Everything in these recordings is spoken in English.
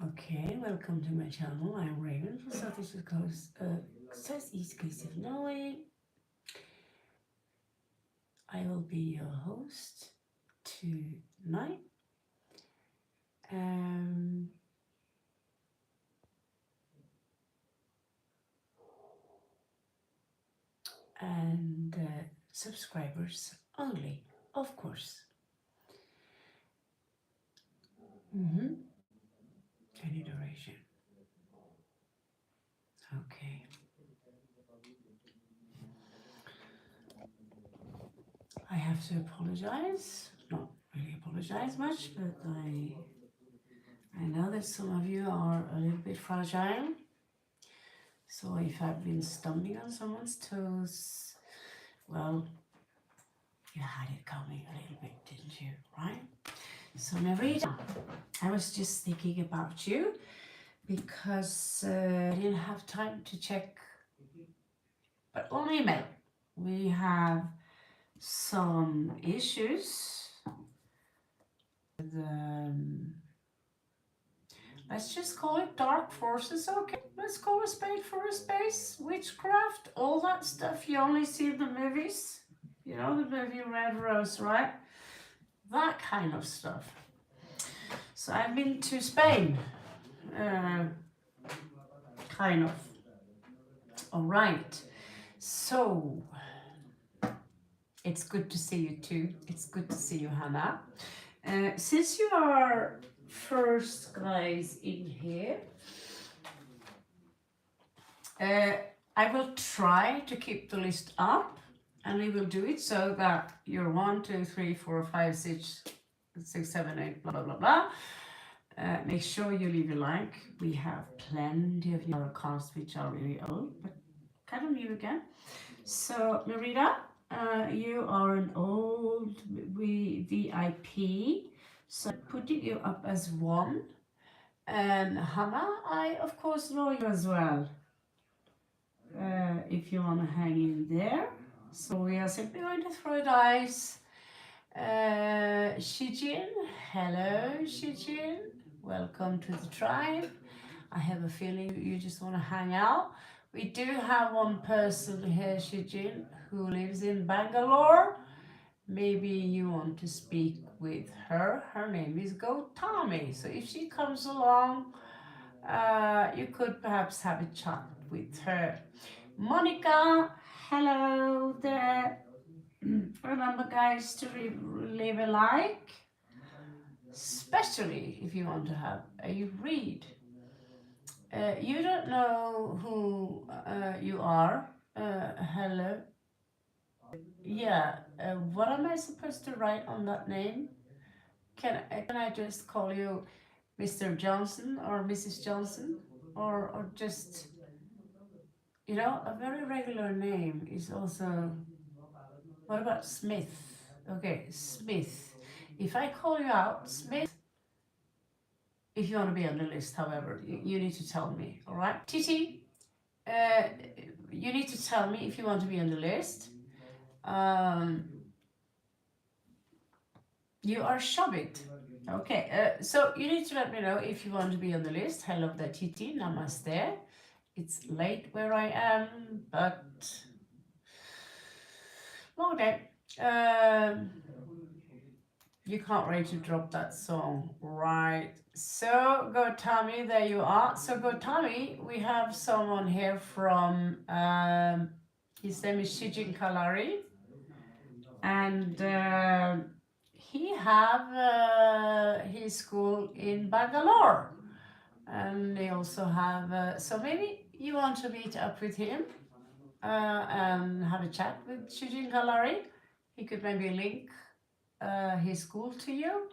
Okay, welcome to my channel. I'm Raven from Southeast Coast, Southeast Coast of Norway. I will be your host tonight. And subscribers only, of course. Any duration. Okay. I have to apologize. Not really apologize much, but I know that some of you are a little bit fragile. So if I've been stumbling on someone's toes, well, you had it coming a little bit, didn't you? Right? So Marita, I was just thinking about you because I didn't have time to check, but on email we have some issues with, let's just call it dark forces, okay? Let's call a spade for a spade, witchcraft, all that stuff you only see in the movies. You know, the movie Red Rose, right? That kind of stuff. So I've been to Spain, kind of. All right. So it's good to see you too. It's good to see you, Hana. Since you are first guys in here, I will try to keep the list up, and we will do it so that you're 1, 2, 3, 4, 5, 6, 7, 8, blah, blah, blah, blah. Make sure you leave a like. We have plenty of your cards which are really old, but kind of new again. So, Marita, you are an old VIP, so I'm putting you up as 1. And Hana, I of course know you as well. If you want to hang in there. So we are simply going to throw dice. Shijin, hello Shijin, welcome to the tribe. I have a feeling you just want to hang out. We do have one person here, Shijin, who lives in Bangalore. Maybe you want to speak with her. Her name is Gotomi. So if she comes along, you could perhaps have a chat with her. Monica, hello there. Remember, guys, to leave a like, especially if you want to have a read. You don't know who you are. Hello. Yeah, what am I supposed to write on that name? Can I just call you Mr. Johnson or Mrs. Johnson? Or just, you know, a very regular name is also, what about Smith? Okay, Smith. If I call you out, Smith, if you want to be on the list, however, you need to tell me, all right? Titi, you need to tell me if you want to be on the list. You are Shabit. Okay, so you need to let me know if you want to be on the list. Hello there, Titi. Namaste. It's late where I am, but long day. You can't wait to drop that song, right? So Gotomi, there you are. So Gotomi, we have someone here from, his name is Shijin Kalari, and he have his school in Bangalore, and they also have, so maybe you want to meet up with him and have a chat with Shijin Kalari. He could maybe link his school to you.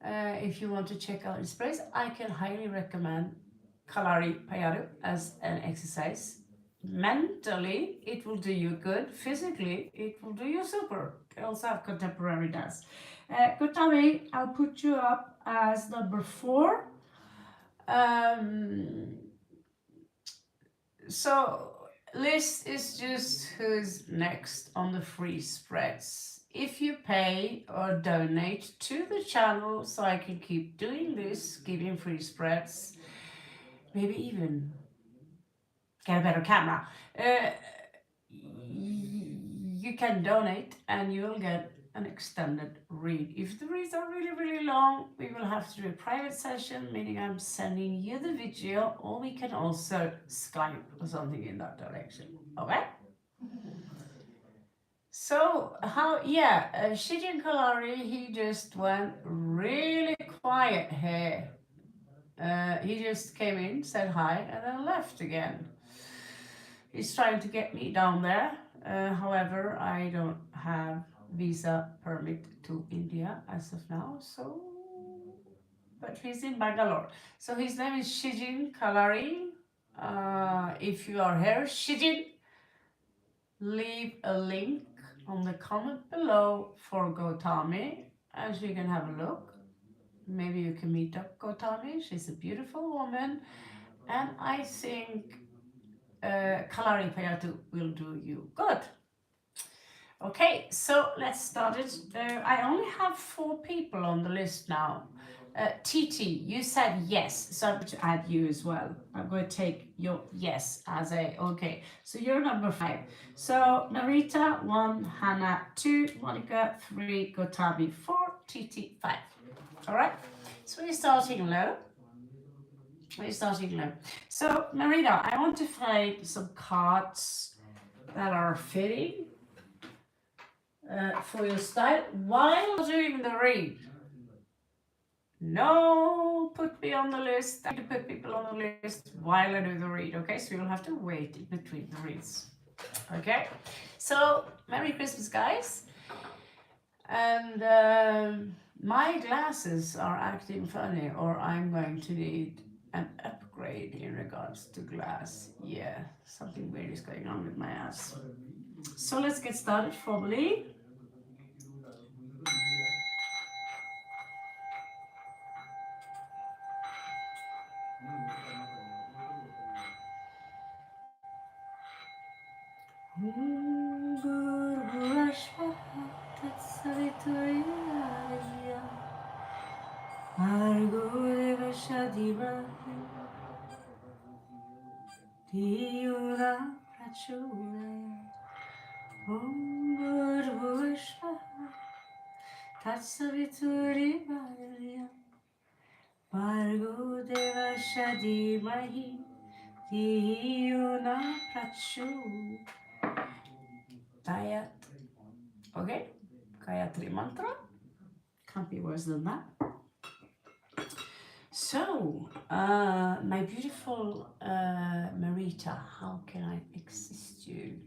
If you want to check out his place, I can highly recommend Kalari Payaru as an exercise. Mentally, it will do you good. Physically, it will do you super. I also have contemporary dance. Gotomi, I'll put you up as number 4. So list is just who's next on the free spreads. if you pay or donate to the channel so I can keep doing this, giving free spreads, maybe even get a better camera. You can donate and you'll get an extended read. If the reads are really, really long, we will have to do a private session, meaning I'm sending you the video, or we can also Skype or something in that direction. Okay? So how, yeah, Shijin Kalari, he just went really quiet here. He just came in, said hi, and then left again. He's trying to get me down there. However, I don't have visa permit to India as of now, so, but he's in Bangalore. So his name is Shijin Kalari. If you are here, Shijin, leave a link on the comment below for Gotomi, and so you can have a look. Maybe you can meet up Gotomi. She's a beautiful woman, and I think Kalari Payatu will do you good. Okay, so let's start it. I only have 4 people on the list now. TT, you said yes, so I'm going to add you as well. I'm going to take your yes as a, okay. So you're number 5. So Marita, 1, Hana, 2, Monica, 3, Gotomi, 4, TT, 5. All right, so we're starting low. So Marita, I want to find some cards that are fitting for your style while doing the read. No, put me on the list. I need to put people on the list while I do the read, okay? So you'll have to wait in between the reads, okay? So, Merry Christmas, guys. And my glasses are acting funny, or I'm going to need an upgrade in regards to glass. Yeah, something weird is going on with my ass. So let's get started formally. Okay, Gayatri mantra. Can't be worse than that. So, my beautiful Marita, how can I assist you?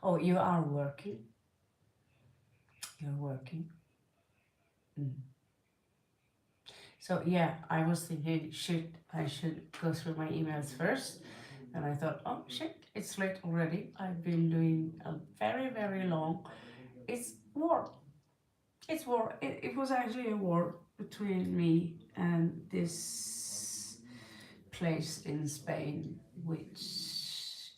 Oh, you are working. You're working. So yeah, I was thinking, I should go through my emails first. And I thought, oh shit, it's late already. I've been doing a very, very long. It's war. It's war. It was actually a war between me and this place in Spain, which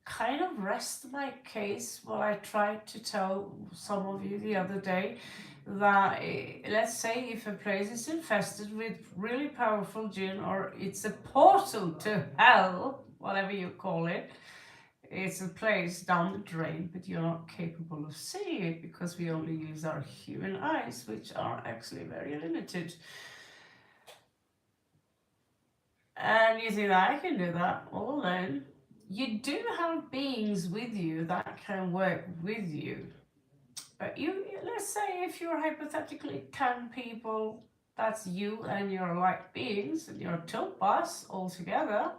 kind of rests my case. What I tried to tell some of you the other day, that let's say if a place is infested with really powerful jinn, or it's a portal to hell, whatever you call it, it's a place down the drain, but you're not capable of seeing it because we only use our human eyes, which are actually very limited. And you think that I can do that all alone? You do have beings with you that can work with you. But let's say if you're hypothetically 10 people, that's you and your light beings and your tulpas all together.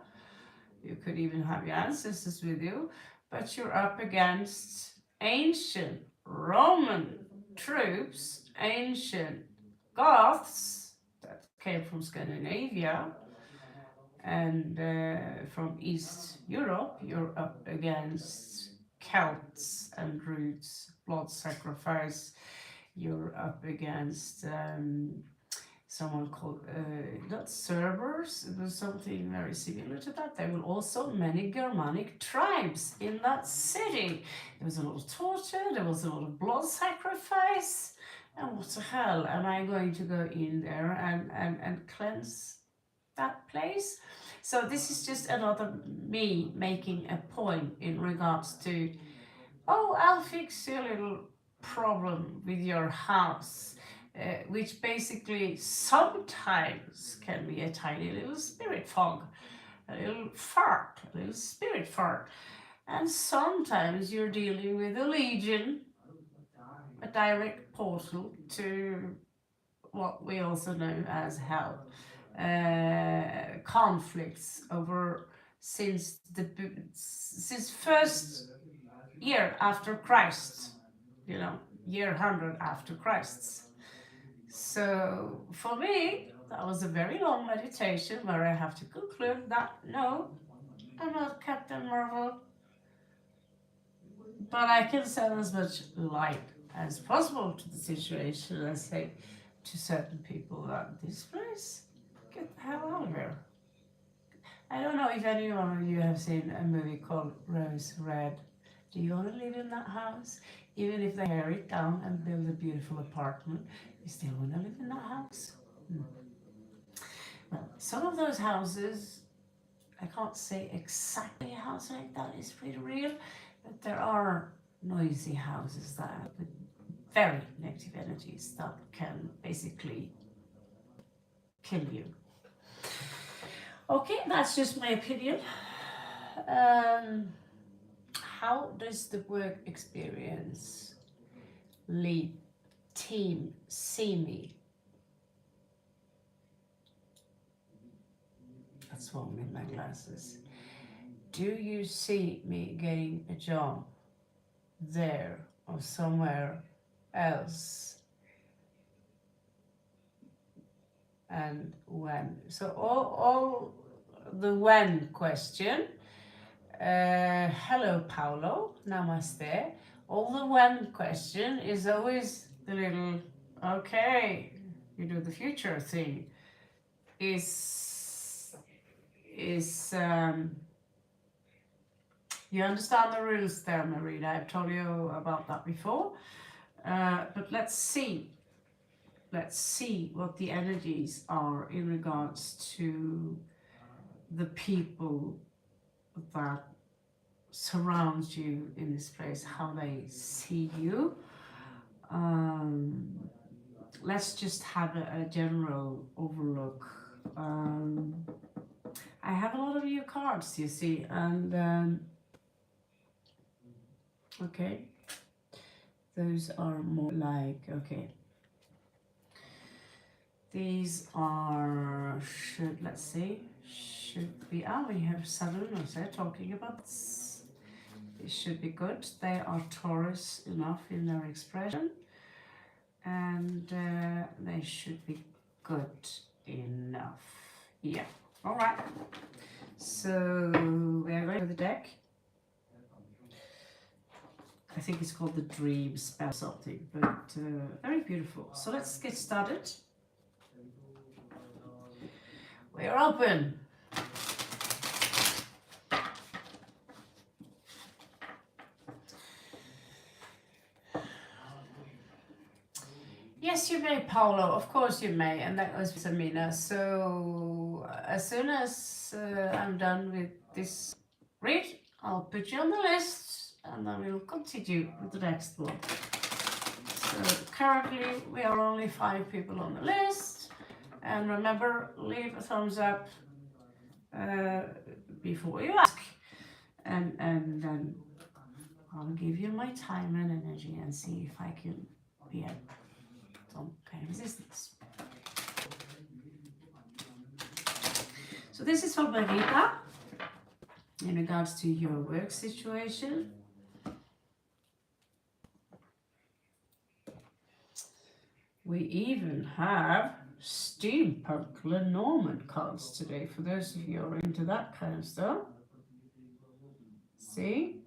You could even have your ancestors with you, but you're up against ancient Roman troops, ancient Goths that came from Scandinavia, and from East Europe, you're up against Celts and Druids, blood sacrifice. You're up against someone called, not servers, it was something very similar to that. There were also many Germanic tribes in that city. There was a lot of torture, there was a lot of blood sacrifice. And what the hell, am I going to go in there and cleanse that place? So this is just another me making a point in regards to, oh, I'll fix your little problem with your house. Which basically sometimes can be a tiny little spirit fog, a little fart, a little spirit fart. And sometimes you're dealing with a legion, a direct portal to what we also know as hell. Conflicts over since first year after Christ, year 100 after Christ's. So for me, that was a very long meditation where I have to conclude that no, I'm not Captain Marvel, but I can send as much light as possible to the situation and say to certain people that this place, get the hell out of here. I don't know if any one of you have seen a movie called Rose Red. Do you want to live in that house? Even if they tear it down and build a beautiful apartment, you still want to live in that house? Well, some of those houses, I can't say exactly a house like that is pretty real, but there are noisy houses that have very negative energies that can basically kill you. Okay, that's just my opinion. How does the work experience lead team see me? That's wrong with my glasses. Do you see me getting a job there or somewhere else? And when? So all the when question. Hello, Paolo. Namaste. All the when question is always the little, okay, you do the future thing. You understand the rules there, Marita. I've told you about that before. But let's see what the energies are in regards to the people that surround you in this place, how they see you. Let's just have a general overlook. I have a lot of your cards, you see, and okay, those are more like, okay, these are, let's see, should be, we have Saturn talking about this. It should be good. They are Taurus enough in their expression, and they should be good enough. Yeah, all right. So we are going to the deck. I think it's called the Dream Spell something, but very beautiful. So let's get started. We are open. Yes, you may, Paolo. Of course you may. And that was Samina. So as soon as I'm done with this read, I'll put you on the list and then we'll continue with the next one. So currently we are only 5 people on the list. And remember, leave a thumbs up before you ask. And then I'll give you my time and energy and see if I can be a some kind of resistance. So this is for Marita in regards to your work situation. We even have steampunk Lenormand cards today for those of you who are into that kind of stuff. See?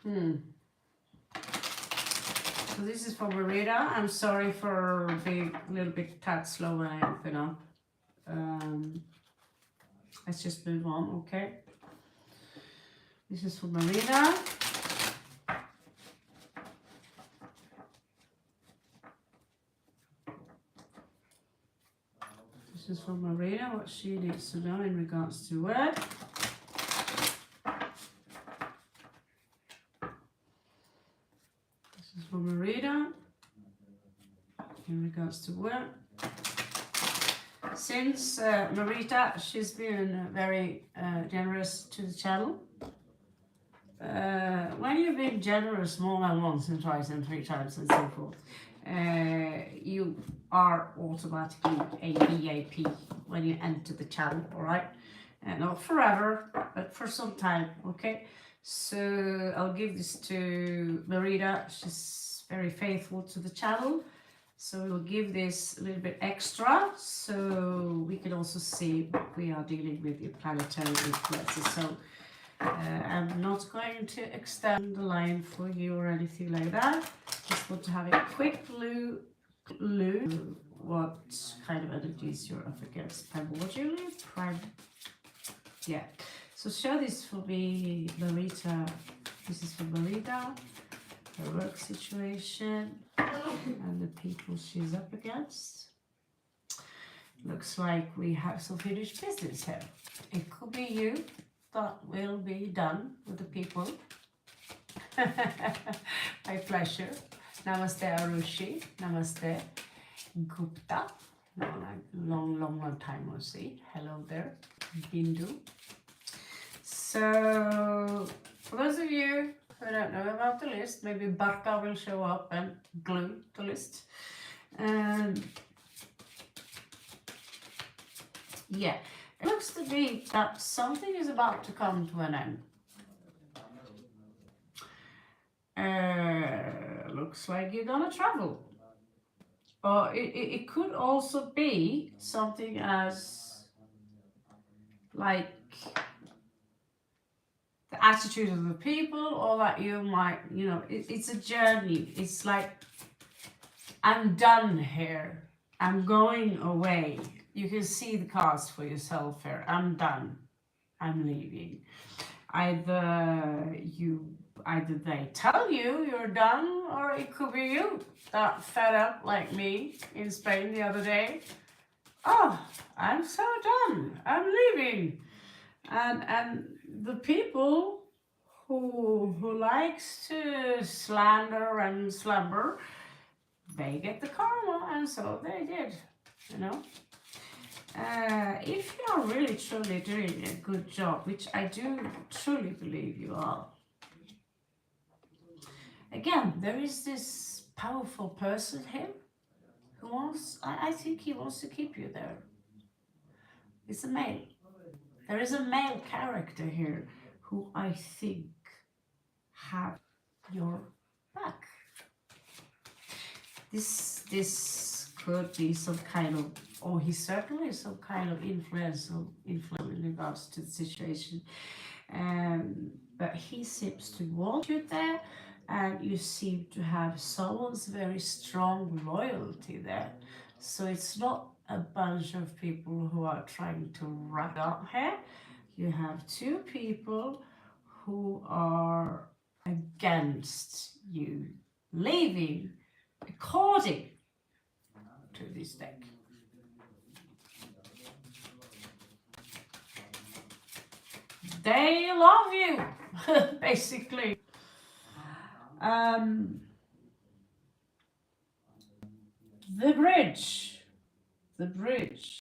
So this is for Marita. I'm sorry for being a little bit tad slow when I open up. Let's just move on, okay? This is for Marita. This is for Marita, what she needs to know in regards to work. This is for Marita in regards to work. Since Marita, she's been very generous to the channel. When you've been generous more than once and twice and 3 times and so forth, you are automatically a VIP when you enter the channel, alright? Not forever, but for some time, okay? So I'll give this to Marita. She's very faithful to the channel. So we'll give this a little bit extra so we can also see what we are dealing with in planetary influences. So I'm not going to extend the line for you or anything like that. Just want to have a quick look what kind of energies you're up against. Primordially, yeah. So show this for me, Marita. This is for Marita, her work situation, and the people she's up against. Looks like we have some finished business here. It could be you that will be done with the people. My pleasure. Namaste Arushi. Namaste Gupta. Long time no see. Hello there, Bindu. So, for those of you who don't know about the list, maybe Barka will show up and glue the list. Yeah, it looks to be that something is about to come to an end. Looks like you're gonna travel. Or it could also be something as like the attitude of the people, or that you might, you know, it's a journey. It's like, I'm done here. I'm going away. You can see the cards for yourself here. I'm done. I'm leaving. Either they tell you you're done, or it could be you that fed up like me in Spain the other day. Oh, I'm so done. I'm leaving. And the people who likes to slander and slumber, they get the karma, and so they did, you know. If you are really truly doing a good job, which I do truly believe you are, again, there is this powerful person here who wants, I think he wants to keep you there. It's a male. There is a male character here who I think have your back. This could be some kind of, or he certainly is some kind of influence in regards to the situation. But he seems to want you there, and you seem to have someone's very strong loyalty there. So it's not a bunch of people who are trying to wrap up here. You have 2 people who are against you leaving according to this deck. They love you, basically. The bridge,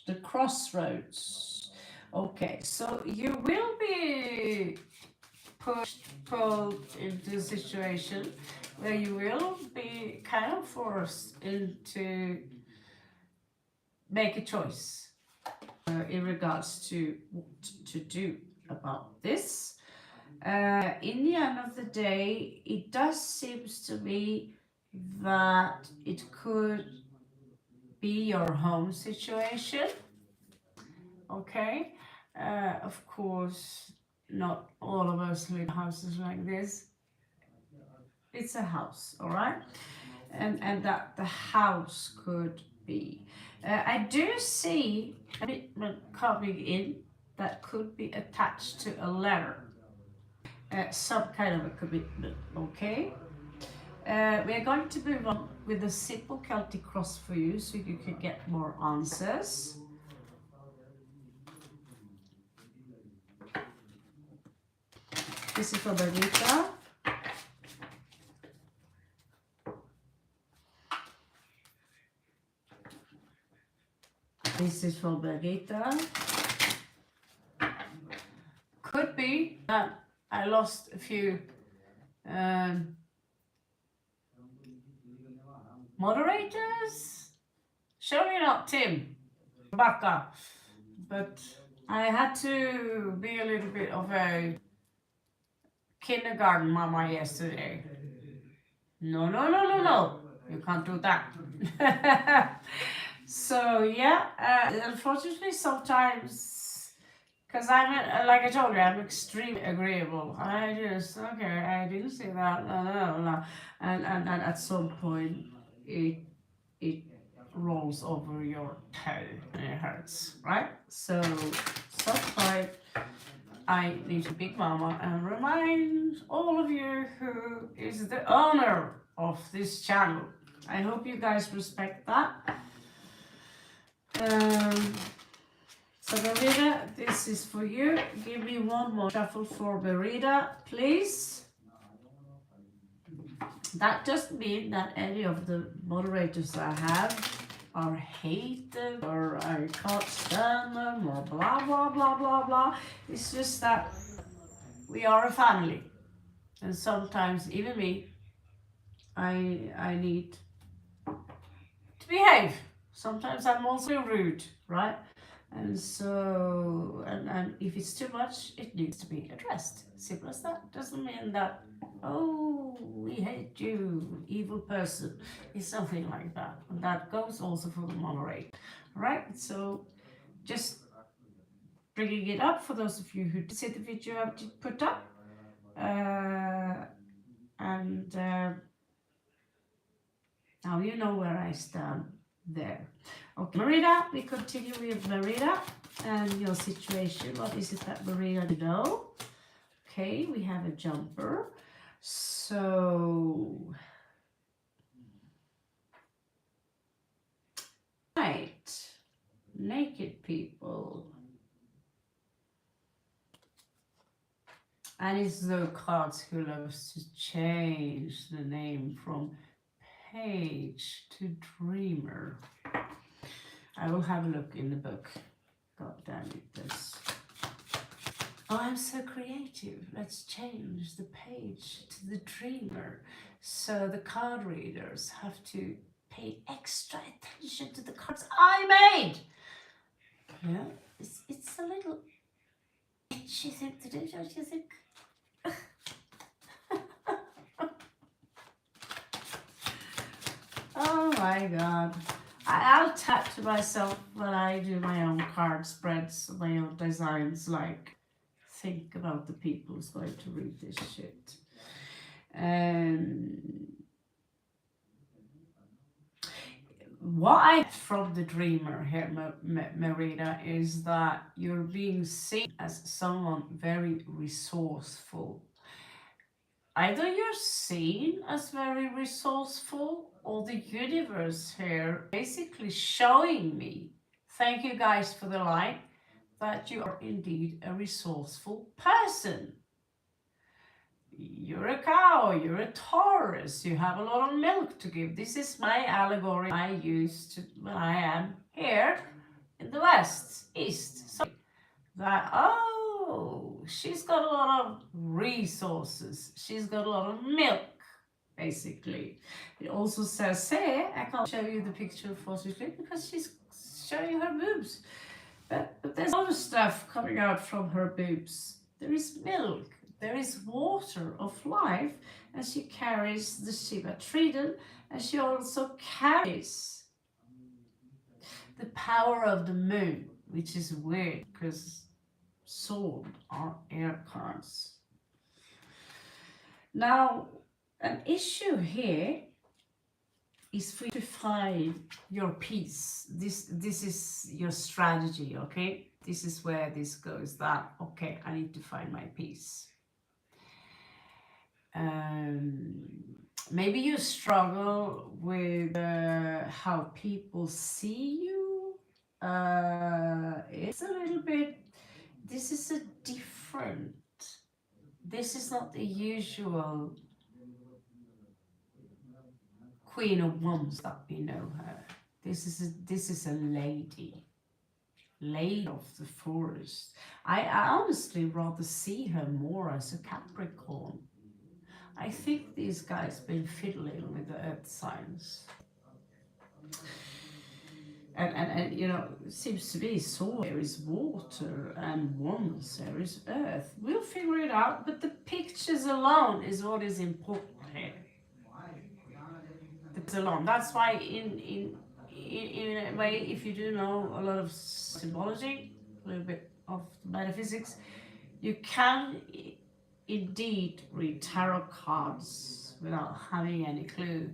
the crossroads. Okay, so you will be pulled into a situation where you will be kind of forced into make a choice in regards to what to do about this. In the end of the day, it does seem to me that it could be your home situation. Okay, of course, not all of us live in houses like this. It's a house, all right? And that the house could be. I do see a bit coming in that could be attached to a letter. Some kind of a commitment, okay? We are going to move on with a simple Celtic cross for you so you can get more answers. This is for Marita. This is for Marita. Could be that I lost a few moderators. Surely not Tim, Rebecca, but I had to be a little bit of a kindergarten mama yesterday. No, you can't do that. So yeah, unfortunately sometimes, because I'm, like I told you, I'm extremely agreeable. I just, okay, I didn't see that, no. And at some point it rolls over your toe and it hurts, right? So sometimes I need to big mama and remind all of you who is the owner of this channel. I hope you guys respect that. So Marita, this is for you. Give me one more shuffle for Marita, please. That doesn't mean that any of the moderators I have are hated or I can't stand them or blah blah blah blah blah. It's just that we are a family, and sometimes even me, I need to behave. Sometimes I'm also rude, right? And so, and if it's too much, it needs to be addressed. Simple as that. Doesn't mean that, oh, we hate you, evil person. It's something like that. And that goes also for the moderator. All right? So just bringing it up for those of you who did see the video I did put up. And now you know where I stand there. Okay, Marita, we continue with Marita and your situation. What is it that Marita know? Okay, we have a jumper. So, right, naked people. And it's the cards who loves to change the name from page to dreamer. I will have a look in the book. God damn it, this. Oh, I'm so creative. Let's change the page to the dreamer. So the card readers have to pay extra attention to the cards I made. Yeah, it's a little itchy thing to do, don't you think? Oh my God. I'll tap to myself when I do my own card spreads, my own designs, like, think about the people who's going to read this shit. What I get from the dreamer here, Marita, is that you're being seen as someone very resourceful. Either you're seen as very resourceful, or the universe here basically showing me, thank you guys for the like, that you are indeed a resourceful person. You're a cow, you're a Taurus, you have a lot of milk to give. This is my allegory I use to, when I am here in the West, East. So that, oh, she's got a lot of resources. She's got a lot of milk, basically. It also says, say, I can't show you the picture unfortunately because she's showing her boobs. But there's a lot of stuff coming out from her boobs. There is milk, there is water of life, and she carries the Shiva Trident, and she also carries the power of the moon, which is weird because sword are air cards. Now, An issue here is for you to find your peace. This is your strategy, okay? This is where this goes, that, okay, I need to find my peace. Maybe you struggle with how people see you. It's a little bit, this is a different, this is not the usual Queen of Wands that we know her. This is a lady of the forest. I honestly rather see her more as a Capricorn. I think these guys been fiddling with the earth signs. And you know, it seems to be so there is water and Wands, there is earth. We'll figure it out, but the pictures alone is what is important here. Alone. That's why in a way, if you do know a lot of symbology, a little bit of metaphysics, you can indeed read tarot cards without having any clue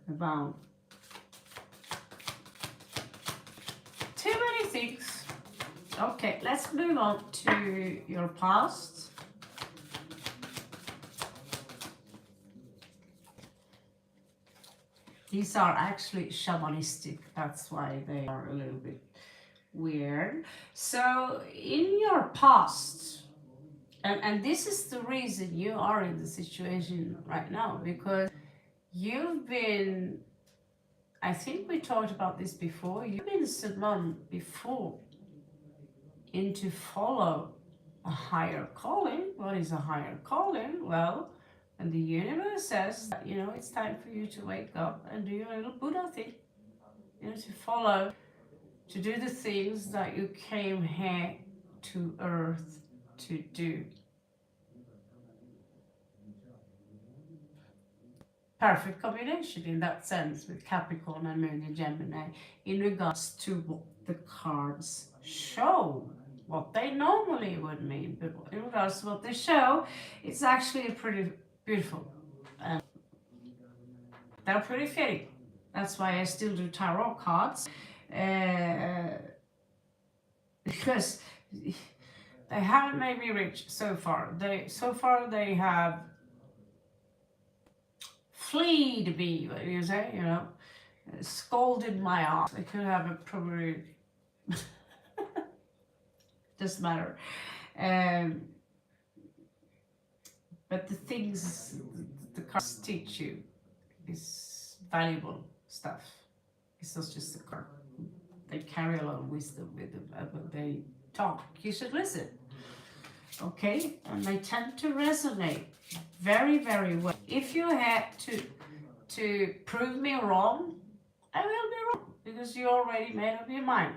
about too many things. Okay, let's move on to your past. These are actually shamanistic, that's why they are a little bit weird. So in your past, and this is the reason you are in the situation right now, because you've been, I think we talked about this before, you've been someone before into follow a higher calling. What is a higher calling? Well, and the universe says that, you know, it's time for you to wake up and do your little Buddha thing. You know, to follow, to do the things that you came here to Earth to do. Perfect combination in that sense with Capricorn and Moon in Gemini in regards to what the cards show. What they normally would mean, but in regards to what they show, it's actually a pretty beautiful. They're pretty fitting. That's why I still do tarot cards, because they haven't made me rich so far. They have fleed me, what you say, you know, scolded my ass. They could have probably doesn't matter. But the things the cards teach you is valuable stuff. It's not just the card. They carry a lot of wisdom with them. When they talk, you should listen. Okay? And they tend to resonate very, very well. If you had to prove me wrong, I will be wrong, because you already made up your mind.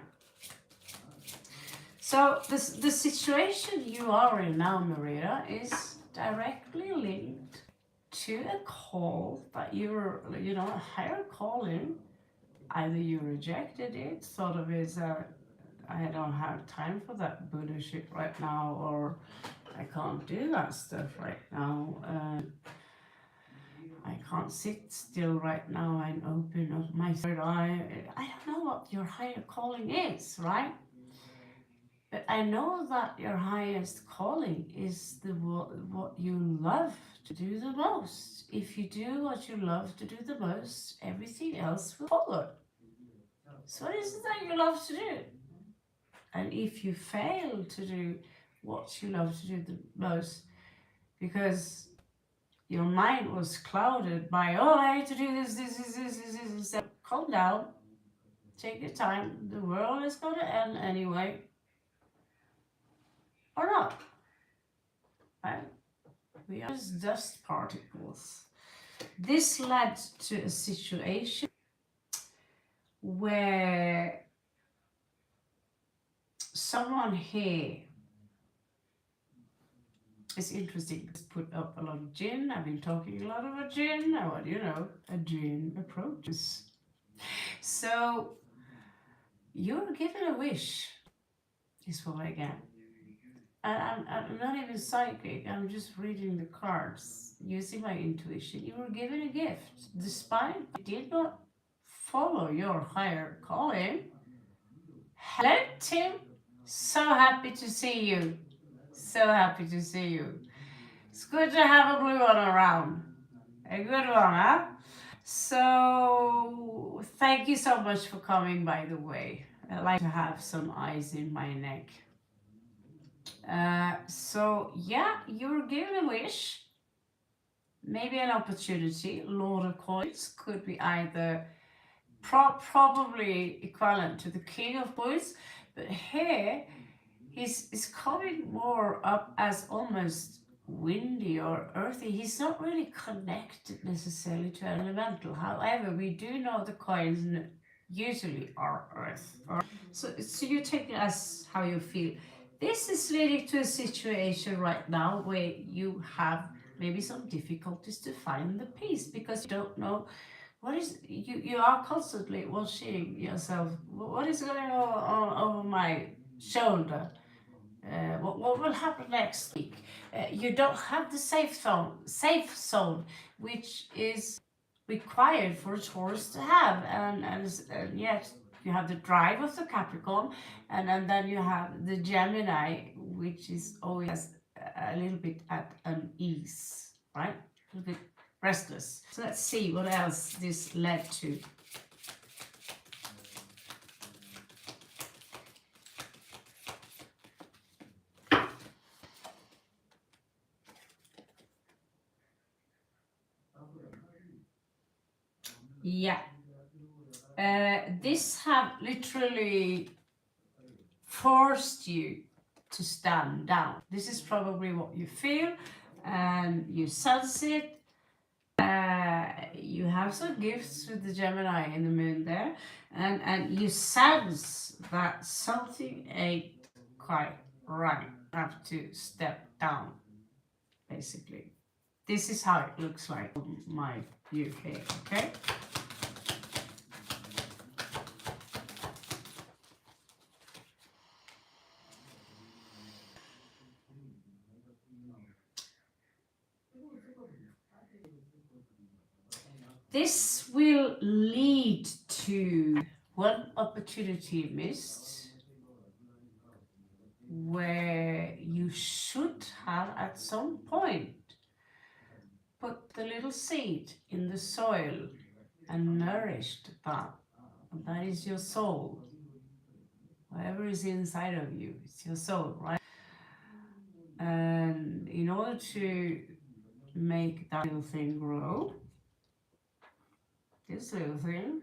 So the situation you are in now, Marita, is directly linked to a call that you're, you know, a higher calling. Either you rejected it, sort of is I don't have time for that Buddha shit right now, or I can't do that stuff right now. I can't sit still right now and open up my third eye. I don't know what your higher calling is, right? But I know that your highest calling is what you love to do the most. If you do what you love to do the most, everything else will follow. So what is it that you love to do? And if you fail to do what you love to do the most, because your mind was clouded by, oh, I have to do this. So calm down, take your time. The world is going to end anyway. Or not. Right? We are just dust particles. This led to a situation where someone here, it's interesting, to put up a lot of gin. I've been talking a lot about gin. What do you know? A gin approaches. So you're given a wish, is what I get. I'm not even psychic, I'm just reading the cards, using my intuition. You were given a gift, despite you did not follow your higher calling. Hello, Tim. So happy to see you. So happy to see you. It's good to have a blue one around. A good one, huh? So, thank you so much for coming, by the way. I like to have some eyes in my neck. So, yeah, you're given a wish. Maybe an opportunity. Lord of Coins could be either probably equivalent to the King of Coins, but here he's coming more up as almost windy or earthy. He's not really connected necessarily to elemental. However, we do know the coins usually are earth. So you take it as how you feel. This is leading to a situation right now where you have maybe some difficulties to find the peace because you don't know what is you are constantly watching yourself. What is going on over my shoulder? What will happen next week? You don't have the safe zone, which is required for a Taurus to have, and yet you have the drive of the Capricorn, and then you have the Gemini, which is always a little bit at unease, right? A little bit restless. So let's see what else this led to. Yeah. This have literally forced you to stand down. This is probably what you feel and you sense it. You have some gifts with the Gemini in the moon there, and you sense that something ain't quite right. You have to step down, basically. This is how it looks like on my view here, okay? This will lead to one opportunity missed where you should have at some point put the little seed in the soil and nourished that. And that is your soul. Whatever is inside of you, it's your soul, right? And in order to make that little thing grow, this little thing,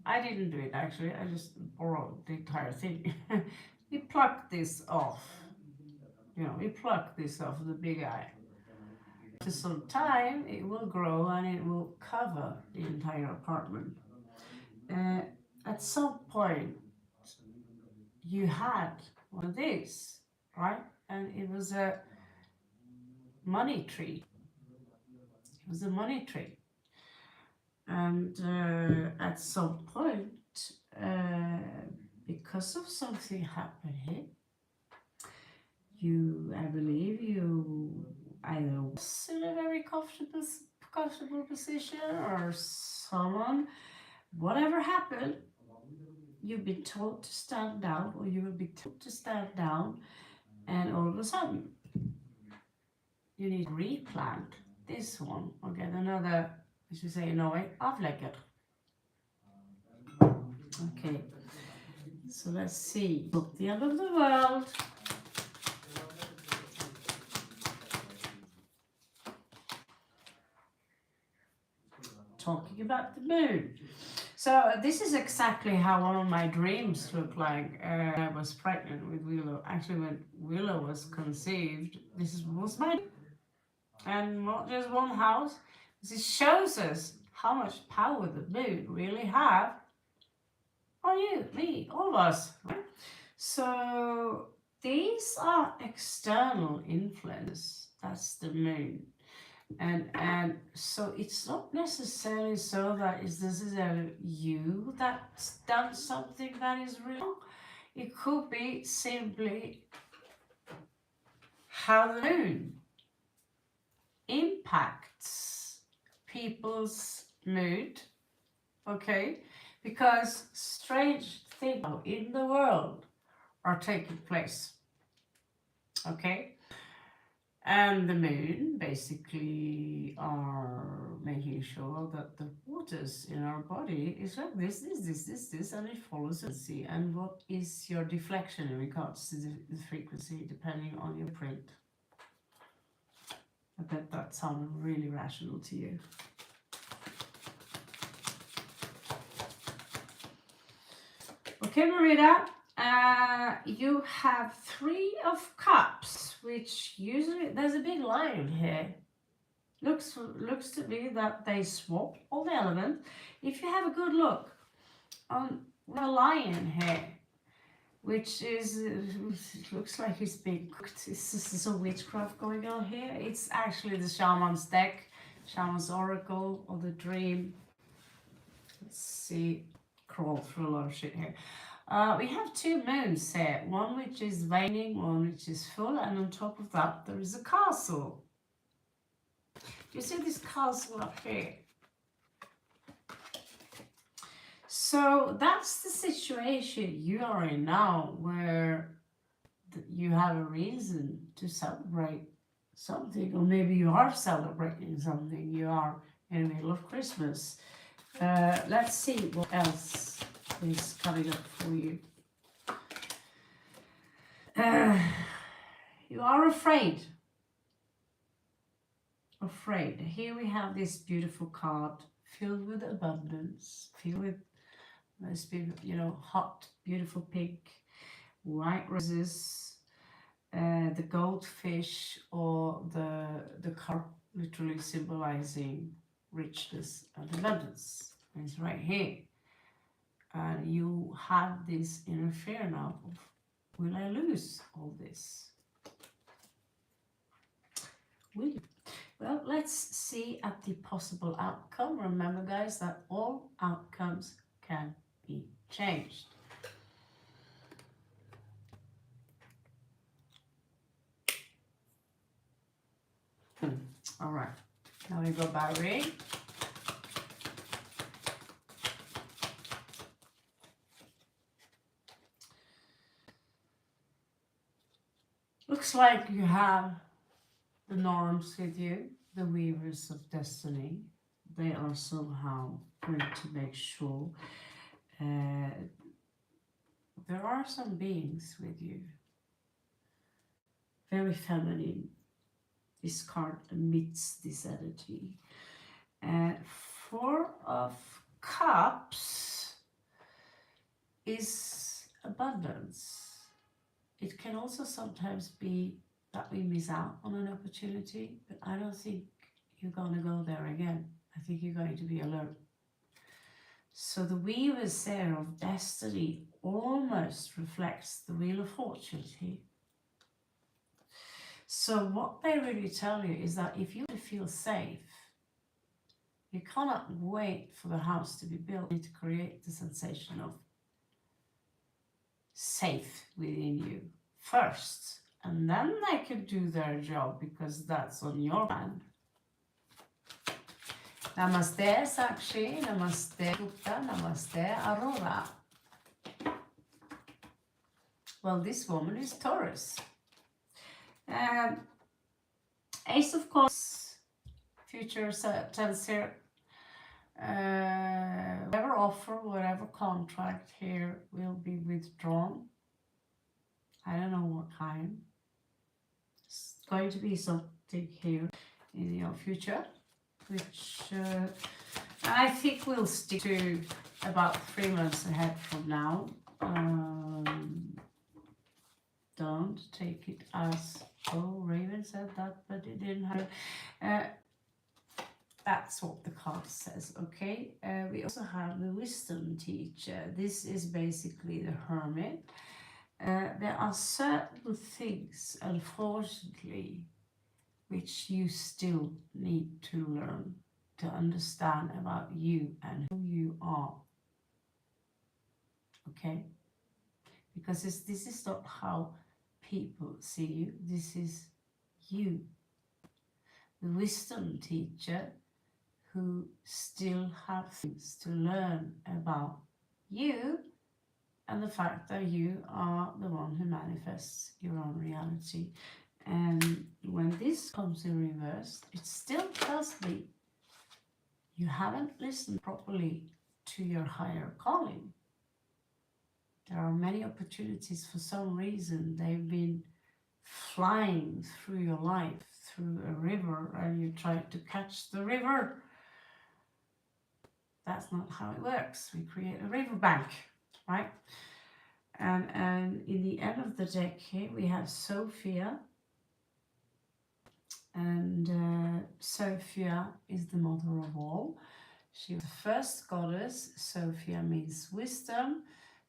I didn't do it actually, I just borrowed the entire thing. We plucked this off, we plucked this off the big eye. After some time, it will grow and it will cover the entire apartment. At some point, you had one of these, right? And it was a money tree. It was a money tree. And at some point, because of something happening, I believe you either was in a very comfortable position, or someone, whatever happened, you've been told to stand down, or you will be told to stand down, and all of a sudden, you need to replant this one or get another, as you say in Norway, avlegger. Okay, so let's see. Not the end of the world. Talking about the moon. So this is exactly how one of my dreams looked like. I was pregnant with Willow. Actually, when Willow was conceived, this was my, and not just one house. This shows us how much power the moon really have on you, me, all of us. Right? So these are external influences. That's the moon. And so it's not necessarily so that it's necessarily you that's done something that is wrong. It could be simply how the moon impacts people's mood, okay? Because strange things in the world are taking place, okay? And the moon basically are making sure that the waters in our body is like this, and it follows the frequency. And what is your deflection in regards to the frequency, depending on your print? I bet that sounded really rational to you. Okay, Marita. You have 3 of Cups, which usually, there's a big lion here. Looks to me that they swap all the elements. If you have a good look on the lion here, which is, it looks like he's being cooked. This is a witchcraft going on here. It's actually the shaman's deck, shaman's oracle, or the dream. Let's see, crawl through a lot of shit here. We have 2 moons here, one which is waning, one which is full, and on top of that there is a castle. Do you see this castle up here? So that's the situation you are in now, where you have a reason to celebrate something, or maybe you are celebrating something. You are in the middle of Christmas. Let's see what else is coming up for you. You are afraid. Afraid. Here we have this beautiful card filled with abundance, filled with most beautiful, you know, hot, beautiful pink, white roses, the goldfish, or the carp, literally symbolizing richness and abundance. And it's right here. And you have this inner fear now of, will I lose all this? Will you? Well, let's see at the possible outcome. Remember, guys, that all outcomes can be changed. All right, now we go by ring. Looks like you have the norms with you, the weavers of destiny. They are somehow going to make sure there are some beings with you. Very feminine. This card emits this energy. 4 of Cups is abundance. It can also sometimes be that we miss out on an opportunity, but I don't think you're going to go there again. I think you're going to be alert. So the Weaver's there of destiny almost reflects the Wheel of Fortune here. So what they really tell you is that if you feel safe, you cannot wait for the house to be built. You need to create the sensation of safe within you first, and then they can do their job, because that's on your hand. Namaste Sakshi, Namaste Gupta, Namaste Aurora. Well, this woman is Taurus. Ace of Cups, future tense here. Whatever offer, whatever contract here will be withdrawn. I don't know what kind. It's going to be something here in your future, which I think will stick to about 3 months ahead from now. Don't take it as, oh, Raven said that, but it didn't happen. That's what the card says, okay? We also have the Wisdom Teacher. This is basically the Hermit. There are certain things, unfortunately, which you still need to learn to understand about you and who you are, okay? Because this is not how people see you. This is you, the wisdom teacher who still have things to learn about you and the fact that you are the one who manifests your own reality. And when this comes in reverse, it still tells me you haven't listened properly to your higher calling. There are many opportunities. For some reason they've been flying through your life, through a river, and you try to catch the river. That's not how it works. We create a riverbank, right? And in the end of the deck here, we have Sophia. And Sophia is the mother of all. She was the first goddess. Sophia means wisdom.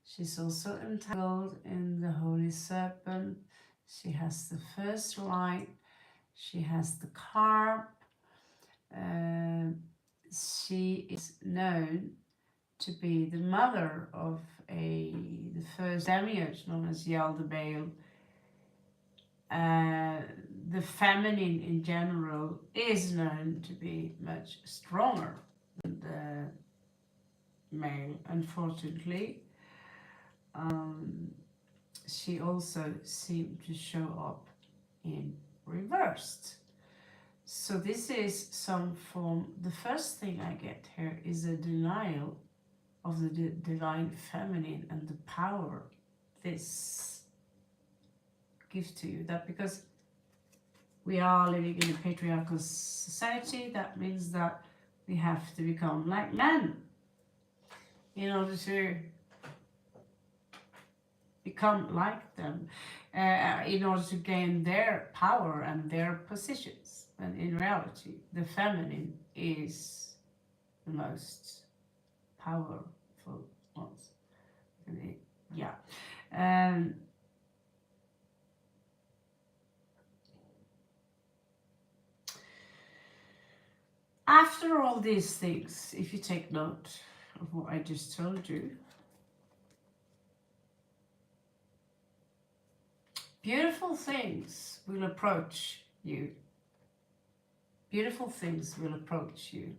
She's also entangled in the Holy Serpent. She has the first light. She has the carp. She is known to be the mother of the first demiurge known as Yaldabaoth. The feminine in general is known to be much stronger than the male, unfortunately. She also seemed to show up in reversed. So this is some form, the first thing I get here is a denial of the divine feminine and the power this gives to you. That because we are living in a patriarchal society, that means that we have to become like men in order to become like them, in order to gain their power and their positions. And in reality, the feminine is the most powerful ones. Yeah. After all these things, if you take note of what I just told you, beautiful things will approach you. Beautiful things will approach you.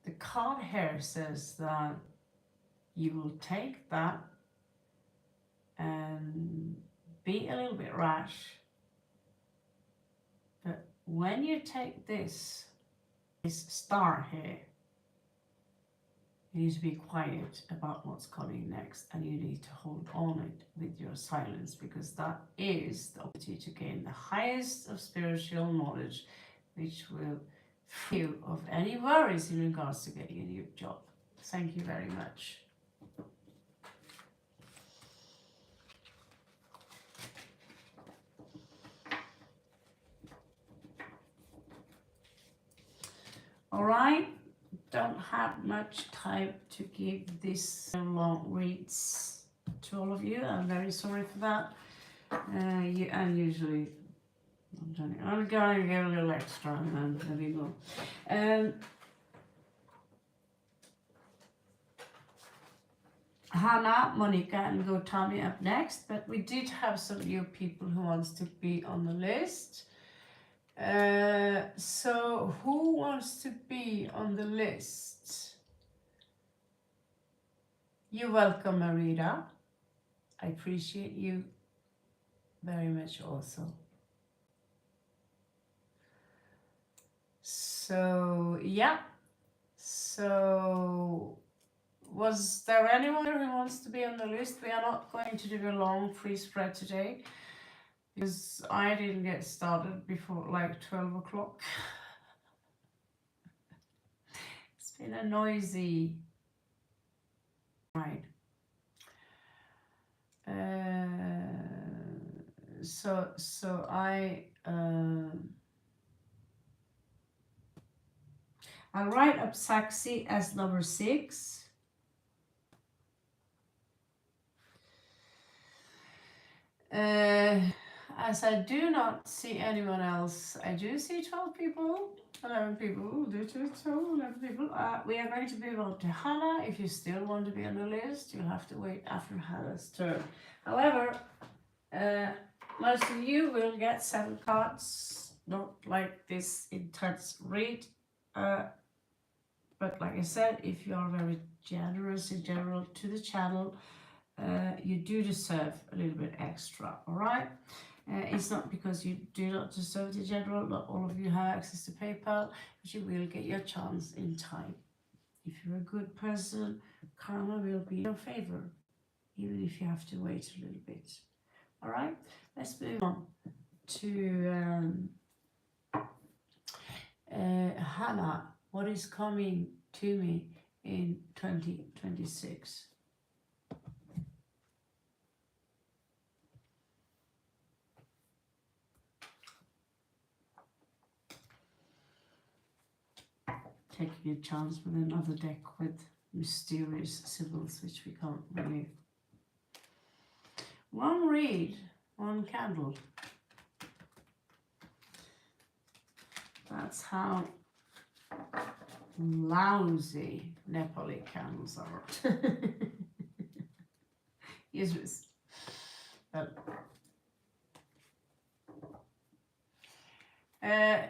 The card here says that you will take that and be a little bit rash. But when you take this star here, you need to be quiet about what's coming next, and you need to hold on it with your silence, because that is the opportunity to gain the highest of spiritual knowledge, which will free you of any worries in regards to getting a new job. Thank you very much. All right. Don't have much time to give this long reads to all of you. I'm very sorry for that. And usually I'm going to get a little extra, and then there we go. Hana, Monica, and Gotomi up next, but we did have some new people who wants to be on the list. So who wants to be on the list? You're welcome, Marita. I appreciate you very much also. So yeah, so was there anyone who wants to be on the list? We are not going to do a long free spread today, because I didn't get started before like 12 o'clock. It's been a noisy ride. So I'll write up Saxi as number 6. As I do not see anyone else, I do see 12 people, 11 people, 11 people. We are going to move on to Hana. If you still want to be on the list, you'll have to wait after Hana's turn. However, Most of you will get 7 cards, not like this intense read. But like I said, if you are very generous in general to the channel, you do deserve a little bit extra, all right? It's not because you do not deserve the general, not all of you have access to PayPal, but you will get your chance in time. If you're a good person, karma will be in your favor, even if you have to wait a little bit. All right, let's move on to Hana. What is coming to me in 2026? Taking a chance with another deck with mysterious symbols, which we can't really. One read, one candle. That's how lousy Nepali candles are. Yes, but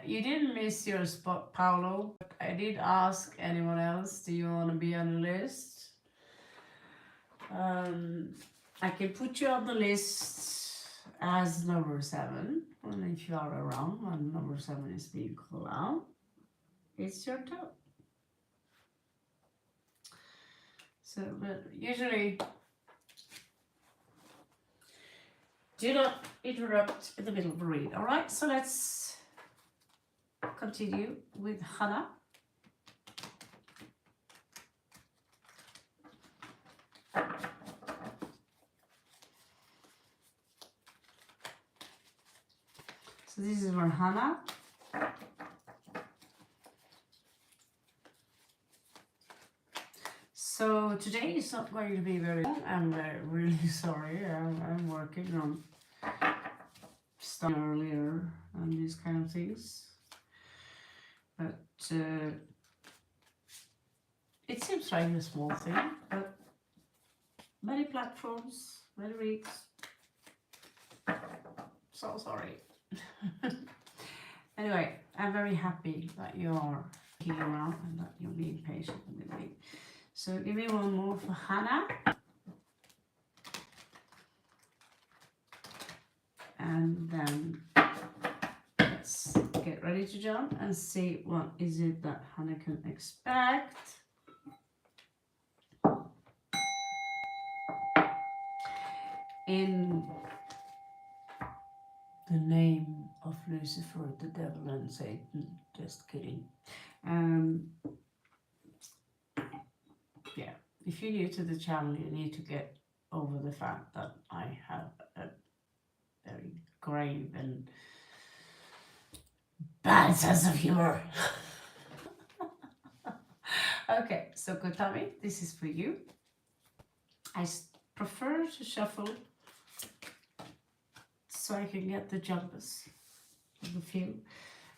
you didn't miss your spot, Paolo. I did ask anyone else, do you want to be on the list? I can put you on the list as number 7, and if you are around when number 7 is being called out, it's your turn. So, but usually, do not interrupt in the middle of the read. All right, so let's continue with Hana. So this is for Hana. So today is not going to be very long. I'm really sorry. I'm working on stuff earlier and these kind of things. But it seems like a small thing, but many platforms, many reads. So sorry. Anyway, I'm very happy that you are here around and that you're being patient with me. So give me one more for Hana. And then let's get ready to jump and see what is it that Hana can expect. In the name of Lucifer, the devil and Satan. Just kidding. Yeah, if you're new to the channel, you need to get over the fact that I have a very grave and bad sense of humor. Okay, so Gotomi, this is for you. I prefer to shuffle so I can get the jumpers of the few.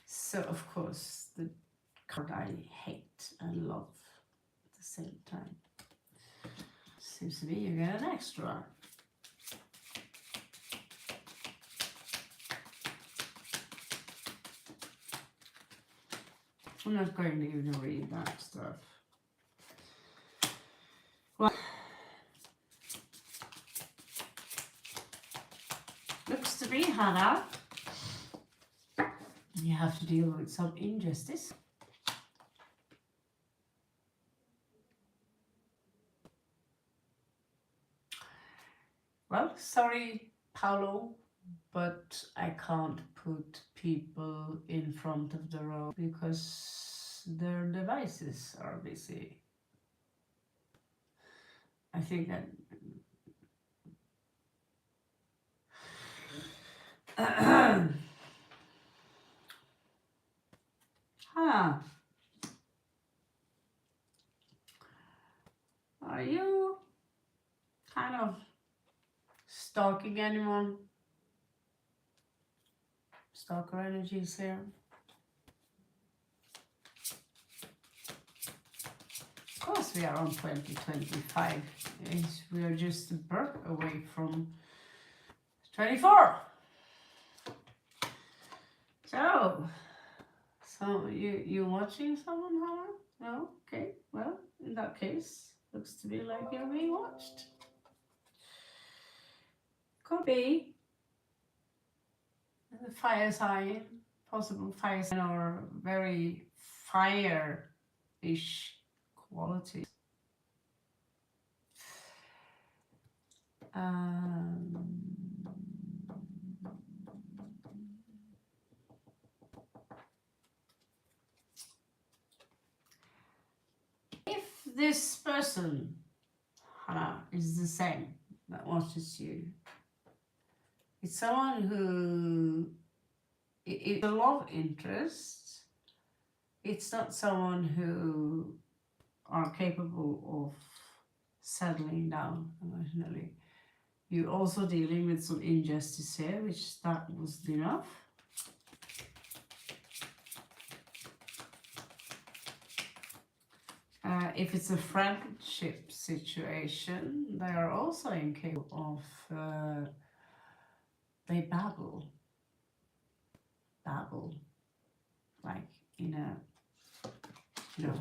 So of course the card I hate and love at the same time. Seems to be you get an extra. I'm not going to even read that stuff. Well, looks to be Hana. You have to deal with some injustice. Well, sorry, Paolo, but I can't put people in front of the road because their devices are busy. I think that are you kind of stalking anyone? Stalker energies here. Of course we are on 2025. We are just a birth away from 24. So you watching someone, Hana? No? Okay. Well, in that case, looks to be like you're being watched. Could be the fire sign, possible fire sign, or very fire-ish qualities. If this person, Hana, is the same that watches you, it's someone who it's a love interest. It's not someone who are capable of settling down emotionally. You're also dealing with some injustice here, which that was enough. If it's a friendship situation, they are also incapable of, they babble, like in a,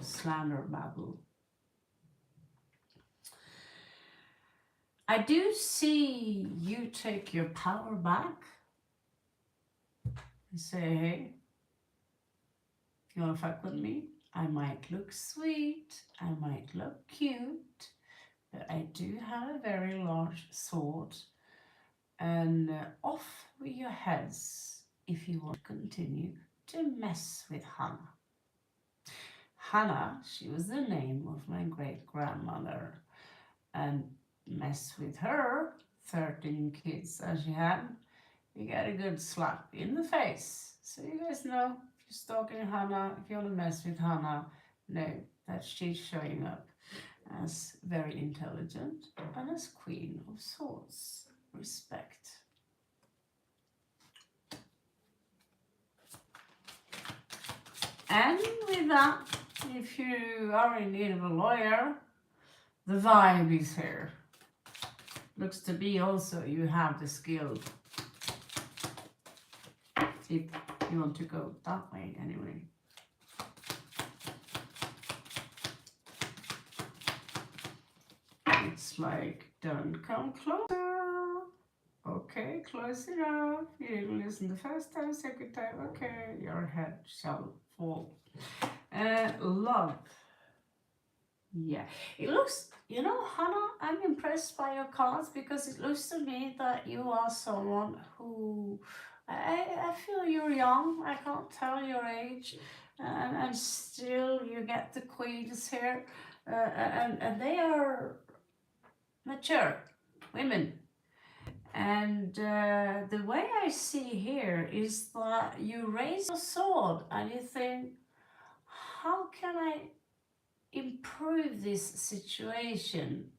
slander babble. I do see you take your power back and say, hey, you wanna fuck with me? I might look sweet, I might look cute, but I do have a very large sword, and off with your heads if you want to continue to mess with Hana. Hana, she was the name of my great-grandmother, and mess with her, 13 kids that she had, you get a good slap in the face. So you guys know, if you're stalking Hana, if you want to mess with Hana, know that she's showing up as very intelligent and as Queen of Swords. Respect. And with that, if you are in need of a lawyer, the vibe is here. Looks to be also you have the skill. If you want to go that way anyway. It's like, don't come closer. Okay, close enough. You didn't listen the first time, second time. Okay, your head shall fall. Love. Yeah, it looks, Hana, I'm impressed by your cards because it looks to me that you are someone who, I feel you're young, I can't tell your age, and still you get the queens here, and they are mature women. And the way I see here is that you raise your sword and you think, how can I improve this situation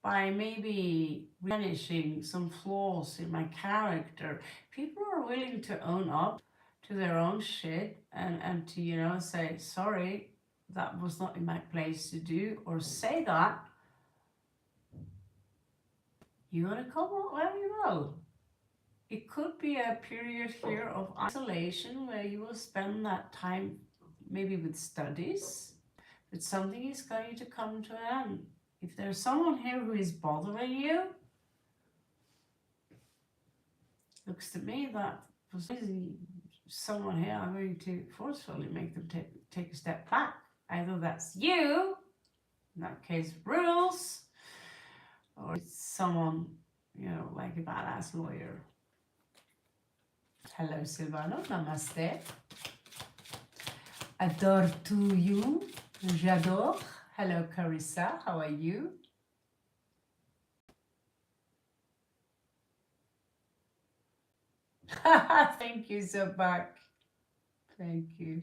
by maybe replenishing some flaws in my character? People are willing to own up to their own shit and to, say, sorry, that was not in my place to do, or say that. You're gonna come out very well. It could be a period here of isolation where you will spend that time maybe with studies, but something is going to come to an end. If there's someone here who is bothering you, looks to me that for some reason someone here are going to forcefully make them take a step back. Either that's you, in that case rules, or it's someone, like a badass lawyer. Hello Silvano, namaste. Adore to you, j'adore. Hello Carissa, how are you? Thank you so much. Thank you.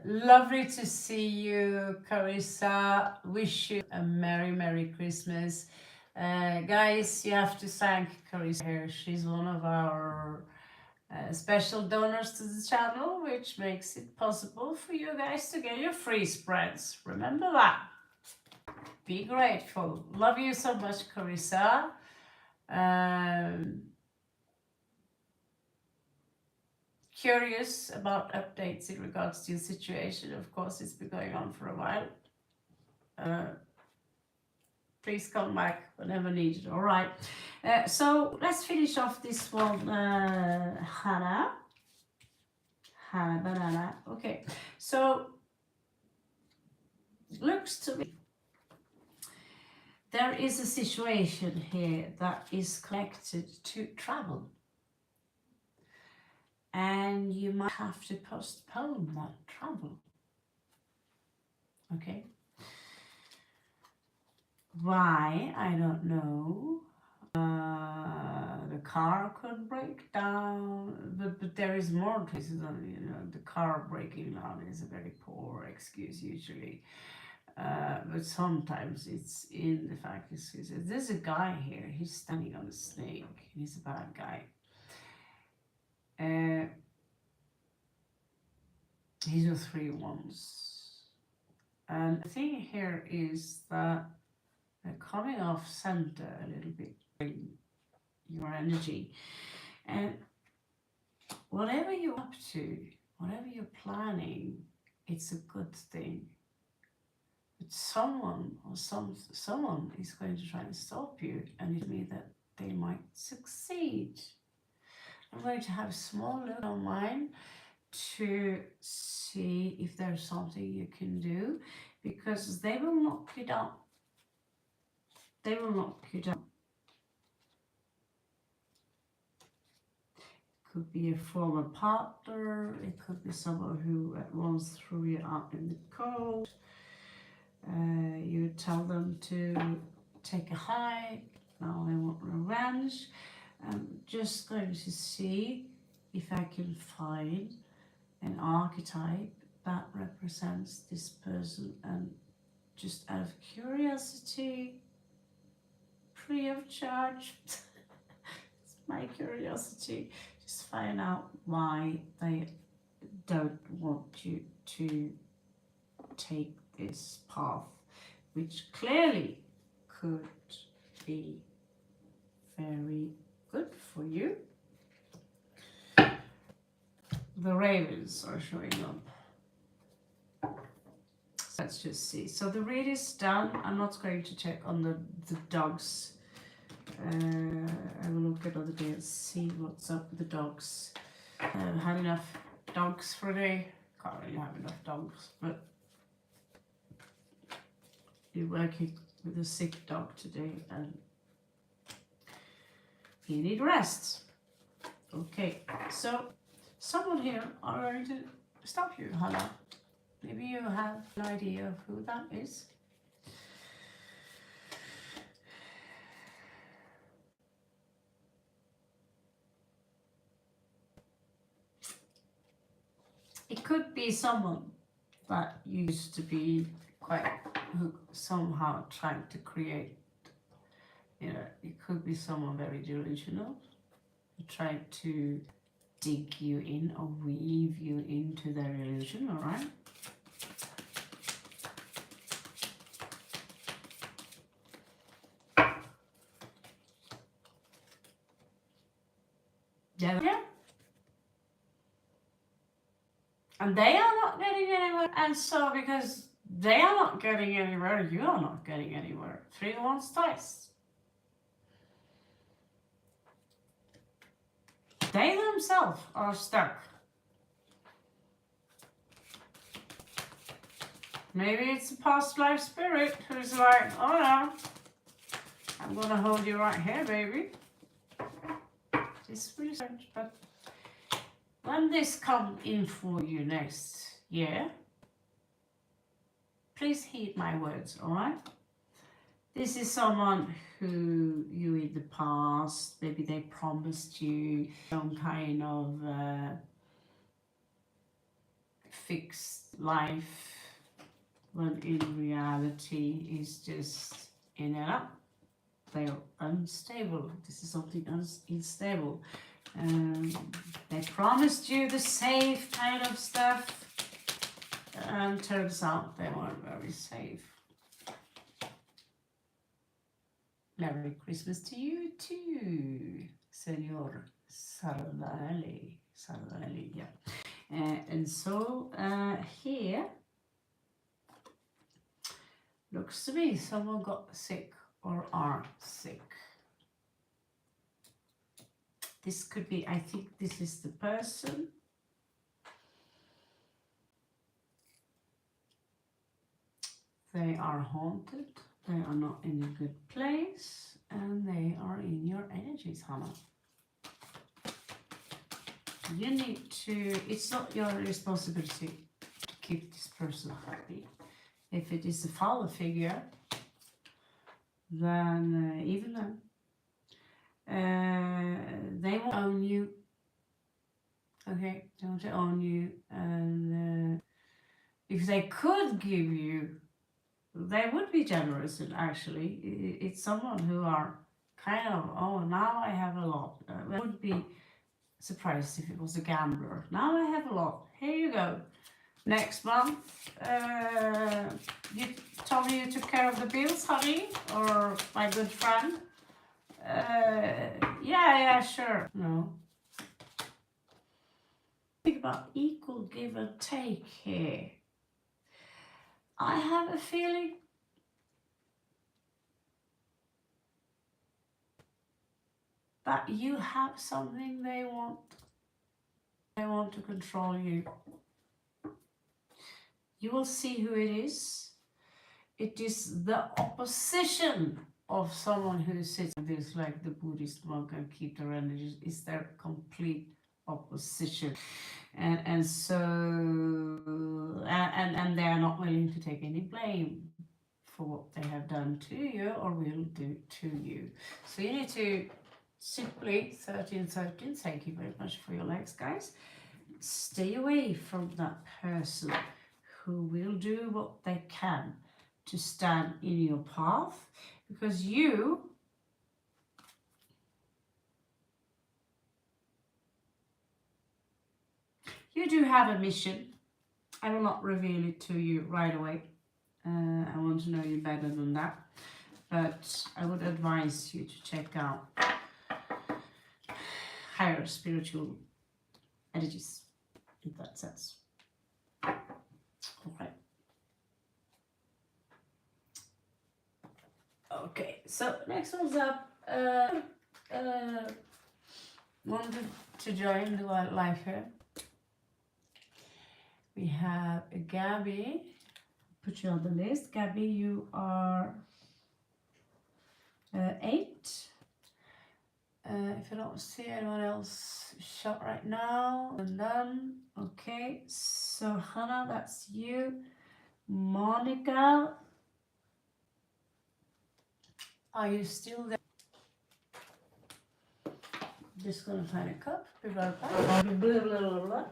Lovely to see you, Carissa. Wish you a Merry Christmas. Guys, you have to thank Carissa here. She's one of our special donors to the channel, which makes it possible for you guys to get your free spreads. Remember that. Be grateful. Love you so much, Carissa. curious about updates in regards to your situation. Of course, it's been going on for a while. Please come back whenever needed. All right. So let's finish off this one, Hana. Hana banana. Okay. So looks to me there is a situation here that is connected to travel. And you might have to postpone that travel. Okay. Why? I don't know. The car could break down, but there is more to it than, you know, the car breaking down is a very poor excuse usually. But sometimes it's in the fact that there's a guy here, he's standing on a snake, he's a bad guy. These are 3 ones. And the thing here is that coming off center a little bit, your energy, and whatever you're up to, whatever you're planning, it's a good thing. But someone is going to try and stop you, and it means that they might succeed. I'm going to have a small look on mine to see if there's something you can do, because they will knock you down. They will knock you down. It could be a former partner, it could be someone who once threw you out in the cold. You tell them to take a hike, now they want revenge. I'm just going to see if I can find an archetype that represents this person, and just out of curiosity, free of charge, it's my curiosity, just find out why they don't want you to take this path, which clearly could be very good for you. The ravens are showing up. So let's just see. So the read is done. I'm not going to check on the dogs. I will look at other day and see what's up with the dogs. I've had enough dogs for a day. Can't really have enough dogs, but you're working with a sick dog today and you need rest. Okay, so someone here are going to stop you, Hana. Maybe you have an idea of who that is. It could be someone that used to be quite, who somehow trying to create, you know, it could be someone very delusional, who tried to dig you in or weave you into their illusion, all right? Yeah. And they are not getting anywhere, and so because they are not getting anywhere, you are not getting anywhere. 3 ones twice. They themselves are stuck. Maybe it's a past life spirit who's like, oh no, I'm gonna hold you right here, baby. It's really strange, but when this comes in for you next year, please heed my words, all right? This is someone who you in the past, maybe they promised you some kind of fixed life, when in reality is just in and out. They're unstable. This is something unstable. They promised you the safe kind of stuff, and turns out they weren't very safe. Merry Christmas to you too, Senor Salvali. Yeah. And so here looks to me someone got sick or are sick. This could be, I think this is the person. They are haunted. They are not in a good place. And they are in your energies, Hana. You need to, it's not your responsibility to keep this person happy. If it is a father figure, then even then, they won't own you. Okay, they want to own you. And if they could give you, they would be generous. And actually, it's someone who are kind of, oh, now I have a lot. I would be surprised if it was a gambler. Now I have a lot. Here you go. Next month, you told me you took care of the bills, honey, or my good friend. Yeah, sure. No. Think about equal give and take here. I have a feeling that you have something they want. They want to control you. You will see who it is. It is the opposition of someone who sits like this, like the Buddhist monk, and keep their energies. It's their complete opposition. And so they are not willing to take any blame for what they have done to you or will do to you. So you need to simply 1313, thank you very much for your likes, guys. Stay away from that person who will do what they can to stand in your path, because you do have a mission. I will not reveal it to you right away. I want to know you better than that. But I would advise you to check out higher spiritual energies, in that sense. Okay. Okay, so next one's up. Wanted to join the wildlife here. We have Gabby. Put you on the list. Gabby, you are 8. If I don't see anyone else shot right now, and then okay. So Hana, that's you. Monica, are you still there? Just gonna find a cup. Be right back. Blah, blah, blah, blah, blah.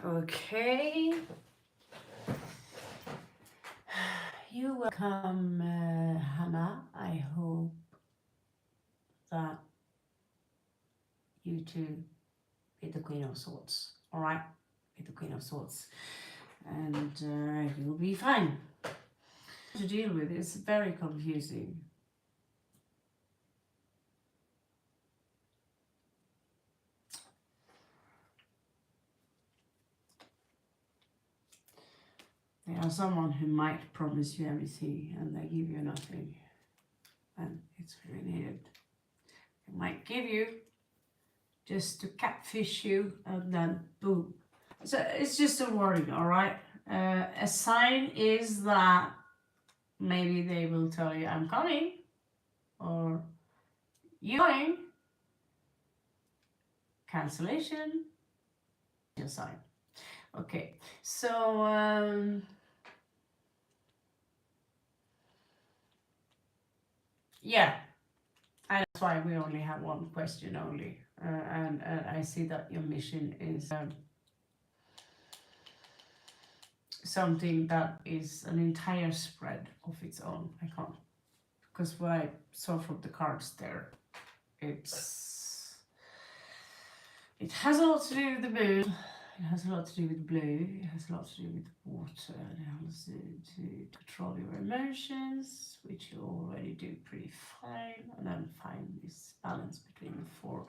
Okay. You welcome, Hana. I hope that you too be the Queen of Swords. All right, be the Queen of Swords, and you'll be fine. To deal with it's very confusing. They are someone who might promise you everything and they give you nothing, and it's really needed. They might give you just to catfish you, and then boom. So it's just a warning, all right? A sign is that maybe they will tell you, I'm coming, or you're going. Cancellation, your sign. Okay, so Yeah, and that's why we only have one question only. And I see that your mission is something that is an entire spread of its own. I can't, because what I saw from the cards there, it has a lot to do with the moon. It has a lot to do with blue. It has a lot to do with water. And it has to control your emotions, which you already do pretty fine. And then find this balance between the 4,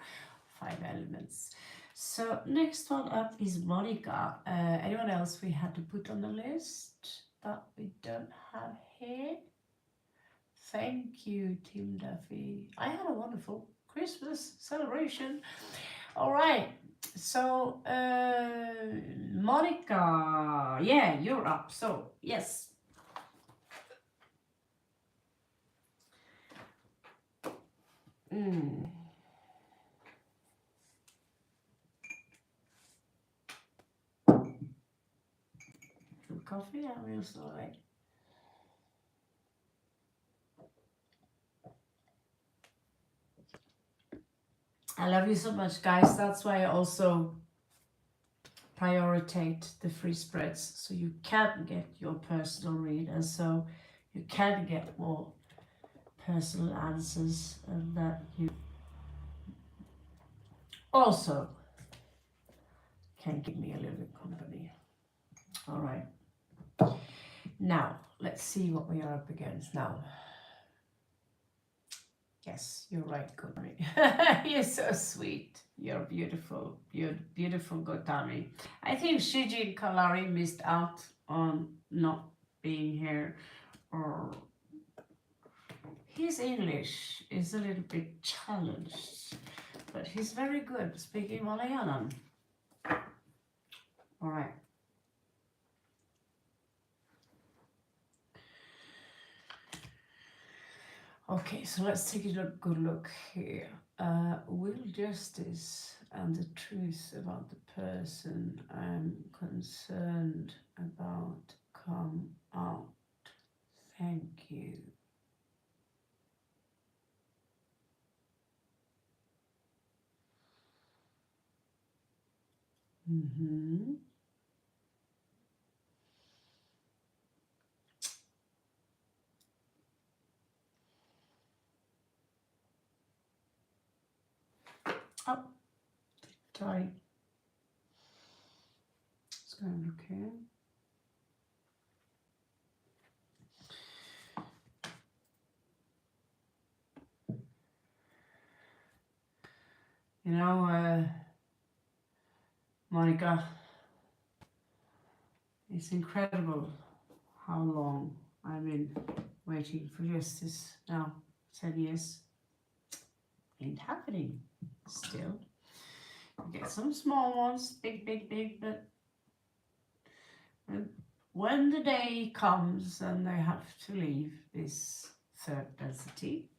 5 elements. So next one up is Monica. Anyone else we had to put on the list that we don't have here? Thank you, Tim Duffy. I had a wonderful Christmas celebration. All right, so Monica, yeah, you're up. So yes. Some coffee, I'm real sorry. I love you so much, guys. That's why I also prioritize the free spreads, so you can get your personal read, and so you can get more personal answers, and that you also can give me a little bit company. All right. Now, let's see what we are up against now. Yes, you're right, Gotomi. You're so sweet. You're beautiful. You're beautiful, Gotomi. I think Shiji Kalari missed out on not being here, or his English is a little bit challenged, but he's very good speaking Malayalam. All right. Okay, so let's take a good look here. Will justice and the truth about the person I'm concerned about come out? Thank you. Oh, sorry. It's going to look here. You know, Monica, it's incredible how long I've been waiting for justice now. 10 years. Ain't happening still. You get some small ones, big, but when the day comes and they have to leave this third density,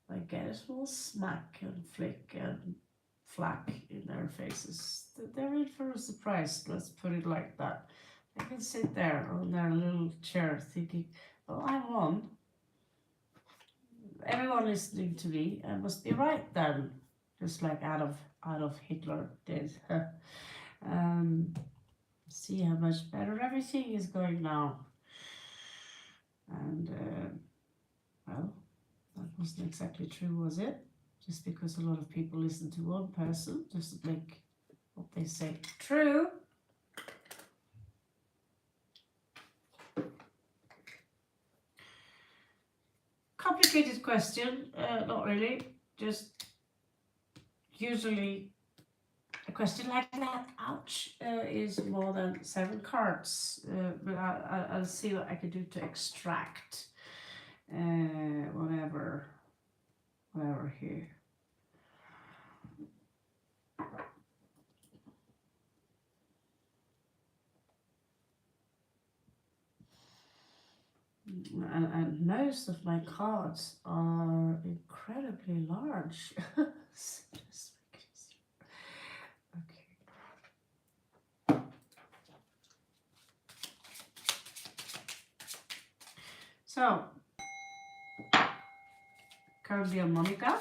they get a small smack and flick and flack in their faces. They're in for a surprise, let's put it like that. They can sit there on their little chair thinking, well, I won. Everyone listening to me, I must be right then, just like Adolf Hitler did. See how much better everything is going now. And well, that wasn't exactly true, was it? Just because a lot of people listen to one person doesn't make what they say true. Complicated question, not really, just usually a question like that, ouch, is more than 7 cards, but I'll see what I can do to extract whatever here. And most of my cards are incredibly large. Okay. So, currently on Monica.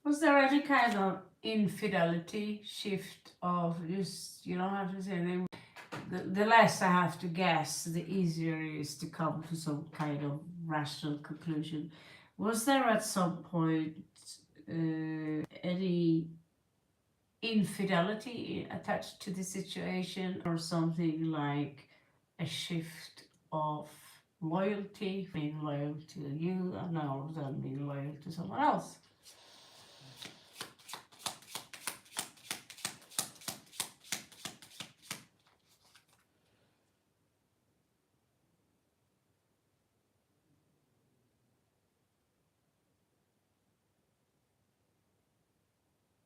Was there any kind of infidelity shift of just, you don't have to say anything. The less I have to guess, the easier it is to come to some kind of rational conclusion. Was there at some point any infidelity attached to the situation, or something like a shift of loyalty, being loyal to you and now then being loyal to someone else?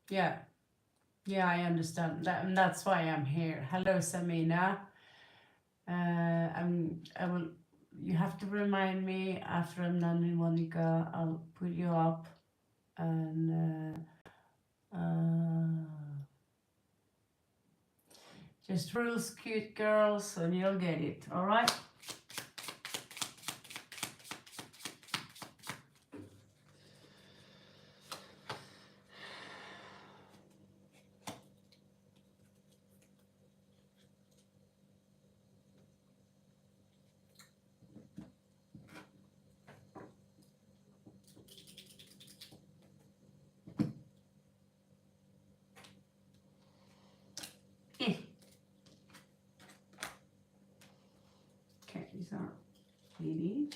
Yeah, yeah, I understand that, and that's why I'm here. Hello, Samina. I will. You have to remind me after I'm done with Monica. I'll put you up, and just rules, cute girls, and you'll get it. All right. Okay, these are 80.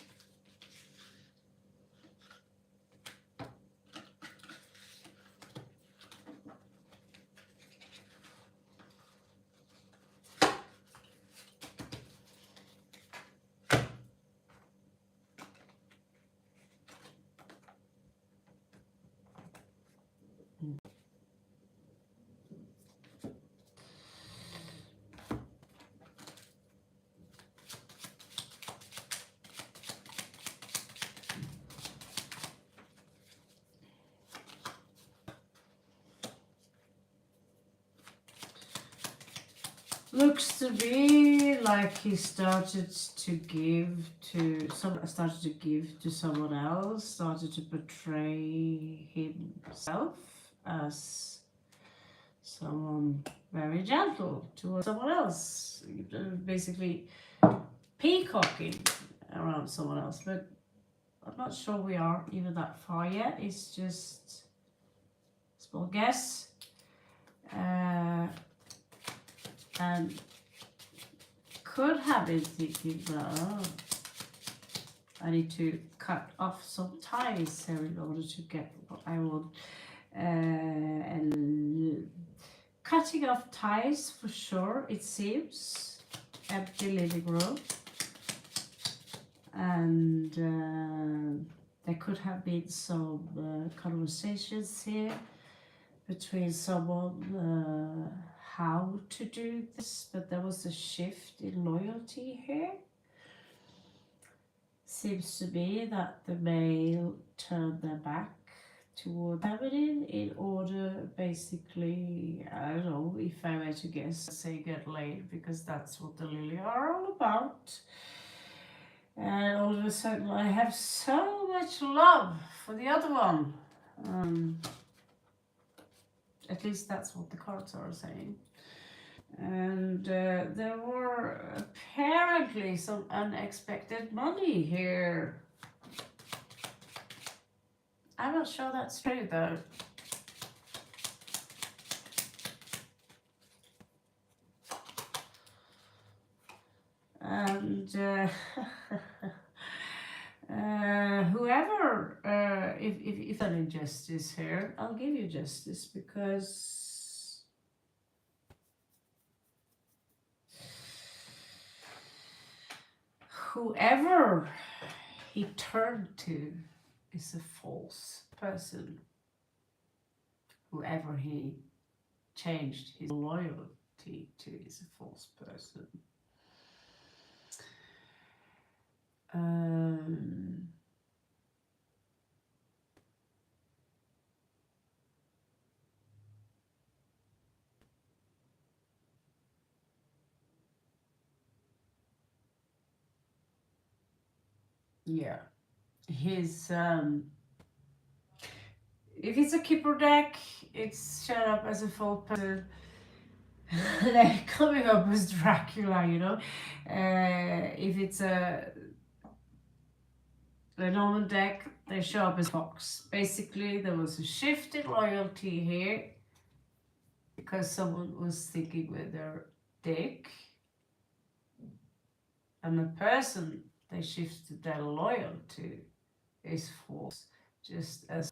Looks to be like he started to give to someone else, started to portray himself as someone very gentle towards someone else, basically peacocking around someone else. But I'm not sure we are even that far yet. It's just a small guess. And could have been thinking, well, I need to cut off some ties here in order to get what I want. And cutting off ties for sure, it seems. Empty living room. And there could have been some conversations here between someone how to do this, but there was a shift in loyalty here. Seems to be that the male turned their back toward feminine in order, basically, I don't know, if I were to guess, say get laid, because that's what the Lily are all about. And all of a sudden I have so much love for the other one. At least that's what the cards are saying. And there were apparently some unexpected money here. I'm not sure that's true though. And whoever, if I'm in justice here, I'll give you justice, because whoever he turned to is a false person. Whoever he changed his loyalty to is a false person. Yeah, his if it's a keeper deck, it's shut up as a false person. They're coming up as Dracula, you know. If it's a Norman deck, they show up as Fox. Basically, there was a shift in loyalty here because someone was thinking with their dick, and the person they shifted their loyalty is false. Just as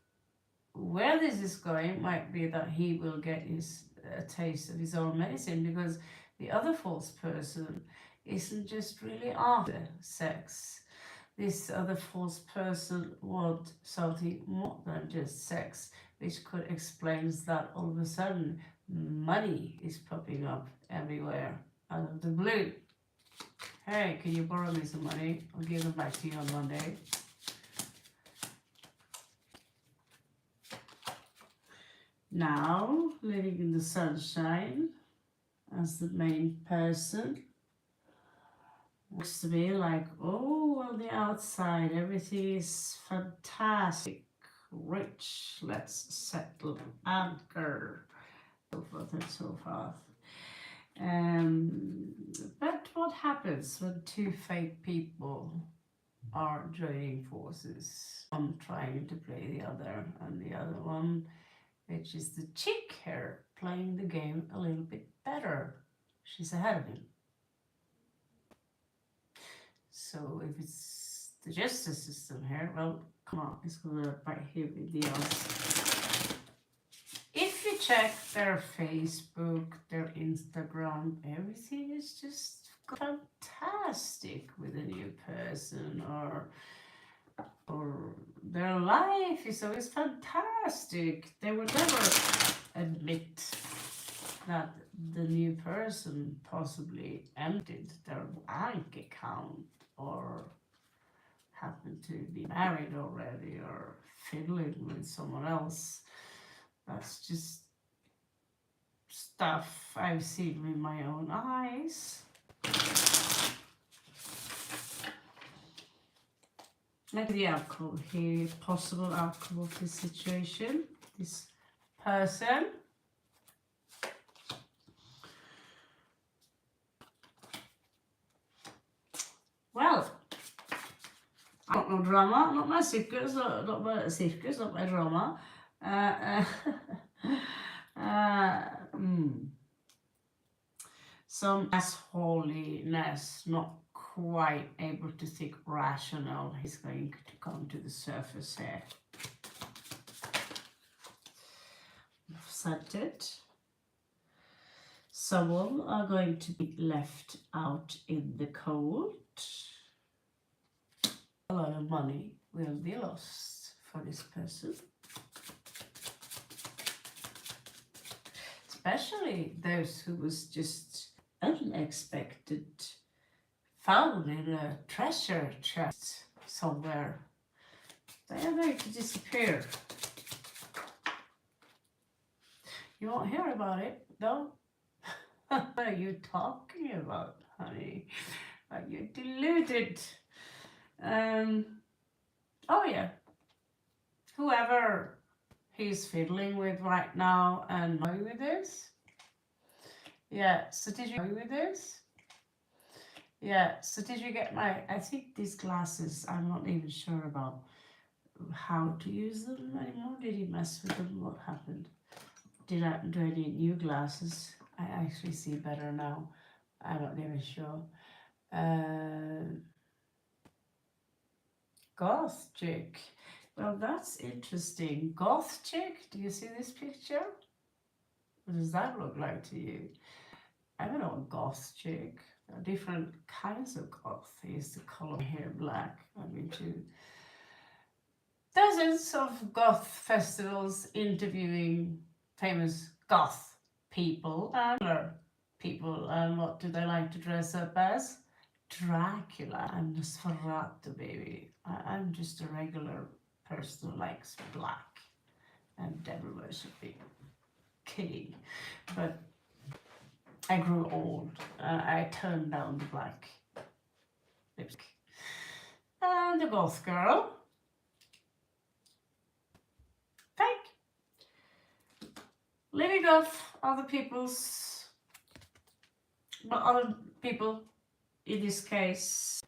where this is going might be that he will get a taste of his own medicine, because the other false person isn't just really after sex. This other false person wants something more than just sex, which could explain that all of a sudden money is popping up everywhere out of the blue. Hey, can you borrow me some money? I'll give them back to you on Monday. Now, living in the sunshine as the main person. Looks to me like, oh, on the outside, everything is fantastic, rich, let's settle, anchor, so forth and so forth. But what happens when two fake people are joining forces? One trying to play the other, and the other one, which is the chick here, playing the game a little bit better. She's ahead of him. So if it's the justice system here, well, come on, it's gonna right here with the odds. If you check their Facebook, their Instagram, everything is just fantastic with a new person, or their life is always fantastic. They would never admit that the new person possibly emptied their bank account, or happened to be married already, or fiddling with someone else. That's just stuff I've seen with my own eyes. Look at the outcome here, possible outcome of this situation, this person. Well, not no drama, not my circus, not my circus, not my drama. Some assholiness, not quite able to think rational. He's going to come to the surface here. Centered. Someone are going to be left out in the cold. A lot of money will be lost for this person. Especially those who was just unexpected, found in a treasure chest somewhere. They are going to disappear. You won't hear about it, no? What are you talking about, honey? Are you deluded? Oh yeah. Whoever he's fiddling with right now and going with this. Yeah, so did you go with this? Yeah, so did you get my, I think these glasses, I'm not even sure about how to use them anymore. Did he mess with them? What happened? Do I need new glasses? I actually see better now. I'm not even sure. Goth chick. Well, that's interesting. Goth chick? Do you see this picture? What does that look like to you? I don't know, a goth chick. There are different kinds of goth. I used to color my hair black. I've been to dozens of goth festivals interviewing famous goth people and people. And what do they like to dress up as? Dracula and Nosferatu, baby. I'm just a regular person who likes black and devil worshipping, killing. But I grew old. I turned down the black lipstick. And the goth girl. Fake. Living off other people's, but other people, in this case,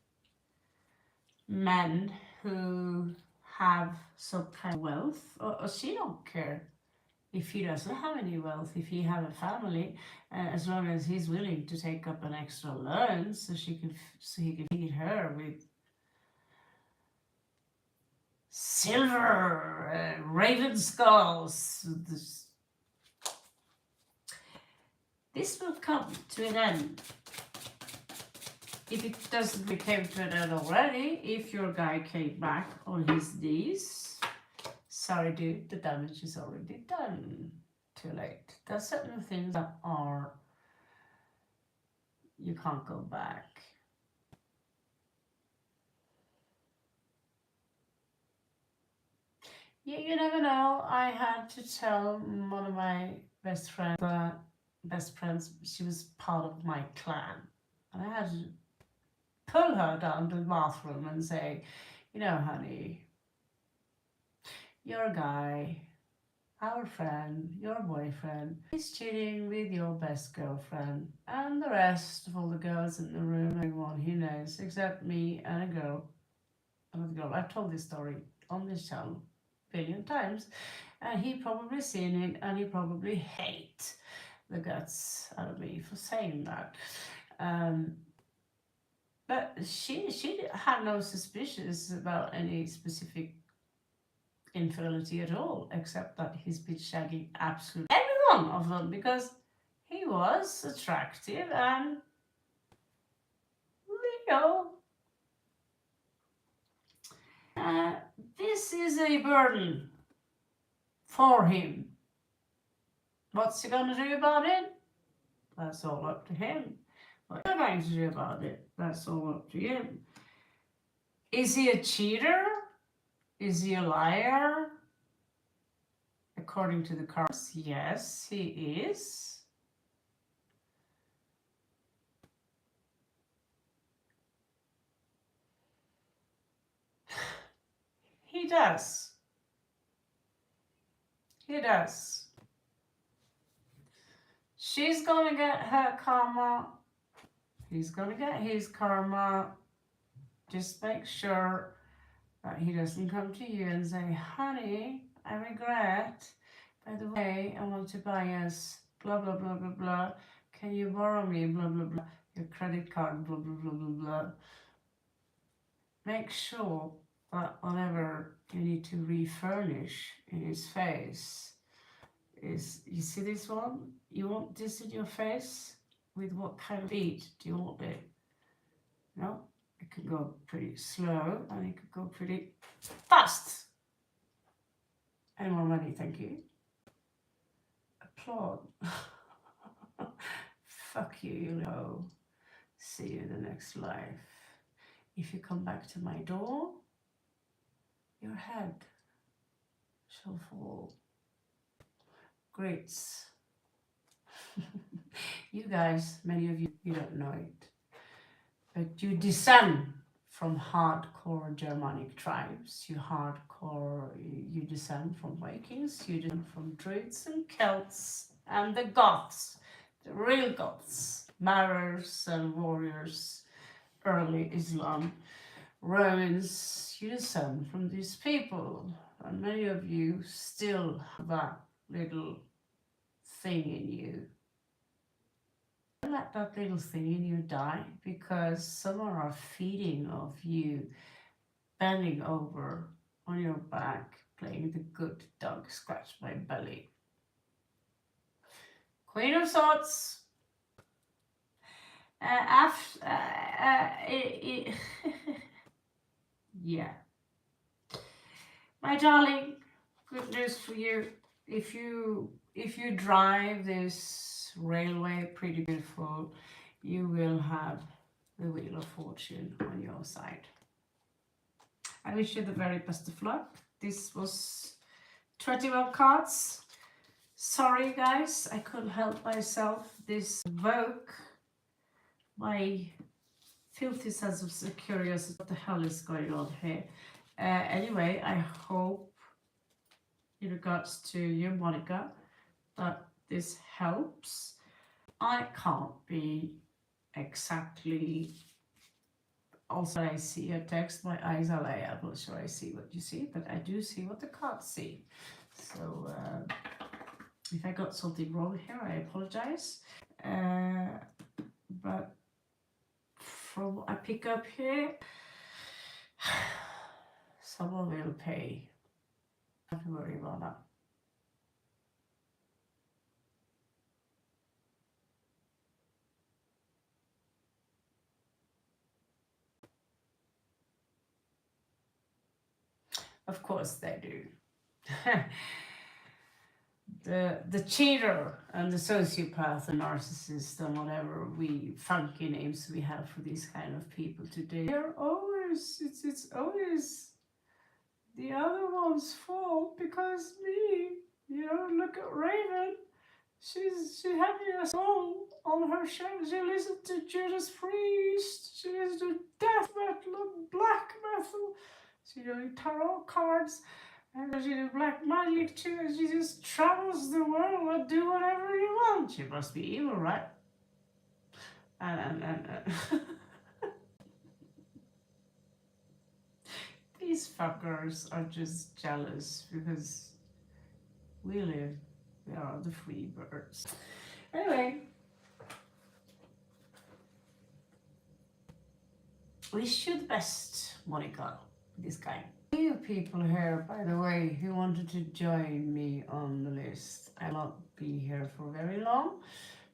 men who have some kind of wealth, or she don't care if he doesn't have any wealth, if he have a family, as long as he's willing to take up an extra loan so he can feed her with silver raven skulls. This will come to an end. If it doesn't become to an end already, if your guy came back on his knees, sorry dude, the damage is already done. Too late. There's certain things that are, you can't go back. You never know. I had to tell one of my best friends, she was part of my clan. And I had to pull her down to the bathroom and say, you know, honey, your guy, our friend, your boyfriend, is cheating with your best girlfriend. And the rest of all the girls in the room, everyone he knows, except me and a girl. Another girl. I've told this story on this channel a billion times. And he probably seen it, and he probably hate the guts out of me for saying that. But she had no suspicions about any specific infidelity at all, except that he's been shagging absolutely every one of them because he was attractive and Leo. This is a burden for him. What's he gonna do about it? That's all up to him. What are you going to do about it? That's all up to him. Is he a cheater? Is he a liar? According to the cards, yes, he is. He does. He does. She's gonna get her karma. He's gonna get his karma. Just make sure that he doesn't come to you and say, honey, I regret. By the way, I want to buy us blah, blah, blah, blah, blah. Can you borrow me blah, blah, blah. Your credit card, blah, blah, blah, blah, blah. Make sure that whatever you need to refurnish in his face is, you see this one? You want this in your face? With what kind of beat do you want it? No, it can go pretty slow and it could go pretty fast. Any more money, thank you. Applaud. Fuck you, you know. See you in the next life. If you come back to my door, your head shall fall. Grits. You guys, many of you, you don't know it. But you descend from hardcore Germanic tribes. You descend from Vikings, you descend from Druids and Celts, and the Goths, the real Goths, martyrs and warriors, early Islam, Romans, you descend from these people. And many of you still have that little thing in you. Don't let that little thing in you die, because someone are feeding of you, bending over on your back, playing the good dog, scratch my belly. Queen of Swords. Yeah. My darling, good news for you. If you drive this railway, pretty beautiful, you will have the Wheel of Fortune on your side. I wish you the very best of luck. This was 21 cards. Sorry guys, I couldn't help myself. This woke my filthy sense of curiosity. What the hell is going on here? Anyway, I hope, in regards to you, Monica, that this helps. I can't be exactly. Also, I see your text. My eyes are like, I'm not sure I see what you see, but I do see what the cards see. So, if I got something wrong here, I apologize. But from what I pick up here, someone will pay. Don't worry about that. Of course they do. The cheater and the sociopath and narcissist and whatever we funky names we have for these kind of people today, they're always, it's always the other one's fault, because me, you know, look at Raven, she having a song on her show, she listened to Judas Priest, she listened to death metal and black metal, she doing tarot cards, and she do black magic too, and she just travels the world and do whatever you want. She must be evil, right? And these fuckers are just jealous because we are the free birds. Anyway, wish you the best, Monica, this guy. You people here, by the way, who wanted to join me on the list, I'll not be here for very long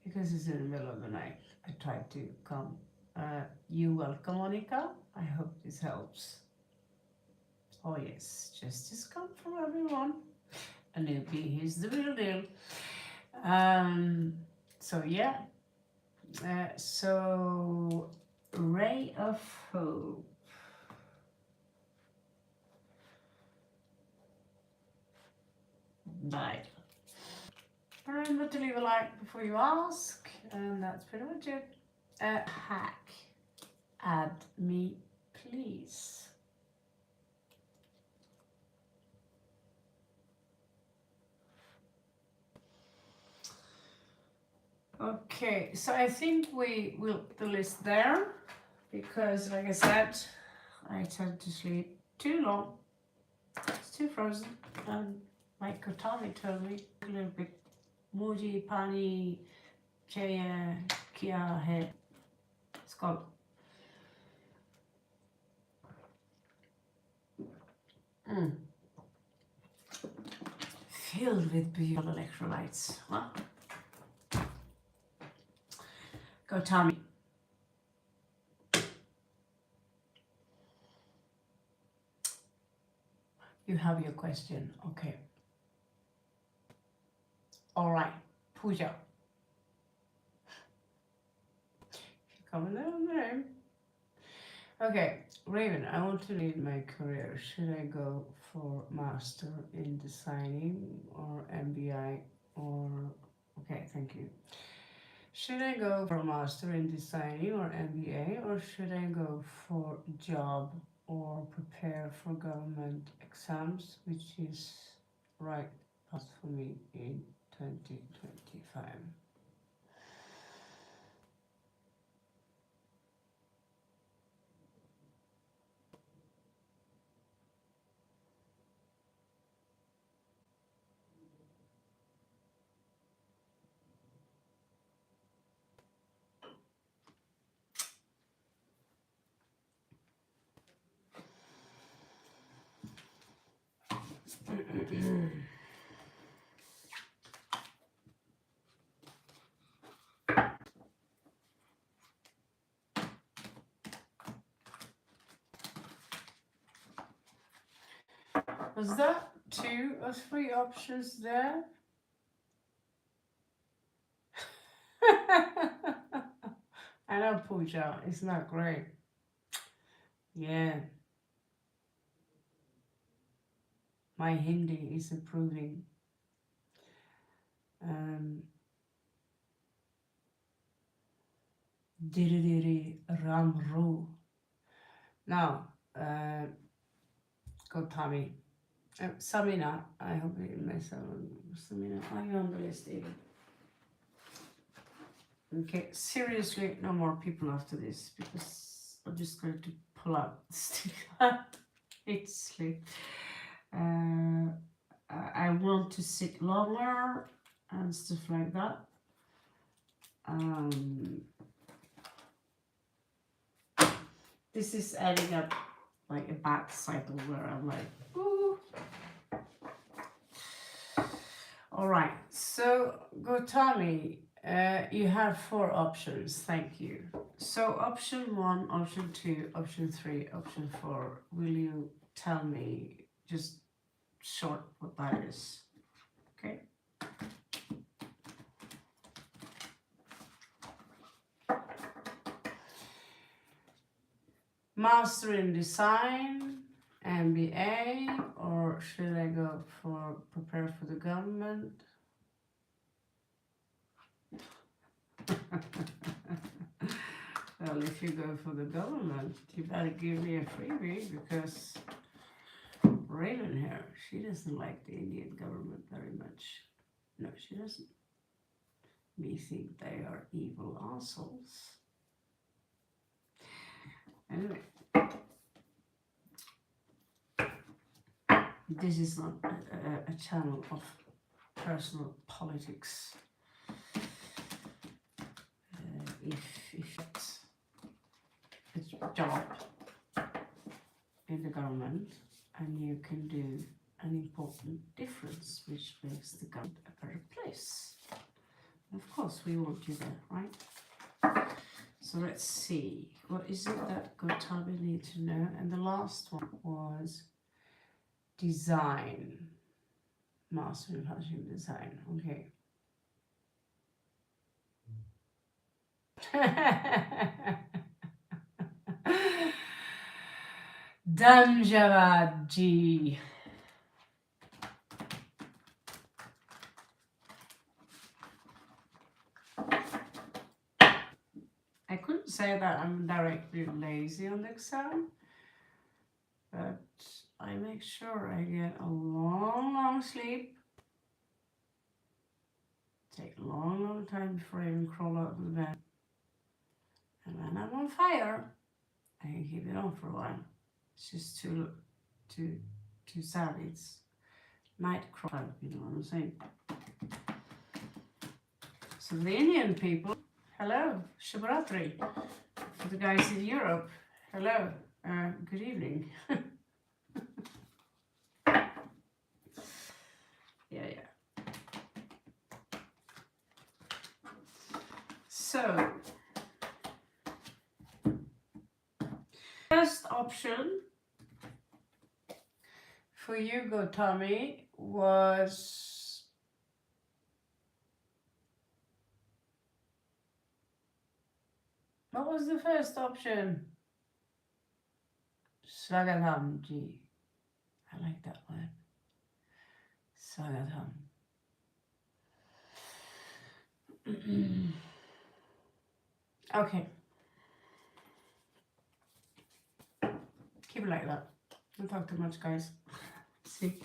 because it's in the middle of the night. I tried to come. You welcome, Monica. I hope this helps. Oh yes, justice comes from everyone. A newbie, he's the real deal. So yeah. So Ray of Hope. Died. Remember to leave a like before you ask, and that's pretty much it. Hack. Add me, please. Okay, so I think we will put the list there, because like I said, I tend to sleep too long. It's too frozen, and my Gotomi told me a little bit Muji Pani Kaya Kia He Skol. Filled with beautiful electrolytes. Huh? Gotomi. You have your question, okay. All right, Puja. Coming down there. Okay, Raven, I want to lead my career. Should I go for master in designing or MBI or, okay, thank you. Should I go for Master in Designing or MBA, or should I go for job or prepare for government exams, which is right path for me in 2025? Was that 2 or 3 options there? I know, Pooja, it's not great. Yeah. My Hindi is improving. Diri Ramru. Now, Gotomi. Samina, I hope I didn't mess up. Samina, are you on the list, David? Okay, seriously, no more people after this because I'm just going to pull out the sticker. It's sleep. I want to sit longer and stuff like that. This is adding up like a bad cycle where I'm like, ooh. All right, so Gotomi, you have 4 options. Thank you. So option 1, option 2, option 3, option 4. Will you tell me just short what that is? Okay. Master in Design, MBA, or should I go for prepare for the government? Well, if you go for the government, you better give me a freebie because Raven here, she doesn't like the Indian government very much. No, she doesn't. We think they are evil assholes. Anyway, this is not a channel of personal politics. If it's a job in the government and you can do an important difference which makes the government a better place. Of course we want you there, right? So let's see, what is it that Gotomi need to know? And the last one was design, master in fashion design. Okay. Danjavaji. I couldn't say that I'm directly lazy on the exam, but I make sure I get a long sleep, take a long time before I even crawl out of the bed, and when I'm on fire, I can keep it on for a while. It's just too sad. It's night crawl, you know what I'm saying? So the Indian people, hello, Shubhratri. For the guys in Europe, hello, good evening. Yeah. So, first option for you, Gotomi, was what was the first option? Swagatamji. I like that word. Swagatam. Okay. Keep it like that. Don't talk too much, guys. See.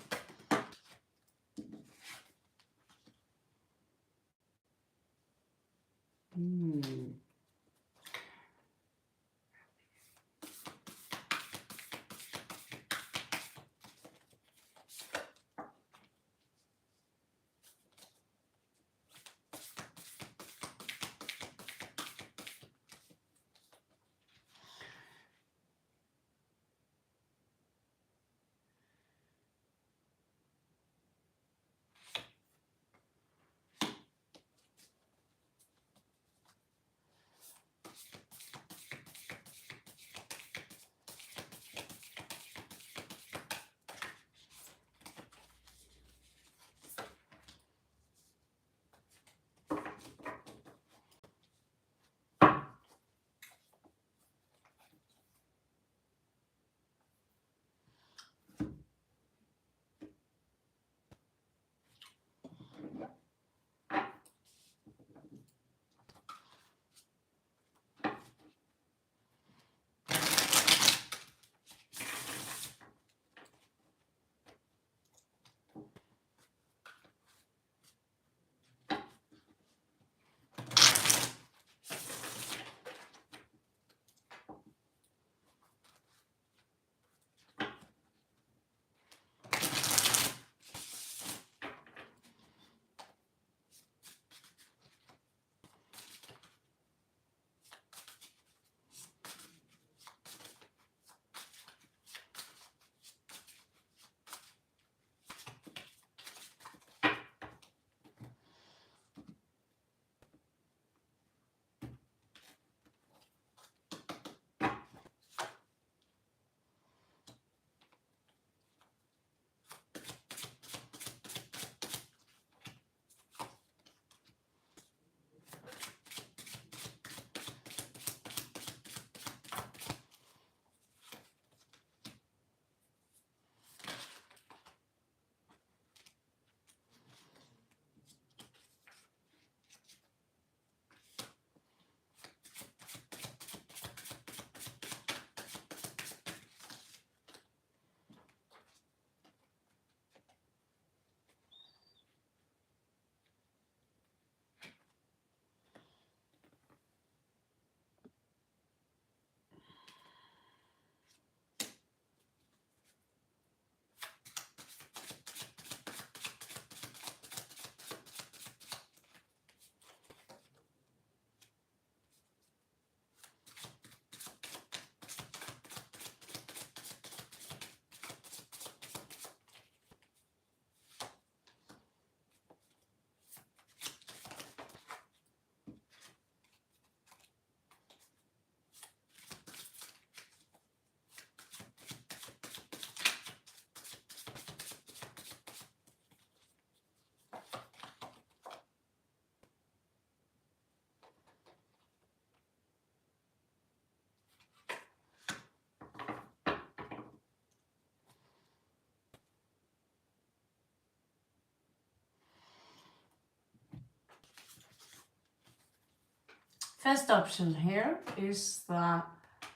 First option here is that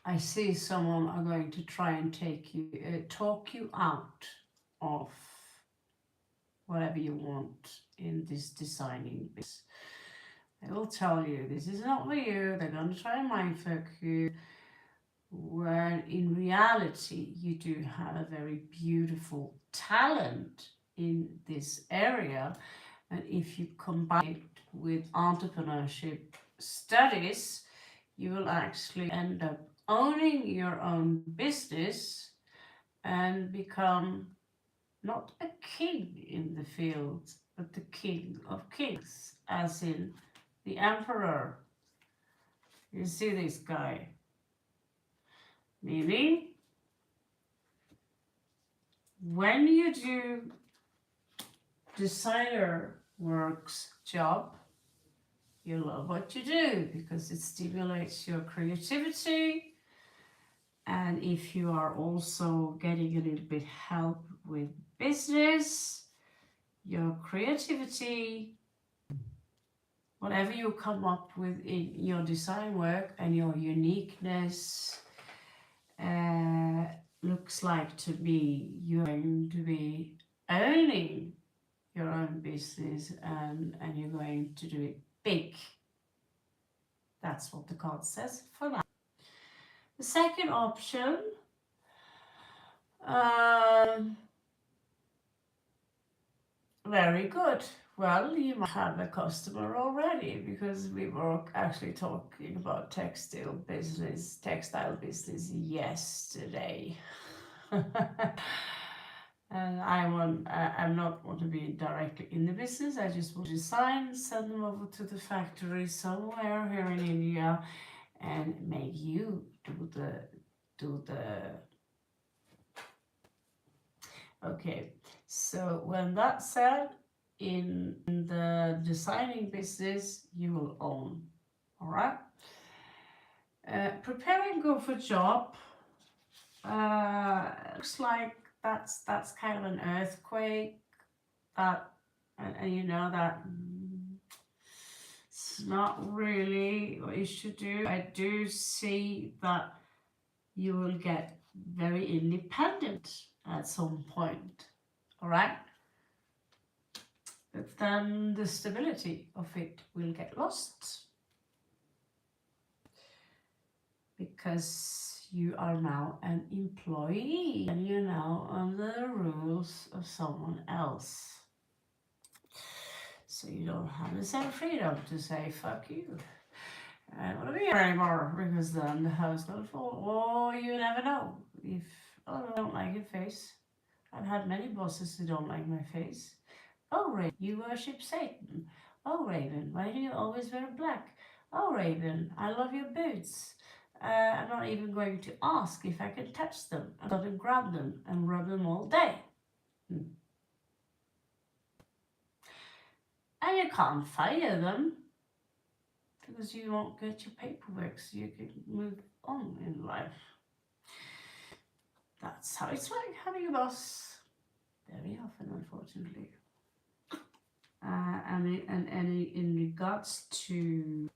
I see someone are going to try and talk you out of whatever you want in this designing business. They will tell you this is not for you. They're going to try and mindfuck you. When in reality, you do have a very beautiful talent in this area. And if you combine it with entrepreneurship studies, you will actually end up owning your own business and become not a king in the field, but the king of kings, as in the emperor. You see this guy? Meaning, when you do designer works job, you love what you do because it stimulates your creativity. And if you are also getting a little bit help with business, your creativity, whatever you come up with in your design work and your uniqueness, looks like to be you're going to be owning your own business, and you're going to do it big. That's what the card says for now. The second option, very good. Well, you might have a customer already, because we were actually talking about textile business yesterday. And I'm not want to be directly in the business. I just want to design, send them over to the factory somewhere here in India, and make you do the. Okay, so when that's said, in the designing business, you will own. All right. Preparing go for job. Looks like that's kind of an earthquake. That and you know that it's not really what you should do. I do see that you will get very independent at some point. All right. But then the stability of it will get lost, because you are now an employee and you're now under the rules of someone else. So you don't have the same freedom to say, fuck you, I don't want to be here anymore, because then the house is going to fall. Or you never know. If, oh, I don't like your face. I've had many bosses who don't like my face. Oh, Raven, you worship Satan. Oh, Raven, why do you always wear black? Oh, Raven, I love your boots. I'm not even going to ask if I can touch them. I'm going to grab them and rub them all day. And you can't fire them, because you won't get your paperwork, so you can move on in life. That's how it's like having a boss. Very often, unfortunately. And in regards to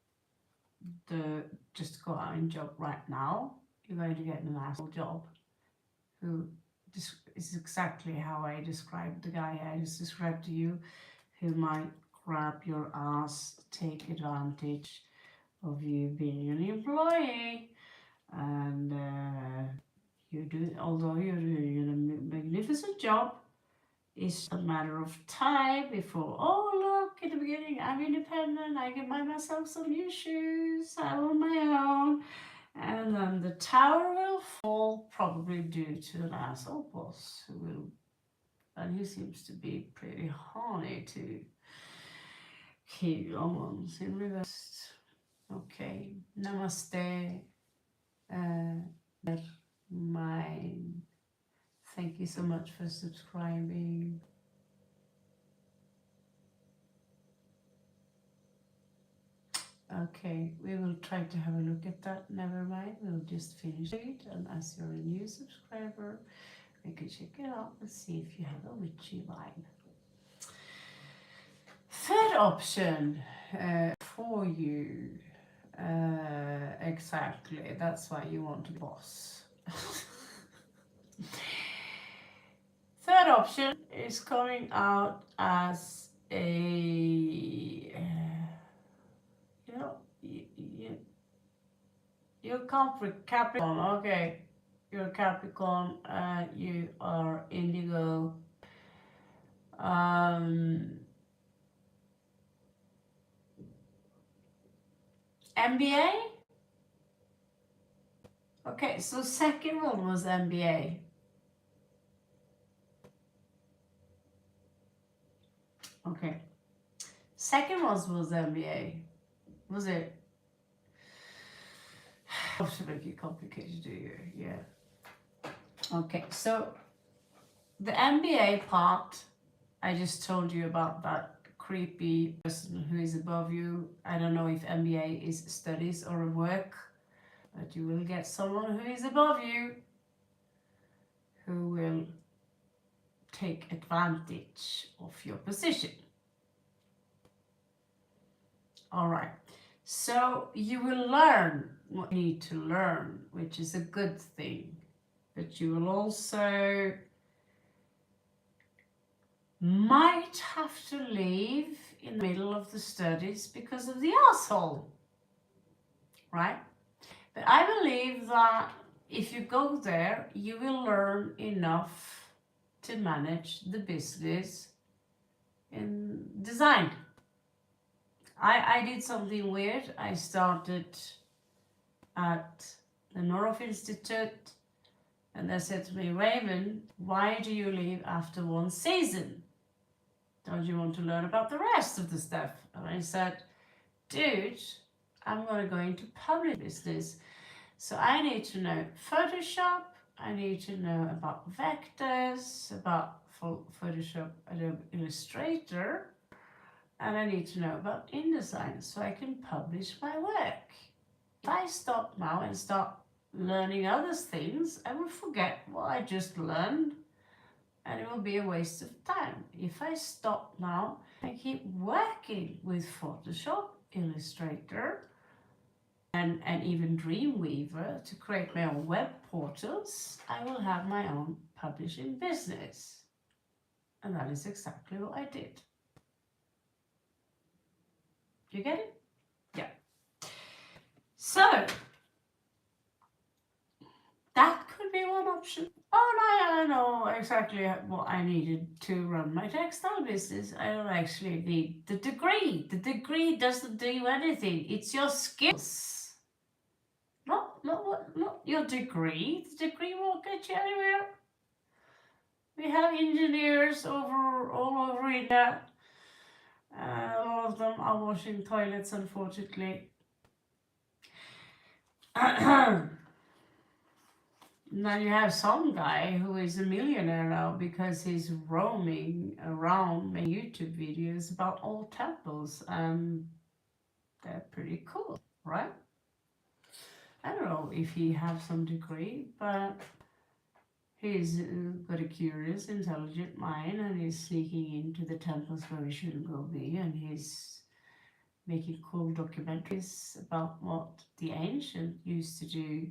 the just go out and job right now, you're going to get an asshole job who is exactly how I described the guy I just described to you, who might grab your ass, take advantage of you being an employee, and although you're doing a magnificent job, it's a matter of time before, oh look, in the beginning I'm independent, I can buy myself some new shoes, I'm on my own, and then the tower will fall, probably due to an asshole boss who will, and he seems to be pretty horny to keep your ones in reverse. Okay, namaste, mine. Thank you so much for subscribing. Okay, we will try to have a look at that. Never mind, we'll just finish it. And as you're a new subscriber, we can check it out and see if you have a witchy vibe. Third option for you. Exactly, that's why you want to be boss. Third option is coming out as a, you're Capricorn, okay. You're Capricorn, you are indigo. MBA? Okay, so second one was MBA. Okay. Second one was MBA. Was it? I should make it complicated, do you? Yeah. Okay, so the MBA part, I just told you about that creepy person who is above you. I don't know if MBA is studies or work, but you will get someone who is above you who will take advantage of your position. All right. So you will learn what you need to learn, which is a good thing. But you will also might have to leave in the middle of the studies because of the asshole, right? But I believe that if you go there, you will learn enough to manage the business in design. I did something weird. I started at the North Institute, and they said to me, Raven, why do you leave after one season? Don't you want to learn about the rest of the stuff? And I said, dude, I'm going to go into public business. So I need to know Photoshop. I need to know about vectors, about Photoshop, Adobe Illustrator, and I need to know about InDesign so I can publish my work. If I stop now and start learning other things, I will forget what I just learned, and it will be a waste of time. If I stop now and keep working with Photoshop, Illustrator, and even Dreamweaver to create my own web portals, I will have my own publishing business. And that is exactly what I did. You get it? Yeah. So, that could be one option. Oh, no, I don't know exactly what I needed to run my textile business. I don't actually need the degree. The degree doesn't do anything. It's your skills. Not your degree. The degree won't get you anywhere. We have engineers all over India. A lot of them are washing toilets, unfortunately. Now you have some guy who is a millionaire now because he's roaming around making YouTube videos about old temples, and they're pretty cool, right? I don't know if he has some degree, but he's got a curious, intelligent mind, and he's sneaking into the temples where he shouldn't go be, and he's making cool documentaries about what the ancient used to do.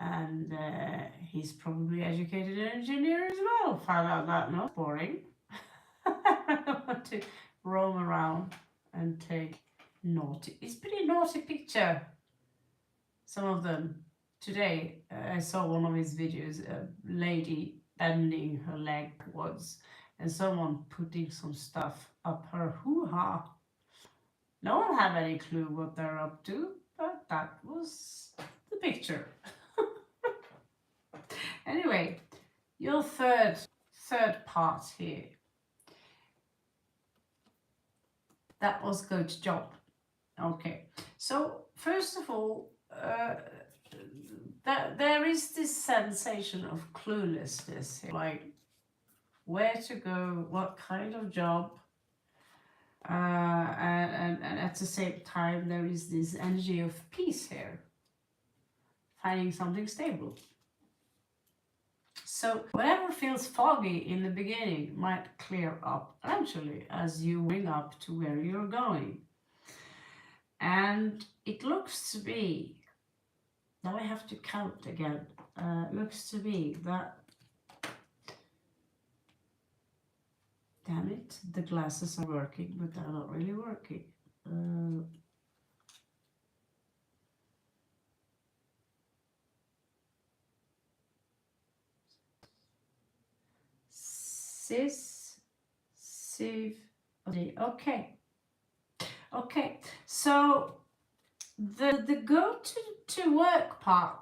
And he's probably educated engineer as well. Found out that not boring. I want to roam around and take naughty. It's pretty naughty picture. Some of them. Today I saw one of his videos, a lady bending her leg backwards and someone putting some stuff up her hoo-ha. No one have any clue what they're up to, but that was the picture. Anyway, your third part here. That was good job. Okay, so first of all, there is this sensation of cluelessness here, like where to go, what kind of job, and at the same time there is this energy of peace here, finding something stable. So whatever feels foggy in the beginning might clear up eventually as you bring up to where you're going. And it looks to be, now I have to count again, looks to be that, damn it, the glasses are working, but they're not really working. Okay. Okay, so the go to work part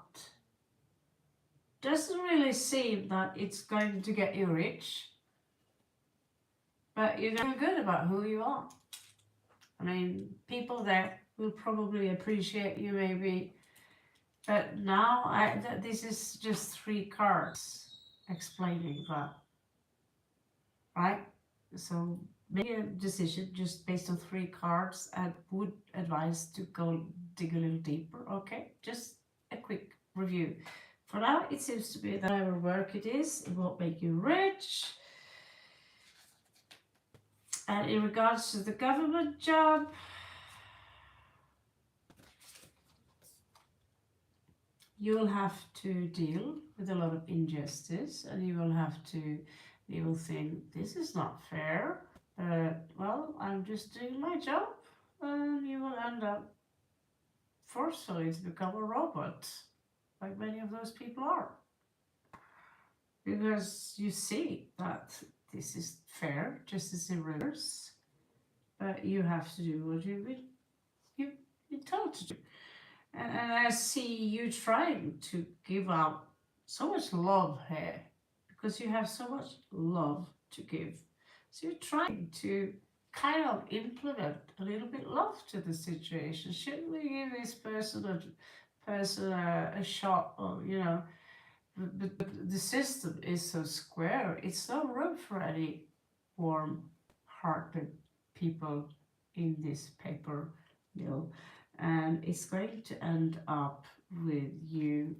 doesn't really seem that it's going to get you rich, but you're going to feel good about who you are. I mean, people there will probably appreciate you maybe, but now this is just 3 cards explaining that, right? So make a decision just based on 3 cards. I would advise to go dig a little deeper. Okay, just a quick review. For now, it seems to be that whatever work it is, it won't make you rich. And in regards to the government job, you will have to deal with a lot of injustice, and you will think, this is not fair, but well, I'm just doing my job, and you will end up forcefully to become a robot, like many of those people are. Because you see that this is fair, justice in reverse, but you have to do what you're told to do. And I see you trying to give out so much love here, because you have so much love to give. So you're trying to kind of implement a little bit love to the situation. Shouldn't we give this person a shot? Or but the system is so square. It's no room for any warm-hearted people in this paper mill. And it's going to end up with you.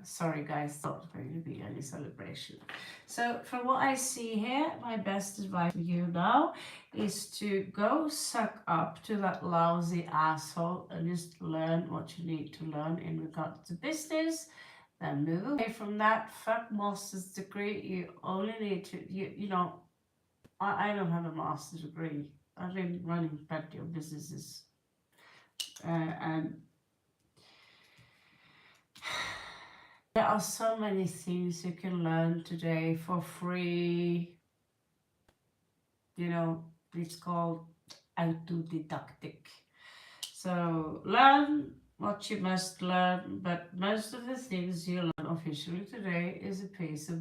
Sorry guys, it's not going to be any celebration. So from what I see here, my best advice for you now is to go suck up to that lousy asshole and just learn what you need to learn in regard to business. Then move away from that. Fuck master's degree. You only need to, I don't have a master's degree. I've been running plenty of businesses. And there are so many things you can learn today for free. It's called autodidactic. So learn what you must learn, but most of the things you learn officially today is a piece of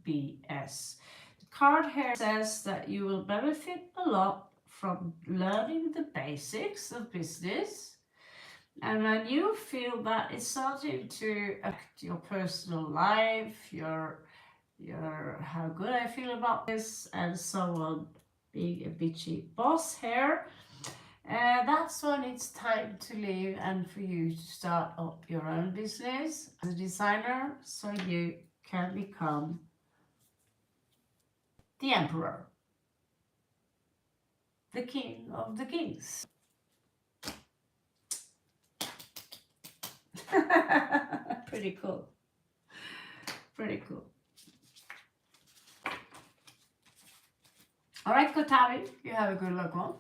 BS. The card here says that you will benefit a lot from learning the basics of business, and when you feel that it's starting to affect your personal life, your how good I feel about this, and so on, being a bitchy boss here, that's when it's time to leave and for you to start up your own business as a designer, so you can become the emperor, the king of the kings. Pretty cool. Pretty cool. All right, Gotomi, you have a good luck one.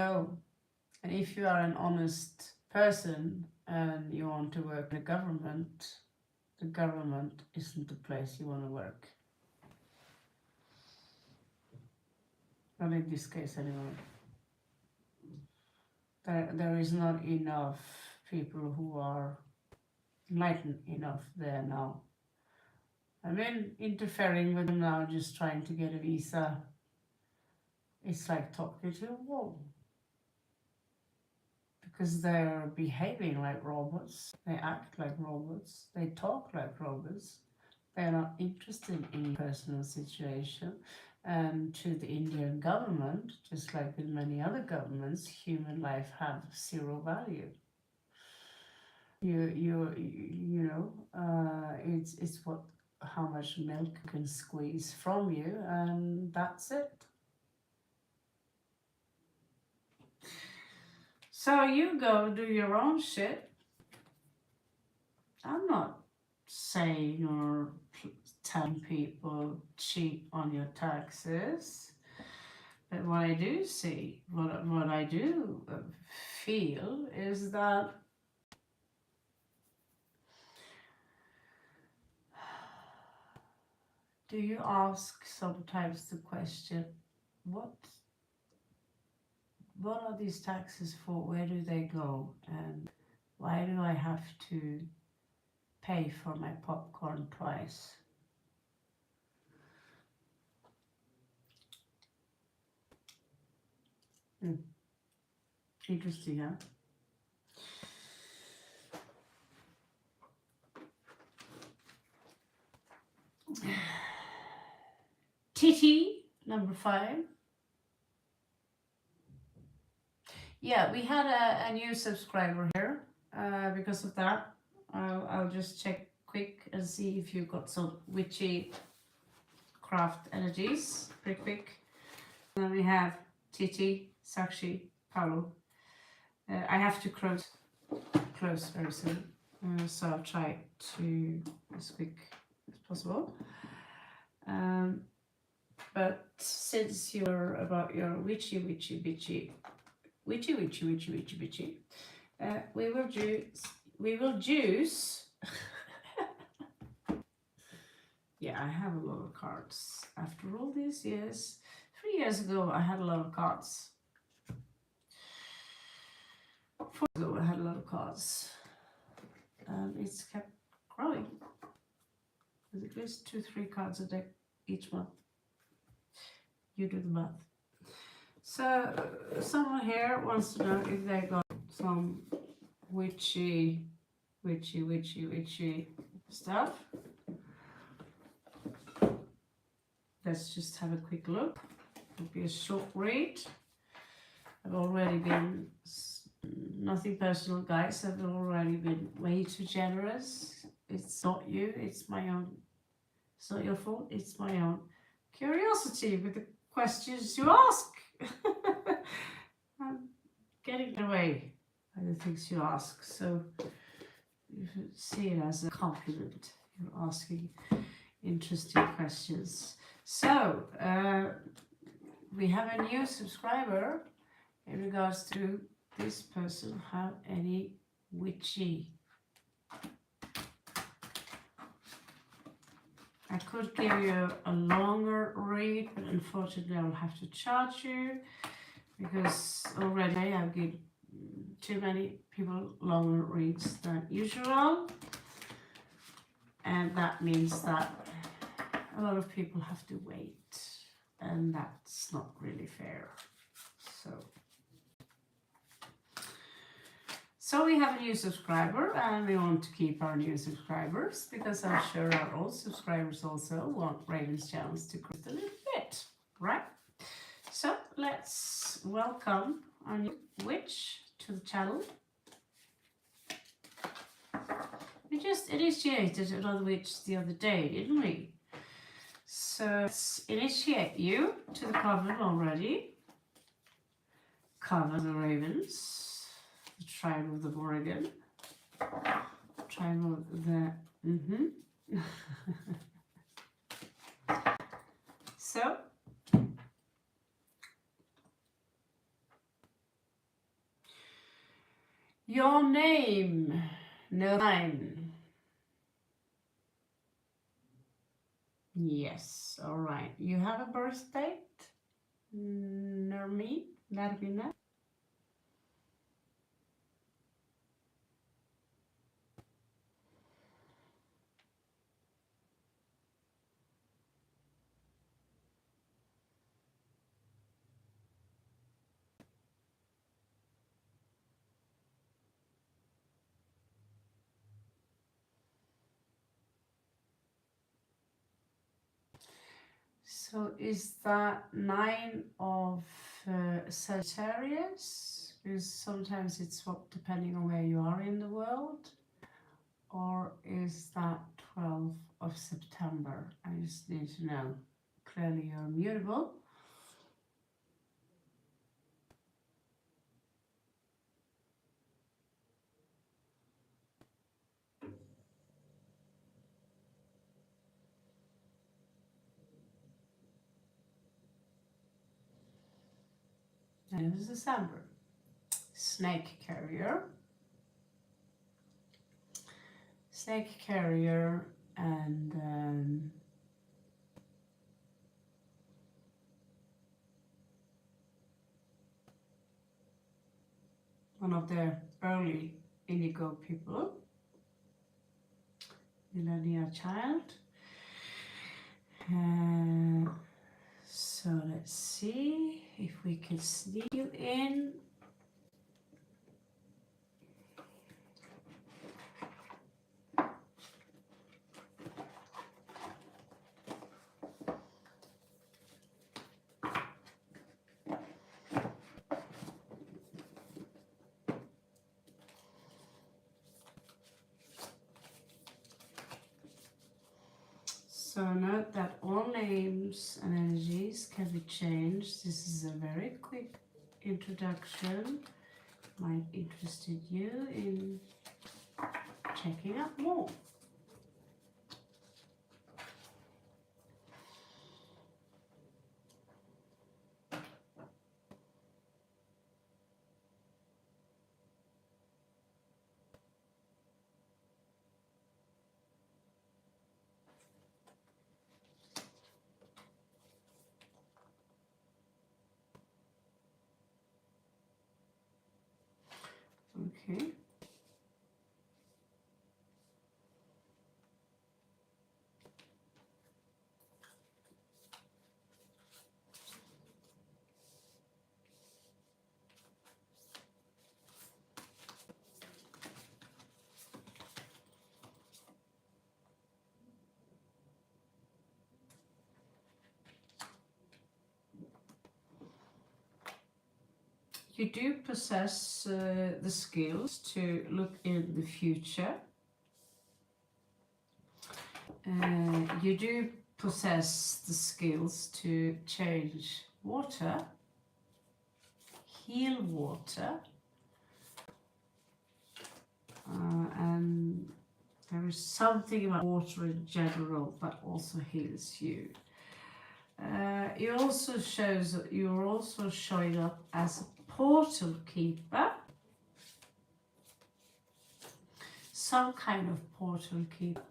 Oh, and if you are an honest person and you want to work in the government isn't the place you want to work. Not in this case anyway. There is not enough people who are enlightened enough there now. I mean, interfering with them now, just trying to get a visa, it's like talking to a wall. Because they're behaving like robots, they act like robots, they talk like robots, they're not interested in your personal situation. And to the Indian government, just like with many other governments, human life have zero value. It's how much milk you can squeeze from you, and that's it. So you go do your own shit. I'm not saying or telling people cheat on your taxes, but what I do see, what I do feel is that do you ask sometimes the question, what are these taxes for? Where do they go? And why do I have to pay for my popcorn twice? Interesting, huh? Titi, number 5. Yeah, we had a new subscriber here. Because of that, I'll just check quick and see if you got some witchy craft energies pretty quick. And then we have Titi, Sakshi, Paolo. I have to close very soon, so I'll try to as quick as possible. But since you're about your witchy, we will juice. Yeah, I have a lot of cards. After all these years, 3 years ago I had a lot of cards. 4 years ago I had a lot of cards. And it's kept growing. There's at least 2-3 cards a deck each month. You do the math. So someone here wants to know if they got some witchy stuff. Let's just have a quick look. It'll be a short read. I've already been, nothing personal guys, I've already been way too generous. It's not you, it's my own, it's not your fault, it's my own curiosity with the questions you ask. I'm getting away by the things you ask, so you should see it as a compliment. You're asking interesting questions. So, we have a new subscriber in regards to this person have any witchy. I could give you a longer read, but unfortunately I will have to charge you because already I've given too many people longer reads than usual. And that means that a lot of people have to wait, and that's not really fair. So we have a new subscriber, and we want to keep our new subscribers because I'm sure our old subscribers also want Raven's channels to grow a little bit, right? So let's welcome our new witch to the channel. We just initiated another witch the other day, didn't we? So let's initiate you to the coven already. Coven of the Ravens, the tribe of the Morrigan, tribe of the So your name, no time. Yes, all right. You have a birth date? Nermina? So is that 9 of Sagittarius? Because sometimes it's swapped depending on where you are in the world. Or is that 12 of September? I just need to know. Clearly you're mutable. And it was December. Snake carrier. Snake carrier and one of the early indigo people. Millennia child. So let's see if we can sneak you in. So note that all names and energies can be changed. This is a very quick introduction. Might interest you in checking out more. Okay. You do possess the skills to look in the future. You do possess the skills to change water, heal water, and there is something about water in general that also heals you. You're also showing up as a portal keeper, some kind of portal keeper.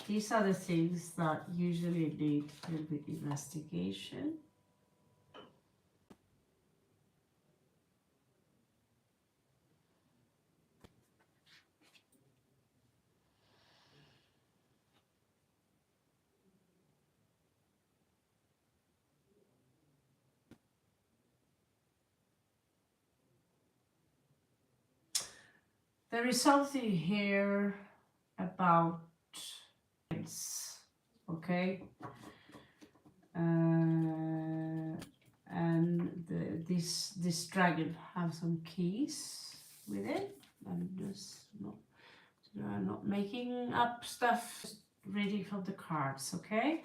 These are the things that usually need a little bit investigation. There is something here about okay, and this dragon have some keys with it. I'm just not making up stuff, reading from the cards, okay?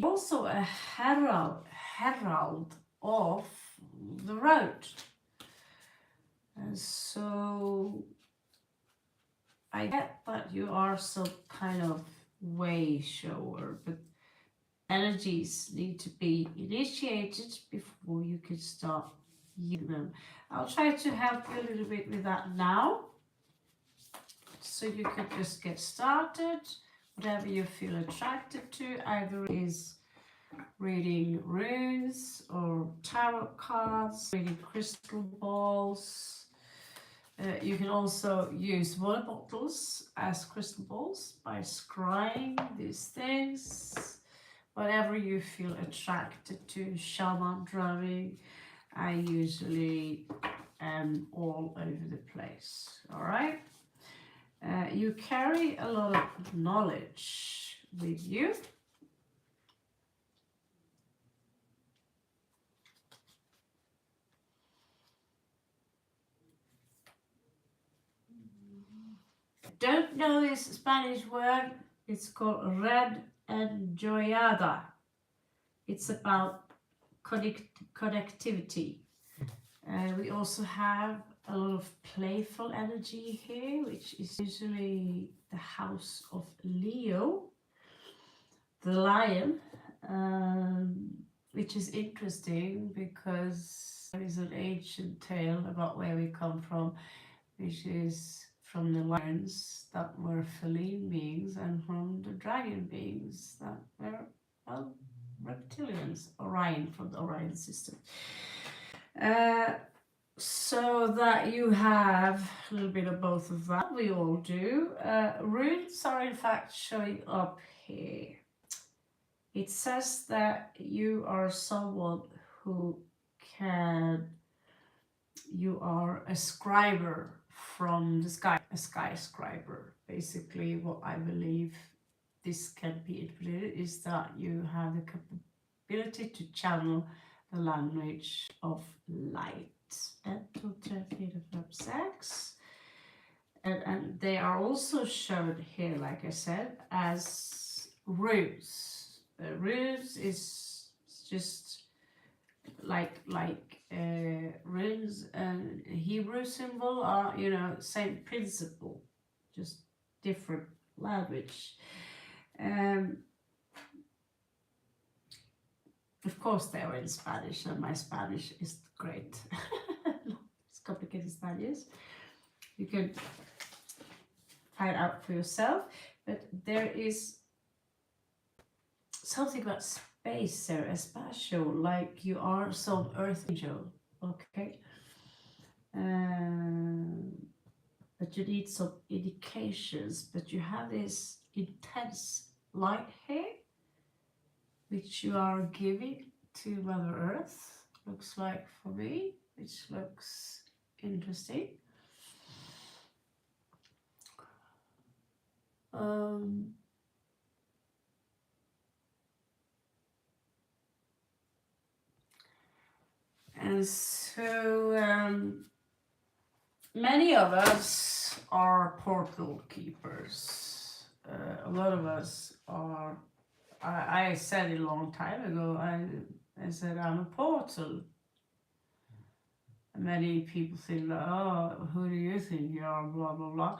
Also a herald of the road. And so I get that you are some kind of way shower, but energies need to be initiated before you can start using them. I'll try to help you a little bit with that now, so you can just get started. Whatever you feel attracted to, either is reading runes or tarot cards, reading crystal balls. You can also use water bottles as crystal balls by scrying these things. Whatever you feel attracted to, shaman drumming, I usually am all over the place, all right? You carry a lot of knowledge with you. Don't know this Spanish word. It's called red enjoyada. It's about connectivity. We also have a lot of playful energy here, which is usually the house of Leo, the lion, which is interesting because there is an ancient tale about where we come from, which is from the lions that were feline beings and from the dragon beings that were, well, reptilians, Orion, from the Orion system. So that you have a little bit of both of that. We all do. Runes are in fact showing up here. It says that you are someone who you are a scriber from the sky, a sky scriber. Basically, what I believe this can be interpreted is that you have the capability to channel the language of light. 1, 2, 3, 4, 5, 6. And they are also shown here, like I said, as runes. Runes is just like runes and Hebrew symbol are, you know, same principle, just different language. Of course they are in Spanish, and my Spanish is great. It's complicated Spanish. You can find out for yourself, but there is something about space there, espacio, like you are some earth angel, okay? But you need some indications, but you have this intense light here, which you are giving to Mother Earth, looks like for me, which looks interesting. And so many of us are portal keepers. A lot of us are. I said it a long time ago. I said I'm a portal. Many people think, oh, who do you think you are? Blah blah blah.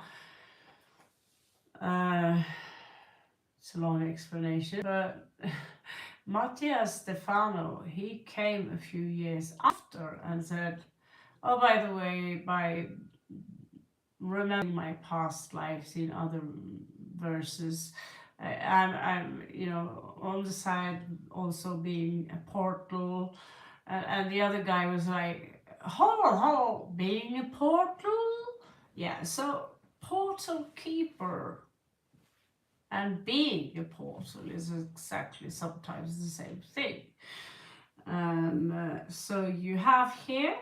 It's a long explanation, but Mattia Stefano, he came a few years after and said, oh, by the way, by remembering my past lives in other verses, I'm you know, on the side also being a portal, and the other guy was like, hold, being a portal? Yeah, so portal keeper and being a portal is exactly sometimes the same thing. So you have here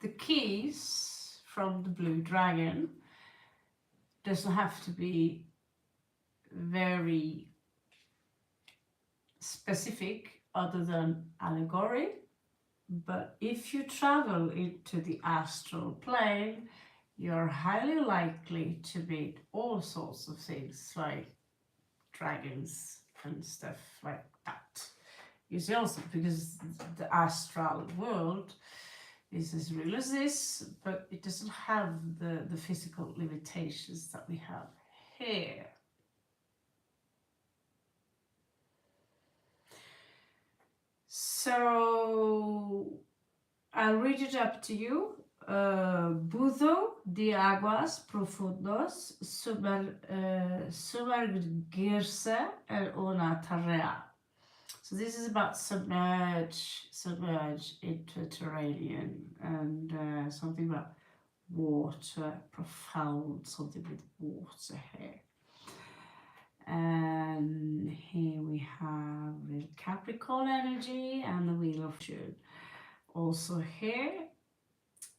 the keys from the blue dragon. Doesn't have to be very specific other than allegory, but if you travel into the astral plane, you're highly likely to meet all sorts of things like dragons and stuff like that. You see, also because the astral world is as real as this, but it doesn't have the physical limitations that we have here. So I'll read it up to you. Buzo de aguas profundos sumergirse en una tarea. So this is about submerge into terranean, and something about water, profound, something with water here. And here we have the Capricorn energy and the Wheel of Fortune. Also here,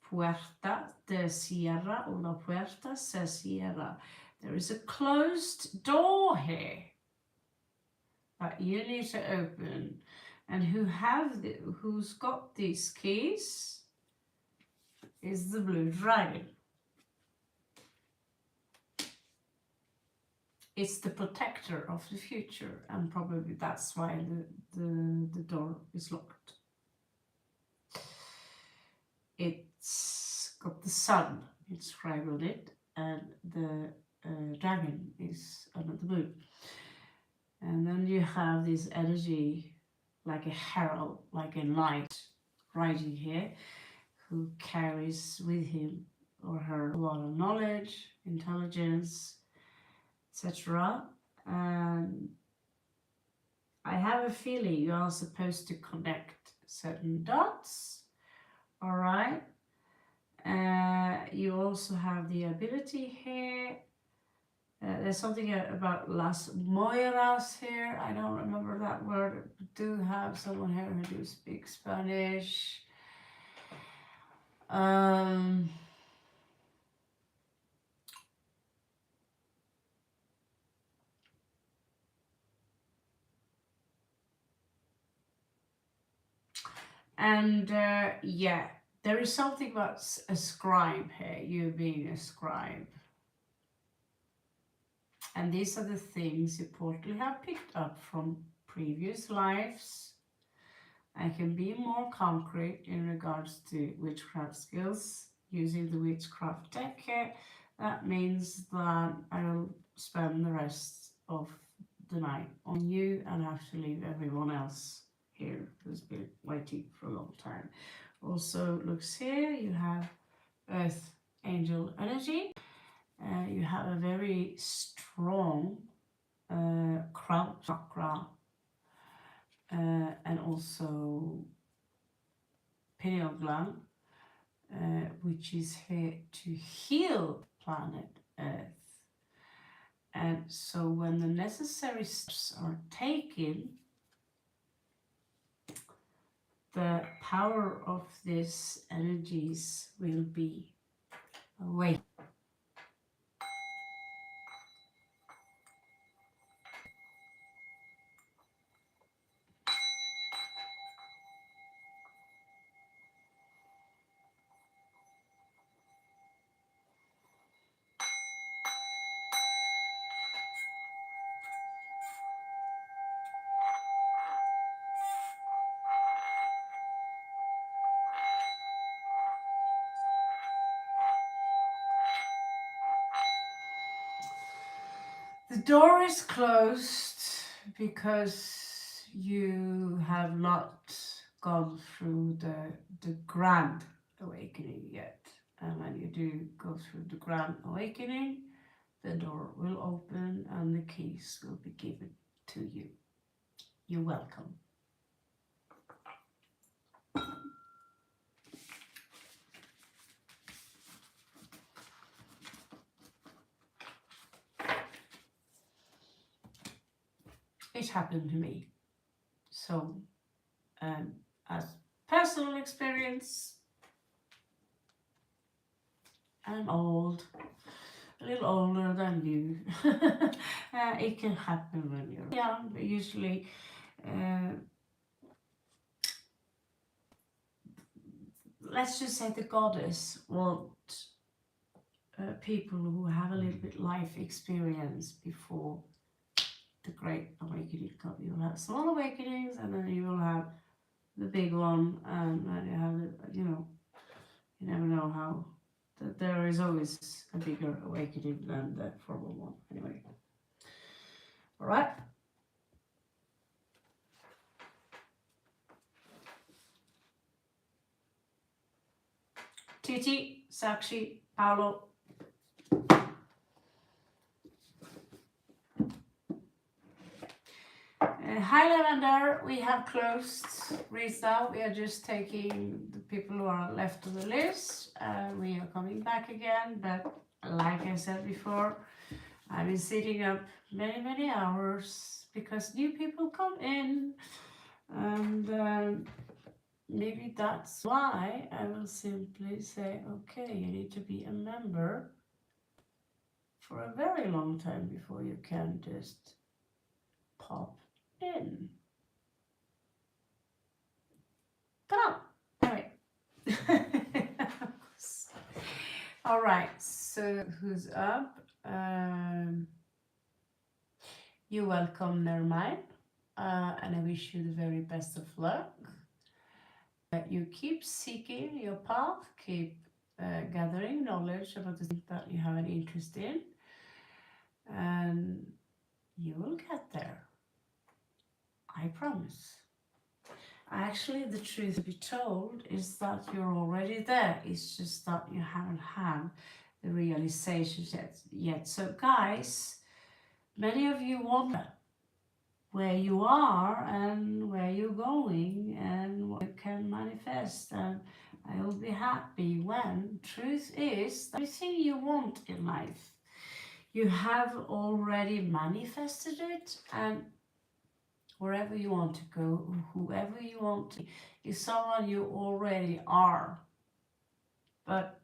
puerta de cierra, una puerta se cierra. There is a closed door here that you need to open. And who's got these keys is the blue dragon. It's the protector of the future, and probably that's why the door is locked. It's got the sun inscribed on it, and the dragon is under the moon. And then you have this energy like a herald, like a knight riding here, who carries with him or her a lot of knowledge, intelligence, etc. And I have a feeling you are supposed to connect certain dots. All right. You also have the ability here. There's something about Las Moiras here. I don't remember that word. I do have someone here who do speak Spanish. And yeah, There is something about a scribe here, you being a scribe. And these are the things you probably have picked up from previous lives and can be more concrete in regards to witchcraft skills using the witchcraft deck here. That means that I will spend the rest of the night on you and have to leave everyone else here who's been waiting for a long time. Also looks here, you have Earth Angel energy. You have a very strong crown chakra and also pineal gland, which is here to heal planet Earth. And so when the necessary steps are taken, the power of these energies will be awake. The door is closed because you have not gone through the grand awakening yet. And when you do go through the grand awakening, the door will open and the keys will be given to you. You're welcome. It happened to me. So, as personal experience, I'm old, a little older than you. It can happen when you're young, but usually let's just say the goddess want people who have a little bit life experience before the great awakening comes. You will have small awakenings and then you will have the big one, and then you have the, you never know how. There is always a bigger awakening than the formal one. Anyway, all right. Titi, Sakshi, Paolo. Hi Lavender, we have closed reads now. We are just taking the people who are left on the list. We are coming back again, but like I said before, I've been sitting up many hours because new people come in, and maybe that's why I will simply say, okay, you need to be a member for a very long time before you can just pop in. Come on. Anyway. All right, so who's up? You're welcome, Nermine, and I wish you the very best of luck. You keep seeking your path, keep gathering knowledge about the things that you have an interest in, and you will get there. I promise. Actually, the truth to be told is that you're already there. It's just that you haven't had the realization yet. So guys, many of you wonder where you are and where you're going and what you can manifest. And I will be happy when truth is that everything you want in life, you have already manifested it, and wherever you want to go, whoever you want to, is someone you already are, but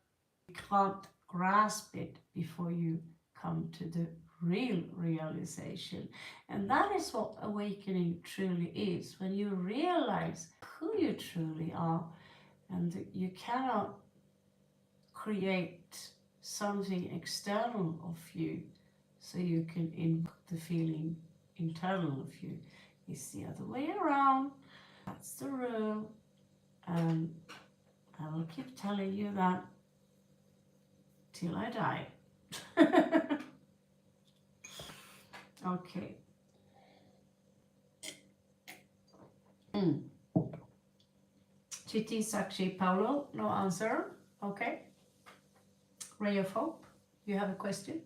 you can't grasp it before you come to the real realization. And that is what awakening truly is. When you realize who you truly are, and you cannot create something external of you so you can invoke the feeling internal of you. It's the other way around. That's the rule, and I will keep telling you that till I die. Okay. Chitti, Sakshi, Paulo, no answer. Okay. Ray of Hope, you have a question?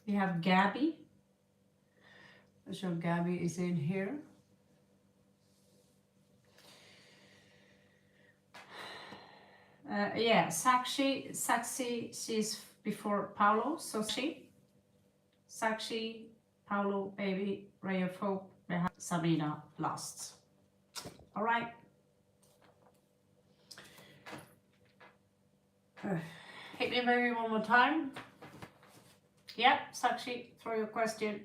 We have Gabby. I'm sure Gabby is in here. Yeah, Sakshi, she's before Paulo, so Sakshi, Paulo, baby, Ray of Hope, we have Sabina last. All right. Hit me baby one more time. Yeah, Sakshi, throw your question.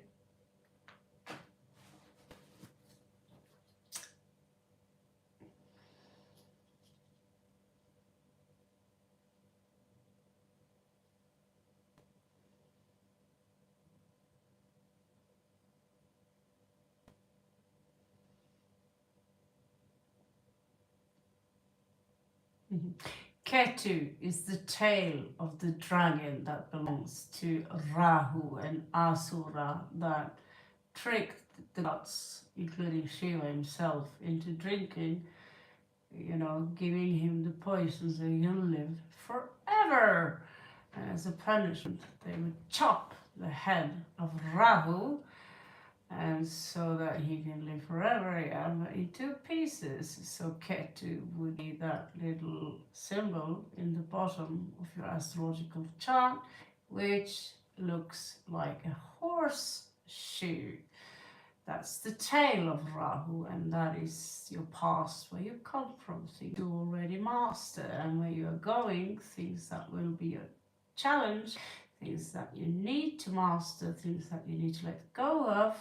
Ketu is the tail of the dragon that belongs to Rahu and Asura that tricked the gods, including Shiva himself, into drinking, giving him the poison so he'll live forever. And as a punishment, they would chop the head of Rahu, and so that he can live forever, in 2 pieces. So Ketu would be that little symbol in the bottom of your astrological chart, which looks like a horseshoe. That's the tail of Rahu, and that is your past, where you come from, things you already master, and where you are going, things that will be a challenge, things that you need to master, things that you need to let go of,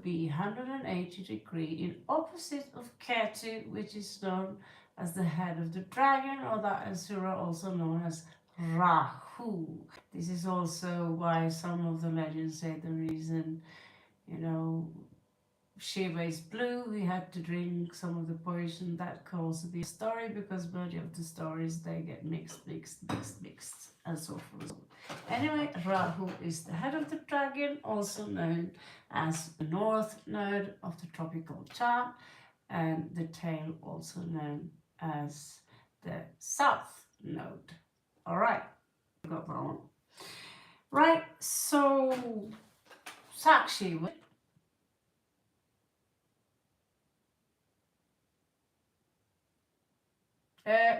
be 180 degrees in opposite of Ketu, which is known as the head of the dragon, or that Asura, also known as Rahu. This is also why some of the legends say the reason, Shiva is blue, he had to drink some of the poison. That caused the story, because many of the stories, they get mixed, and so forth. Anyway, Rahu is the head of the dragon, also known as the north node of the tropical chart, and the tail also known as the south node. All right, got that one. Right, so Sakshi,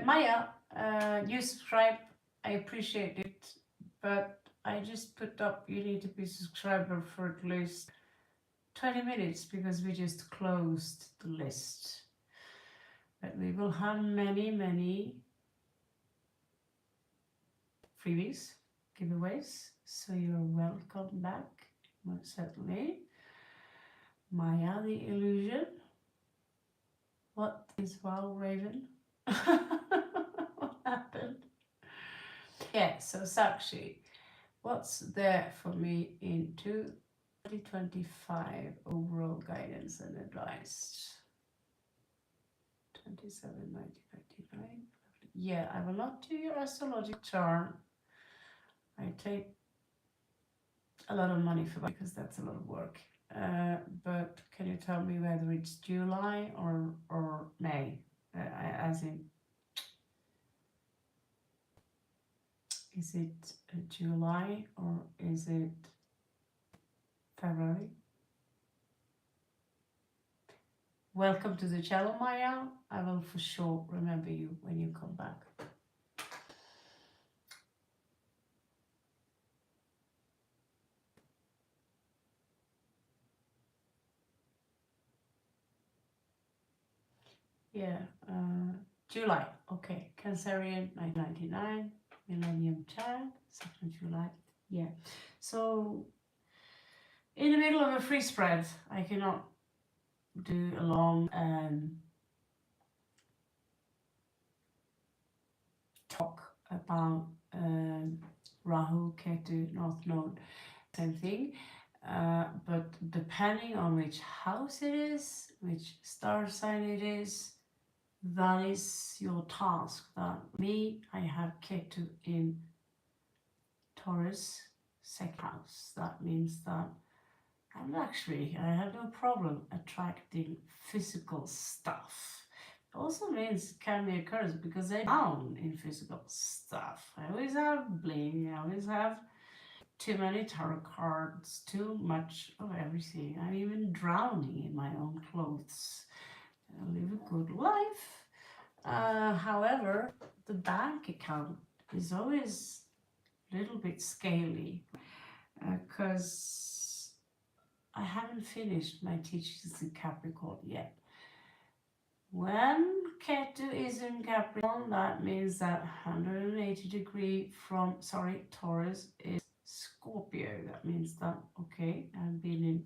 Maya, you subscribe, I appreciate it, but I just put up you need to be subscriber for at least 20 minutes, because we just closed the list. But we will have many freebies, giveaways, so you're welcome back, most certainly. Maya the illusion. What is Wow Raven? What happened? Yeah, so Sakshi, what's there for me in 2025 overall guidance and advice? 27, 1999. Yeah, I will not do your astrological chart. I take a lot of money for that, because that's a lot of work. But can you tell me whether it's July or May? As in, is it July or is it February? Welcome to the channel, Maya. I will for sure remember you when you come back. Yeah, July. Okay, Cancerian 1999, Millennium Child, 2nd July. Yeah, so in the middle of a free spread. I cannot do a long talk about Rahu, Ketu, North Node, same thing. But depending on which house it is, which star sign it is, that is your task. That me, I have Ketu in Taurus, second house. That means that I have no problem attracting physical stuff. It also means it can be a curse because I'm down in physical stuff. I always have bling, I always have too many tarot cards, too much of everything. I'm even drowning in my own clothes. I live a good life. However, the bank account is always a little bit scaly because I haven't finished my teachings in Capricorn yet. When Ketu is in Capricorn, that means that 180 degree from, Taurus is Scorpio. That means that, okay, I've been in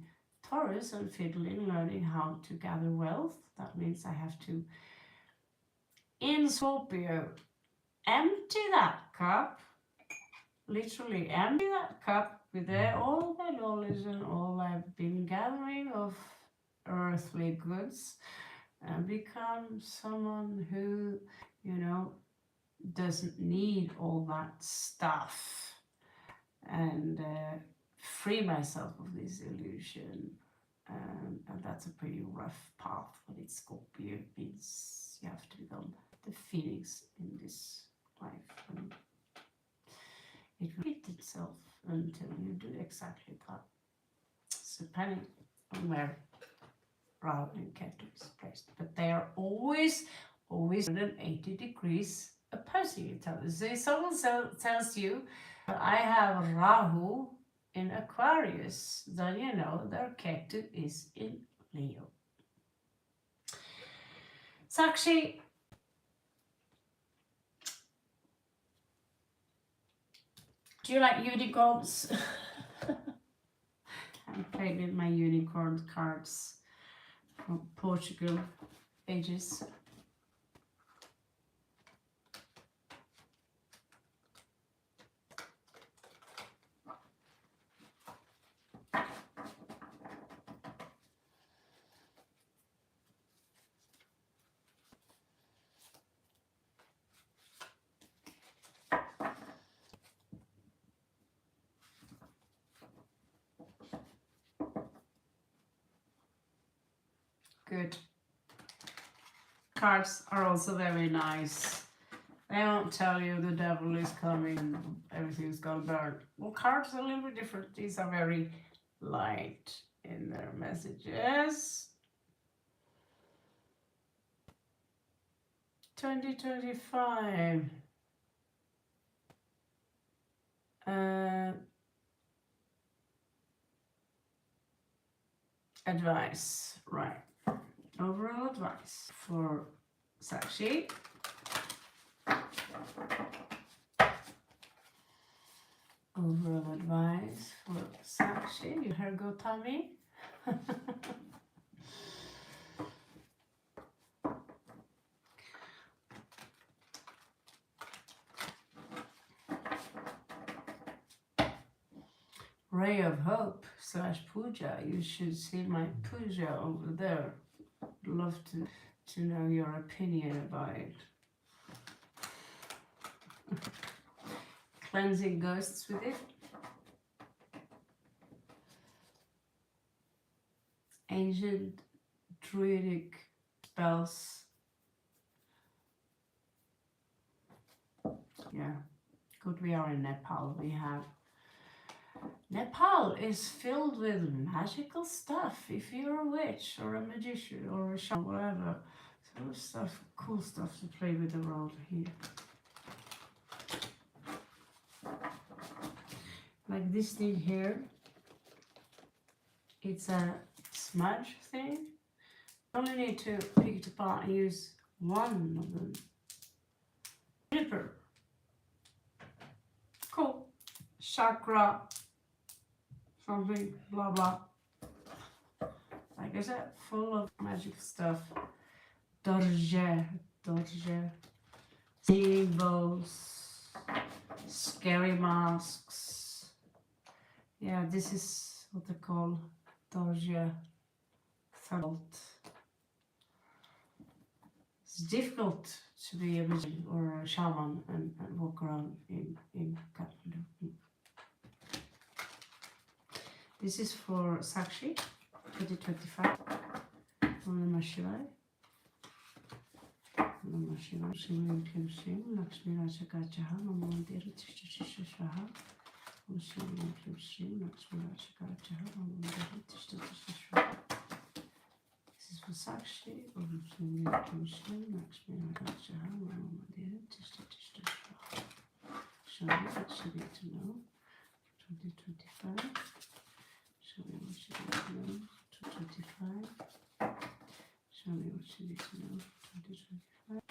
Taurus and fiddling, learning how to gather wealth. That means I have to, in Scorpio, empty that cup, literally empty that cup with all the knowledge and all I've been gathering of earthly goods, and become someone who, you know, doesn't need all that stuff, and free myself of this illusion. And that's a pretty rough path when it's Scorpio. It means you have to become the phoenix in this life, and it repeats itself until you do exactly that. So depending on where Rahu and Ketu is placed, but they are always 180 degrees opposing each other. So if someone tells you I have Rahu in Aquarius, then you know their Ketu is in Leo. Sakshi, do you like unicorns? I played with my unicorn cards from Portugal ages. Good. Cards are also very nice. They don't tell you the devil is coming, everything's gonna burn. Well, cards are a little bit different. These are very light in their messages. 2025. Advice, right? Overall advice for Sakshi. Overall advice for Sakshi. You heard Gotomi? Ray of Hope / Puja. You should see my Puja over there. Love to know your opinion about it. Cleansing ghosts with it. Ancient druidic spells. Yeah, good. We are in Nepal. Nepal is filled with magical stuff. If you're a witch or a magician or a shaman, whatever, so stuff, cool stuff to play with around here. Like this thing here, it's a smudge thing. You only need to pick it apart and use one of them. Juniper. Cool. Chakra something, blah blah. Like I said, full of magic stuff. Dorje, symbols, scary masks. Yeah, this is what they call Dorje. It's difficult to be a wizard or a shaman and walk around in Kathmandu. This is for Sakshi 2025. Namah Shivaya. Namah Shivaya. Shivaya Klim Shim. Lakshmi Rajagachaha. Namah Mandira Tishta Tishta Swaha. Om Shivaya Klim Shim. Lakshmi Rajagachaha. Namah Mandira Tishta Tishta Swaha. This is for Sakshi. Om Shivaya Klim Shim. Lakshmi Rajagachaha. Namah Mandira Tishta Tishta Swaha. Shivaya, what should need to know? 2025. Show me what you need to know. 2025. Show me what you need to know. 2025.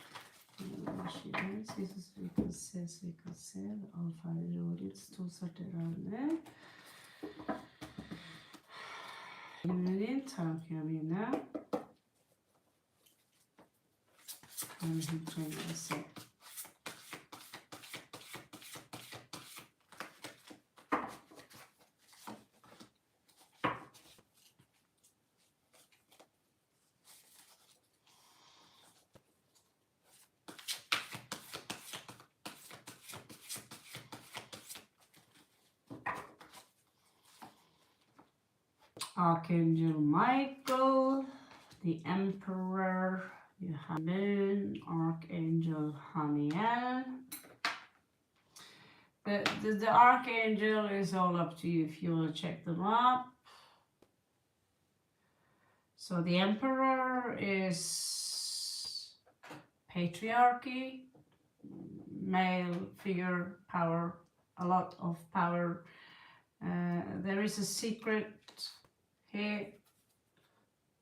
What she does. This is vi kan se. Avfärdig rådigt. Storsorterande. Din tankemine. Kan vi inte se. Archangel Michael, the Emperor, you have Moon, Archangel Haniel. The Archangel is all up to you if you want to check them up. So the Emperor is patriarchy, male figure, power, a lot of power. There is a secret here,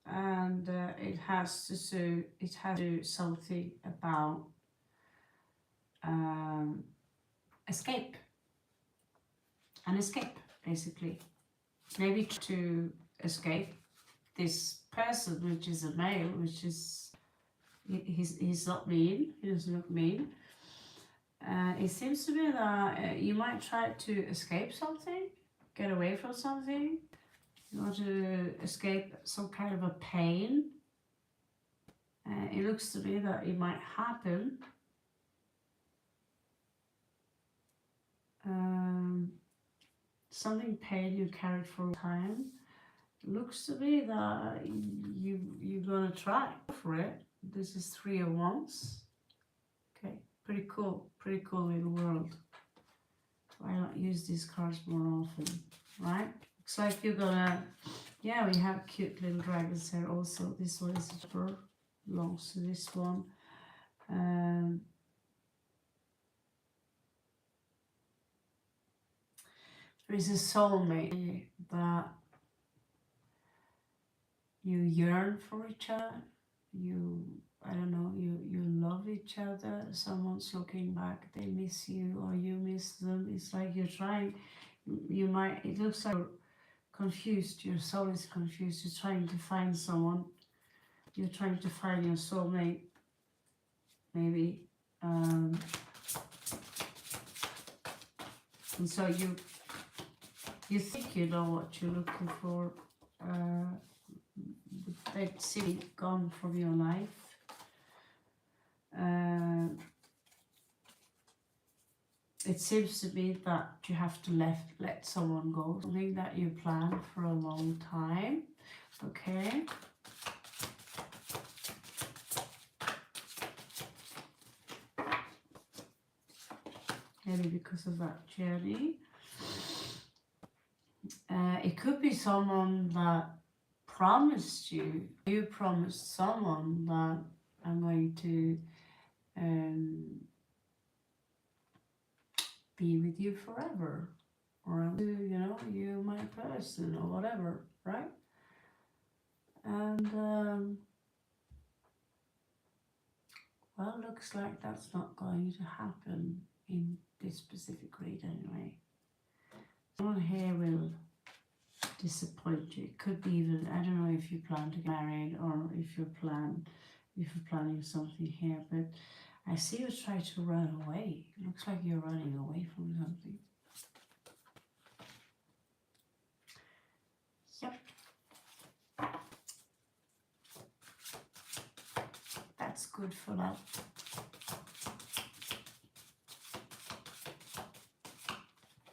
and it has to do something about escape, basically. Maybe to escape this person, which is a male, which is he's not mean. He doesn't look mean. It seems to be that you might try to escape something, get away from something. You want to escape some kind of a pain. It looks to me that it might happen. Something pain you carried for a time. It looks to me that you're gonna try for it. This is 3 of Wands. Okay, pretty cool little world. Why not use these cards more often, right? Looks like you're gonna, yeah, we have cute little dragons here also. This one is super, belongs to this one. There is a soulmate that you yearn for each other. I don't know, you love each other. Someone's looking back, they miss you or you miss them. It's like you're trying, it looks like you're confused, your soul is confused. You're trying to find someone. You're trying to find your soulmate, maybe. And so you think you know what you're looking for. That seem gone from your life. It seems to me that you have to let someone go, something that you planned for a long time. Okay. Maybe because of that journey. It could be someone that promised you promised someone that I'm going to be with you forever, or you know, you're my person, or whatever, right? And well, looks like that's not going to happen in this specific read anyway. Someone here will disappoint you. It could be even, I don't know if you plan to get married or if you're planning something here, but I see you try to run away. It looks like you're running away from something. Yep. That's good for now.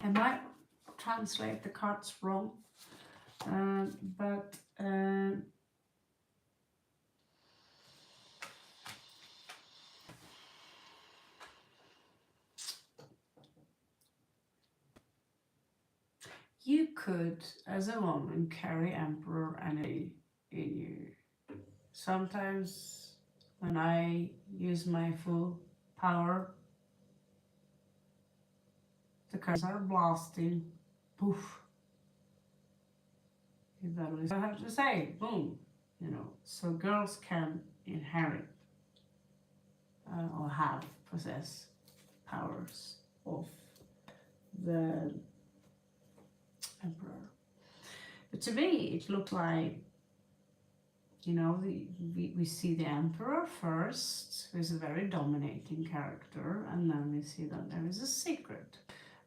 I might translate the cards wrong, but you could, as a woman, carry Emperor energy in you. Sometimes when I use my full power, the cards are blasting. Poof. That is what I have to say. Boom. You know, so girls can inherit or possess powers of the Emperor. But to me, it looked like, you know, we see the Emperor first, who is a very dominating character, and then we see that there is a secret.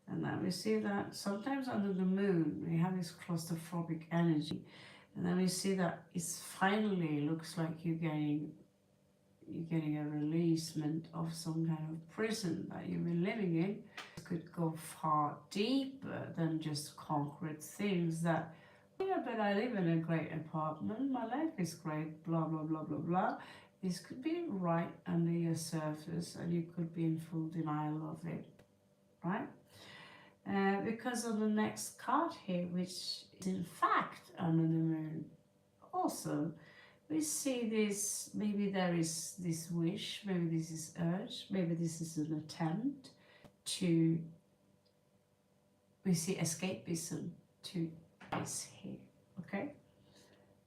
And then we see that sometimes under the moon, we have this claustrophobic energy. And then we see that it's finally looks like you're getting a releasement of some kind of prison that you've been living in. It could go far deeper than just concrete things that, yeah, but I live in a great apartment, my life is great, blah, blah, blah, blah, blah. This could be right under your surface and you could be in full denial of it, right? Because of the next card here, which is in fact under the moon. Also, we see this, maybe there is this wish, maybe this is urge, maybe this is an attempt to, we see escapism to this here, okay?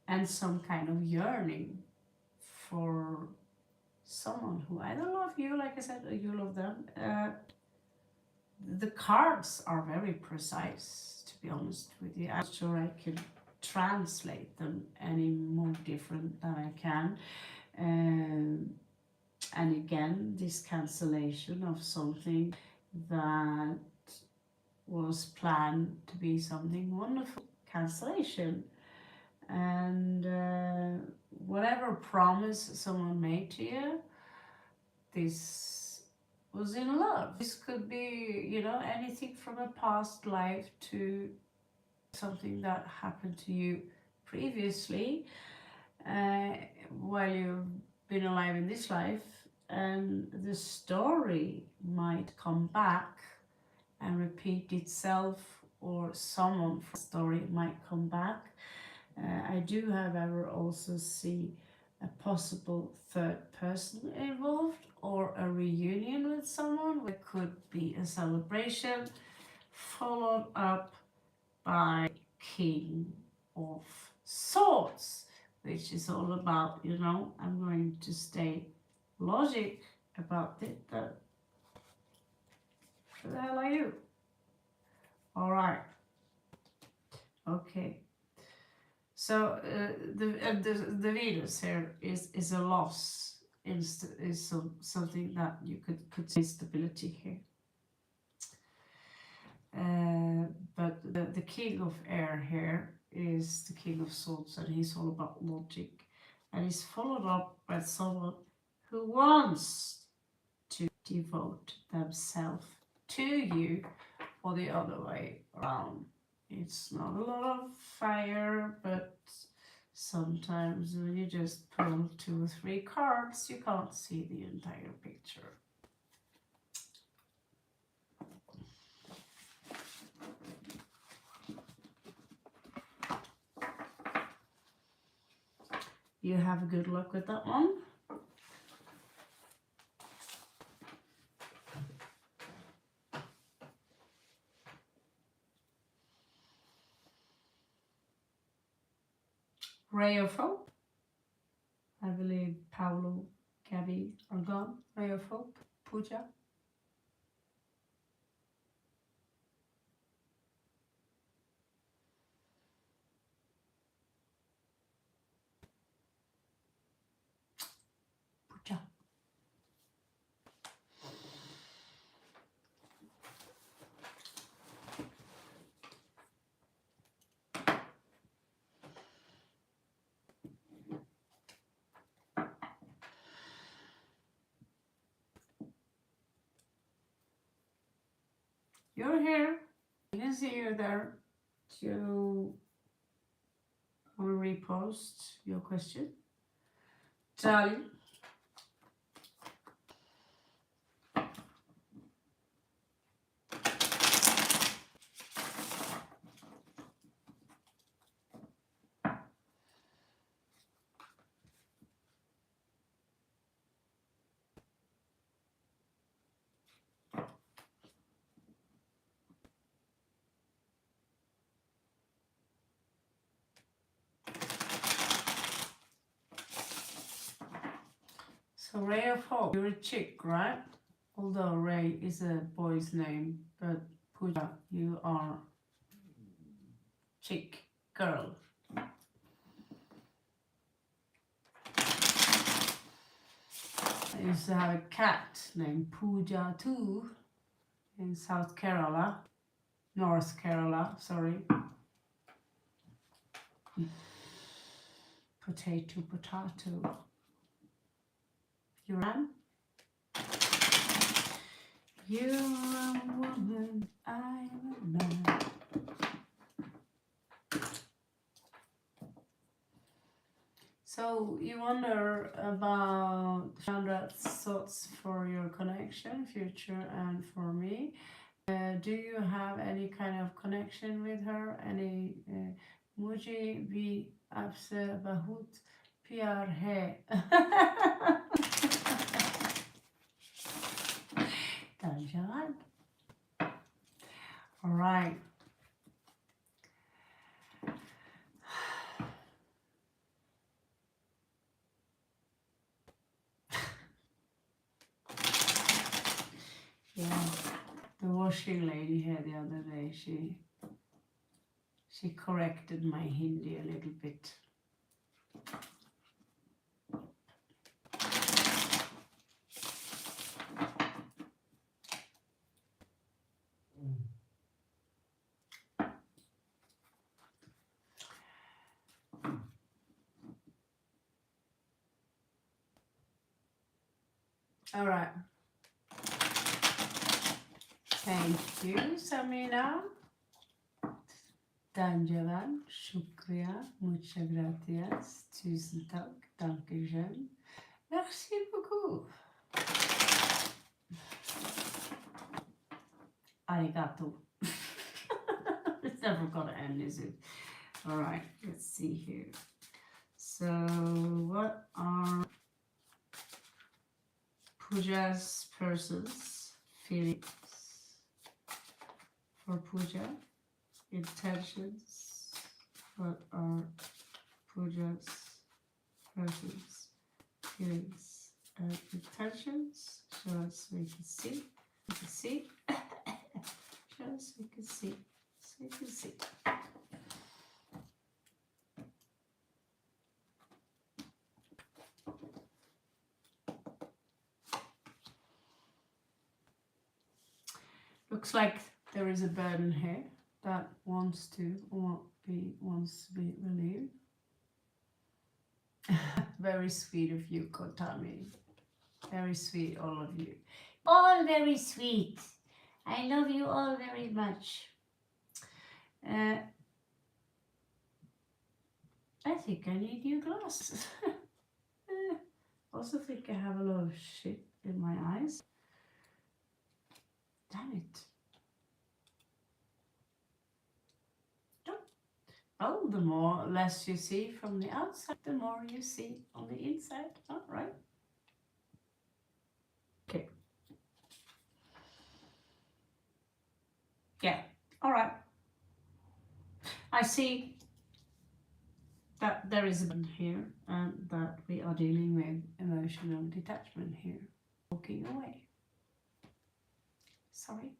And some kind of yearning for someone who either love you, like I said, or you love them. The cards are very precise, to be honest with you. I'm not sure I can translate them any more different than I can. And again, this cancellation of something that was planned to be something wonderful. Cancellation. And whatever promise someone made to you, this was in love. This could be, you know, anything from a past life to something that happened to you previously while you've been alive in this life, and the story might come back and repeat itself, or someone from the story might come back. I do, however, also see a possible third person involved, or a reunion with someone. It could be a celebration followed up by King of Swords, which is all about, you know, I'm going to stay logic about it, but who the hell are you? All right. Okay. So the Venus here is a loss, is something that you could see stability here. But the King of Air here is the King of Swords, and he's all about logic, and he's followed up by someone who wants to devote themselves to you, or the other way around. It's not a lot of fire, but sometimes when you just pull 2 or 3 cards, you can't see the entire picture. You have good luck with that one. Ray of Hope. I believe Paolo, Gabby are gone. Ray of Hope, Puja. You're here. I can see you there. Do you want to repost your question? Darling. So Ray of Hope, you're a chick, right? Although Ray is a boy's name, but Pooja, you are chick, girl. I used to have a cat named Pooja too in South Carolina, North Carolina, sorry. Potato, potato. You're a You're a woman, I'm a man. So you wonder about Chandra's thoughts for your connection, future and for me. Do you have any kind of connection with her? Any मुझे भी आपसे बहुत प्यार है. All right. Yeah, the washing lady here the other day, she corrected my Hindi a little bit. All right. Thank you, Samina. Danjavan, shukriya, muchas gracias, tusen tack, dankeschön. Merci beaucoup. Arigato. It's never gonna end, is it? All right, let's see here. So, what are Pooja's person's feelings for Pooja? Intentions. What are Pooja's person's feelings and intentions? Show us so we can see. We can see. Show us so we can see. So we can see. Looks like there is a burden here that wants to be relieved. Very sweet of you, Gotomi. Very sweet, all of you. All very sweet. I love you all very much. I think I need new glasses. Also think I have a lot of shit in my eyes. Damn it. Oh, the less you see from the outside, the more you see on the inside. All right. Okay. Yeah. All right. I see that there is a button here and that we are dealing with emotional detachment here. Walking away. Sorry.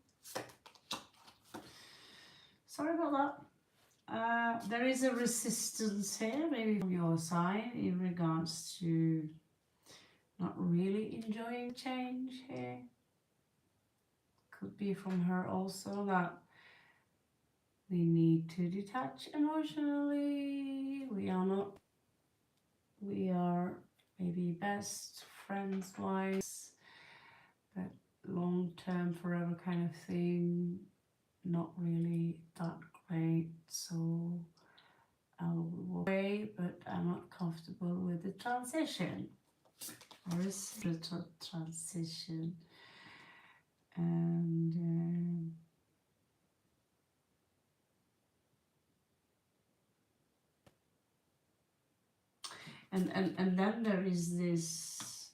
Sorry about that. There is a resistance here, maybe from your side, in regards to not really enjoying change here. Could be from her also that we need to detach emotionally. We are maybe best friends wise, but long term forever kind of thing. not really that great, so I'll walk away, but I'm not comfortable with the transition. Or is it a transition? And then there is this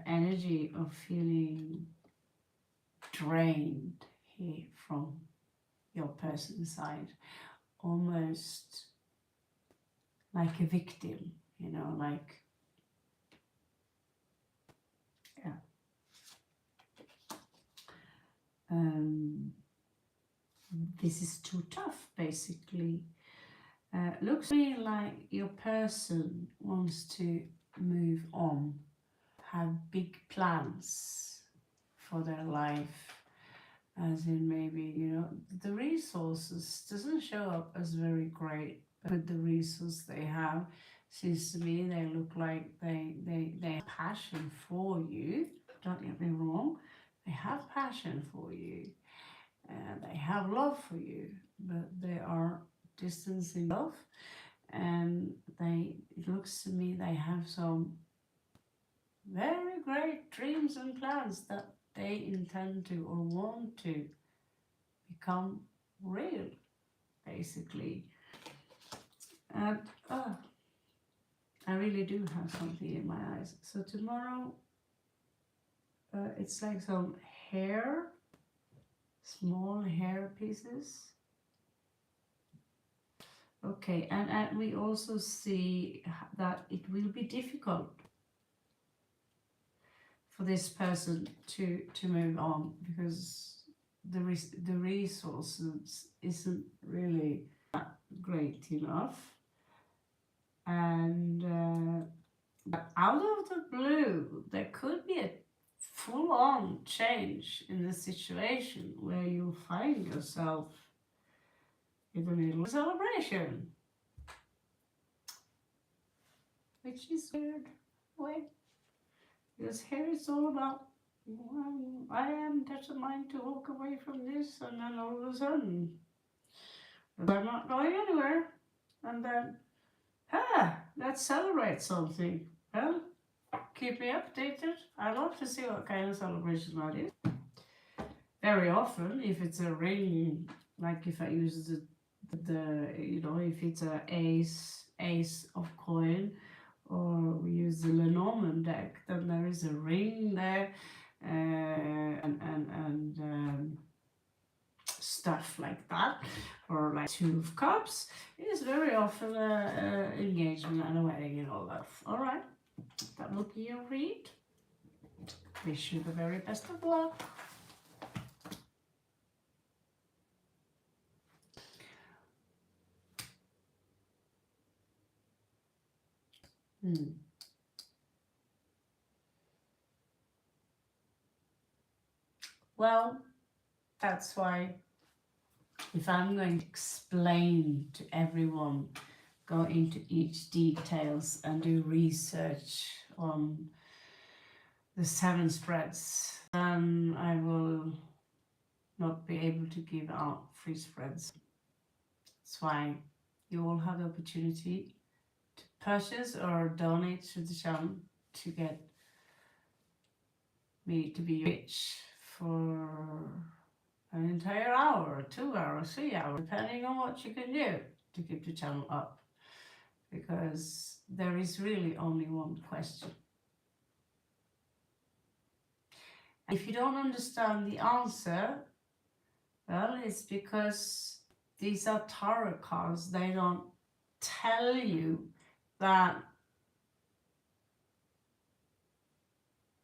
energy of feeling drained here from your person's side, almost like a victim, you know, like, yeah. This is too tough, basically. Looks to me like your person wants to move on, have big plans for their life, as in maybe, you know, the resources doesn't show up as very great, but with the resources they have, seems to me they look like they have passion for you. Don't get me wrong, they have passion for you, and they have love for you, but they are distancing love, and it looks to me they have some very great dreams and plans that they intend to or want to become real, basically. And I really do have something in my eyes. So tomorrow, it's like some hair, small hair pieces. Okay, and we also see that it will be difficult for this person to move on, because the resources isn't really great enough. And out of the blue, there could be a full-on change in the situation where you find yourself in the middle of a celebration, which is weird, way, because here it's all about, well, I am determined to walk away from this, and then all of a sudden, I'm not going anywhere, and then, let's celebrate something. Well, keep me updated. I love to see what kind of celebration that is. Very often, if it's a ring, like if I use the you know, if it's a ace of coin, or we use the Lenormand deck, then there is a ring there, and stuff like that, or like Two of Cups. It is very often a engagement and a wedding and all that. All right, that will be your read. Wish you the very best of luck. Well, that's why if I'm going to explain to everyone, go into each details and do research on the 7 spreads, then I will not be able to give out free spreads. That's why you all have the opportunity to purchase or donate to the channel to get me to be rich for an entire hour, 2 hours, 3 hours, depending on what you can do to keep the channel up. Because there is really only one question. If you don't understand the answer, well, it's because these are tarot cards. They don't tell you that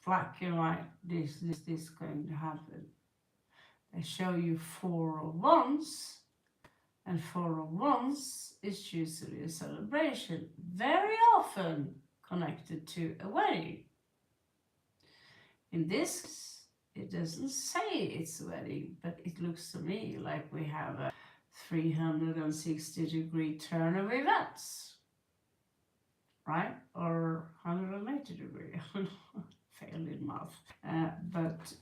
black and white, this is going to happen. They show you 4 of Wands, and 4 of Wands is usually a celebration, very often connected to a wedding. In this, it doesn't say it's a wedding, but it looks to me like we have a 360-degree turn of events, right? Or 180-degree. Failed in math. But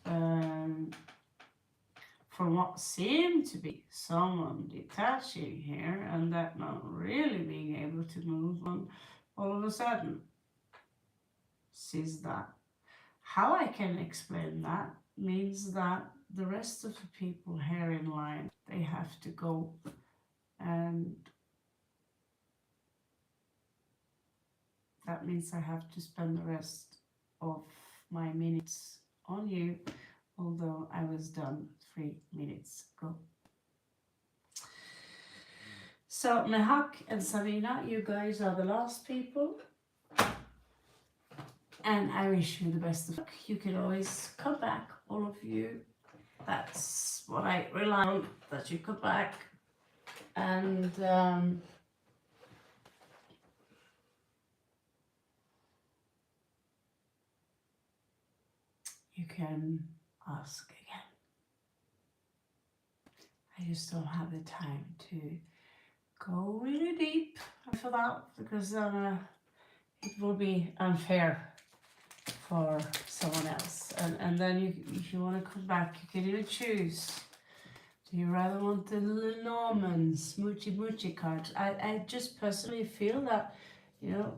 from what seemed to be someone detaching here and that not really being able to move on, all of a sudden sees that. How I can explain that means that the rest of the people here in line, they have to go, and that means I have to spend the rest of my minutes on you, although I was done 3 minutes ago. So Mehak and Savina, you guys are the last people, and I wish you the best of luck. You can always come back, all of you. That's what I rely on, that you come back. And you can ask again. I just don't have the time to go really deep for that, because it will be unfair for someone else. And then if you want to come back, you can even choose. Do you rather want the Lenormands, Moochie cards? I just personally feel that, you know,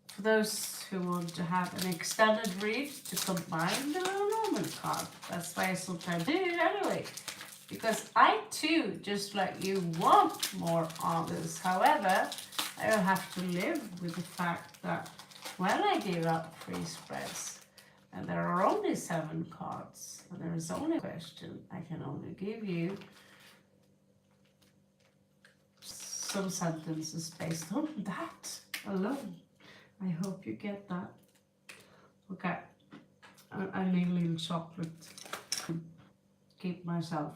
for those who want to have an extended read, to combine the Lenormand card. That's why I sometimes do it anyway. Because I too, just like you, want more others. However, I will have to live with the fact that when I give out free spreads, and there are only 7 cards, and there is only a question, I can only give you some sentences based on that alone. I hope you get that. Okay, I need a little chocolate to keep myself.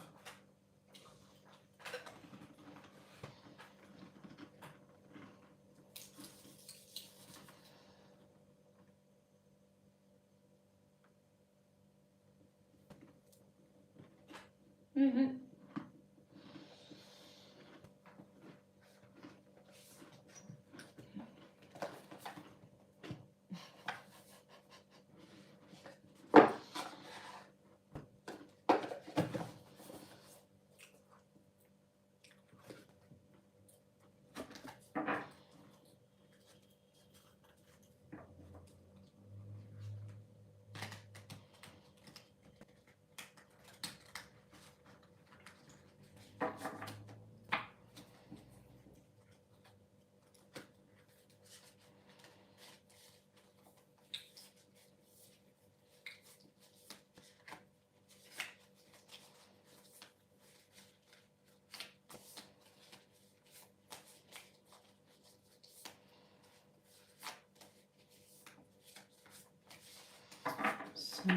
So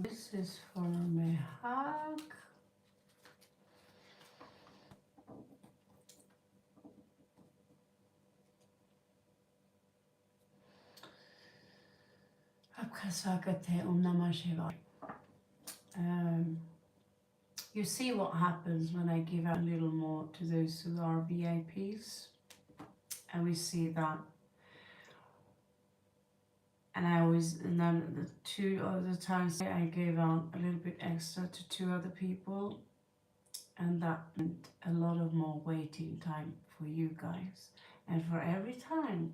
this is for Mehak. आपका स्वागत है ओम नमः शिवाय. You see what happens when I give out a little more to those who are VIPs, and we see that. And then the 2 other times I gave out a little bit extra to 2 other people, and that meant a lot of more waiting time for you guys. And for every time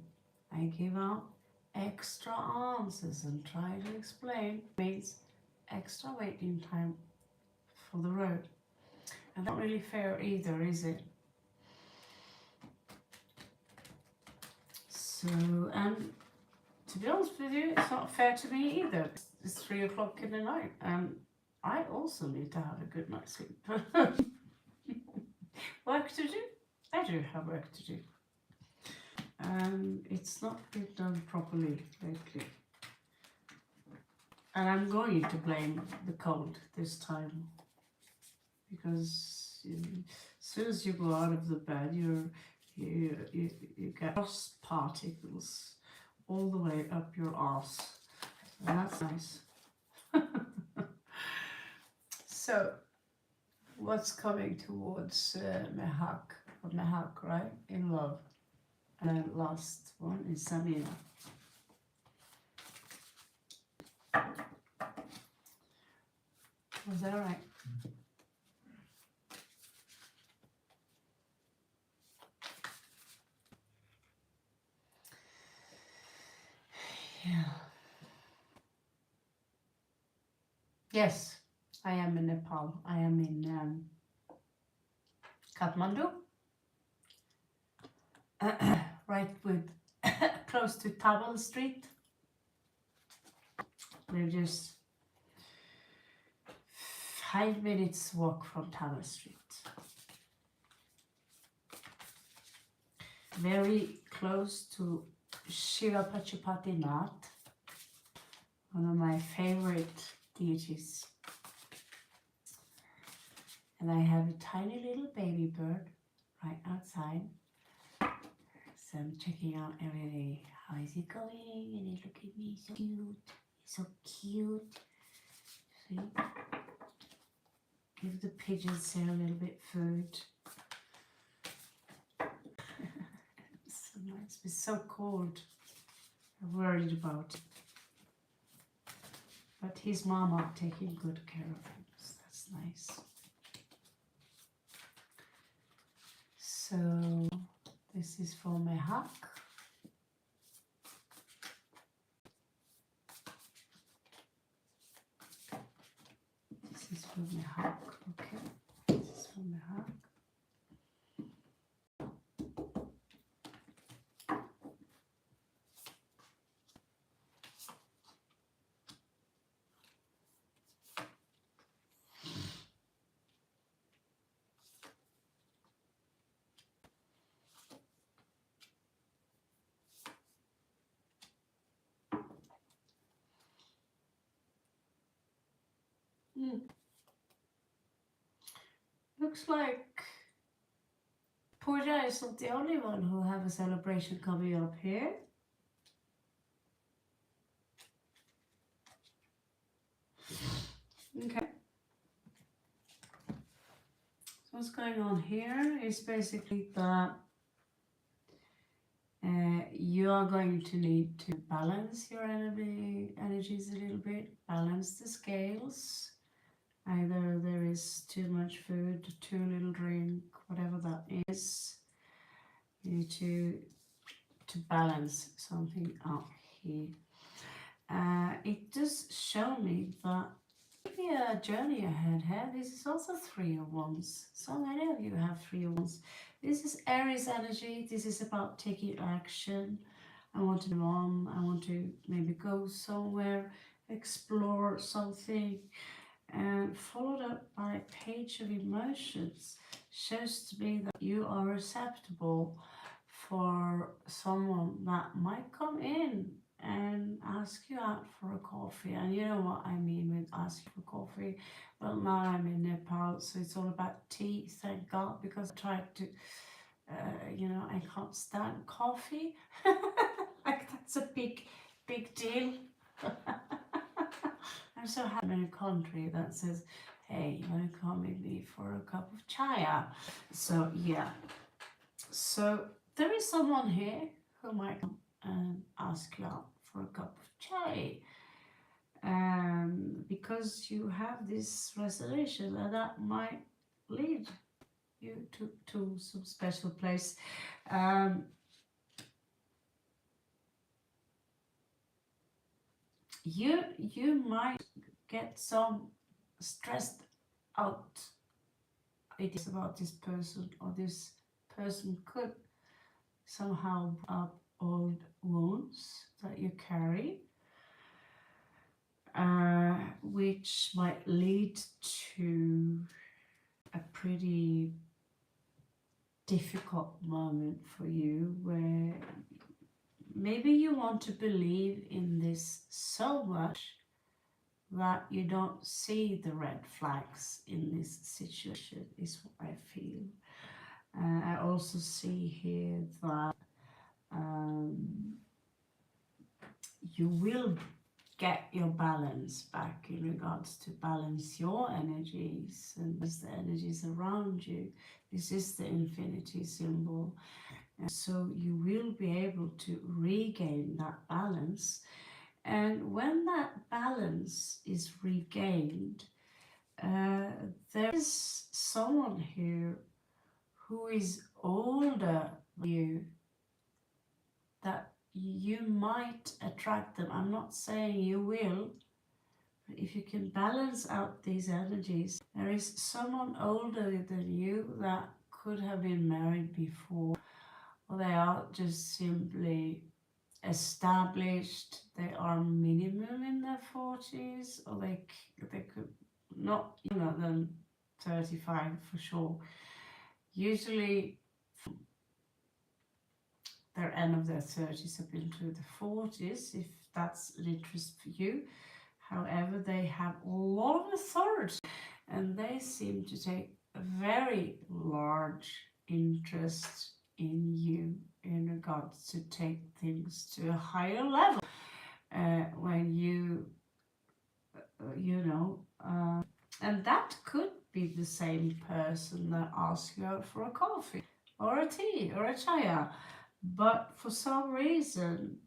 I give out extra answers and try to explain, means extra waiting time for the road. And not really fair either, is it? So, and to be honest with you, it's not fair to me either. It's 3 o'clock in the night, and I also need to have a good night's sleep. Work to do? I do have work to do. And it's not been done properly lately. And I'm going to blame the cold this time. Because as soon as you go out of the bed, you get dust particles all the way up your arse. And that's nice. So, what's coming towards Mehak, right? In love. And then last one is Samina. Was that right? Yeah. Yes, I am in Nepal. I am in Kathmandu. Right with close to Tawal Street. We're just 5 minutes walk from Tawal Street. Very close to Shiva Pachupatinath, one of my favorite deities. And I have a tiny little baby bird right outside. So I'm checking out every day. How is it going? And it look at me, so cute. So cute. See? Give the pigeons here a little bit food. It's so nice. It's so cold. I'm worried about it. But his mama taking good care of him. So that's nice. So this is for MÆHAG. This is for MÆHAG. Okay. This is for MÆHAG. Looks like Pooja is not the only one who have a celebration coming up here. Okay. So what's going on here is basically that you are going to need to balance your energies a little bit, balance the scales. Either there is too much food, too little drink, whatever that is. You need to balance something out here. It does show me that maybe a journey ahead here. This is also 3 of Wands. So many of you have 3 of Wands. This is Aries energy. This is about taking action. I want to move on. I want to maybe go somewhere, explore something. And followed up by Page of Emotions shows to me that you are receptible for someone that might come in and ask you out for a coffee. And you know what I mean with asking for coffee. Well, now I'm in Nepal, so it's all about tea, thank God, because I tried to, you know, I can't stand coffee. Like, that's a big deal. I'm so happy in a country that says, hey, you want to come with me for a cup of chaya? So, yeah. So, there is someone here who might come and ask you out for a cup of chai. Because you have this resolution, and that might lead you to some special place. You might get some stressed out ideas about this person, or this person could somehow up old wounds that you carry, which might lead to a pretty difficult moment for you, where maybe you want to believe in this so much that you don't see the red flags in this situation, is what I feel. I also see here that you will get your balance back in regards to balance your energies and the energies around you. This is the infinity symbol. And so you will be able to regain that balance. And when that balance is regained, there is someone here who is older than you, that you might attract them. I'm not saying you will, but if you can balance out these energies, there is someone older than you that could have been married before, or they are just simply established. They are minimum in their 40s, or they could not younger than 35 for sure. Usually their end of their 30s up into the 40s, if that's an interest for you. However, they have a lot of authority, and they seem to take a very large interest in you in regards to take things to a higher level. When you know, and that could be the same person that asks you out for a coffee or a tea or a chaya, but for some reason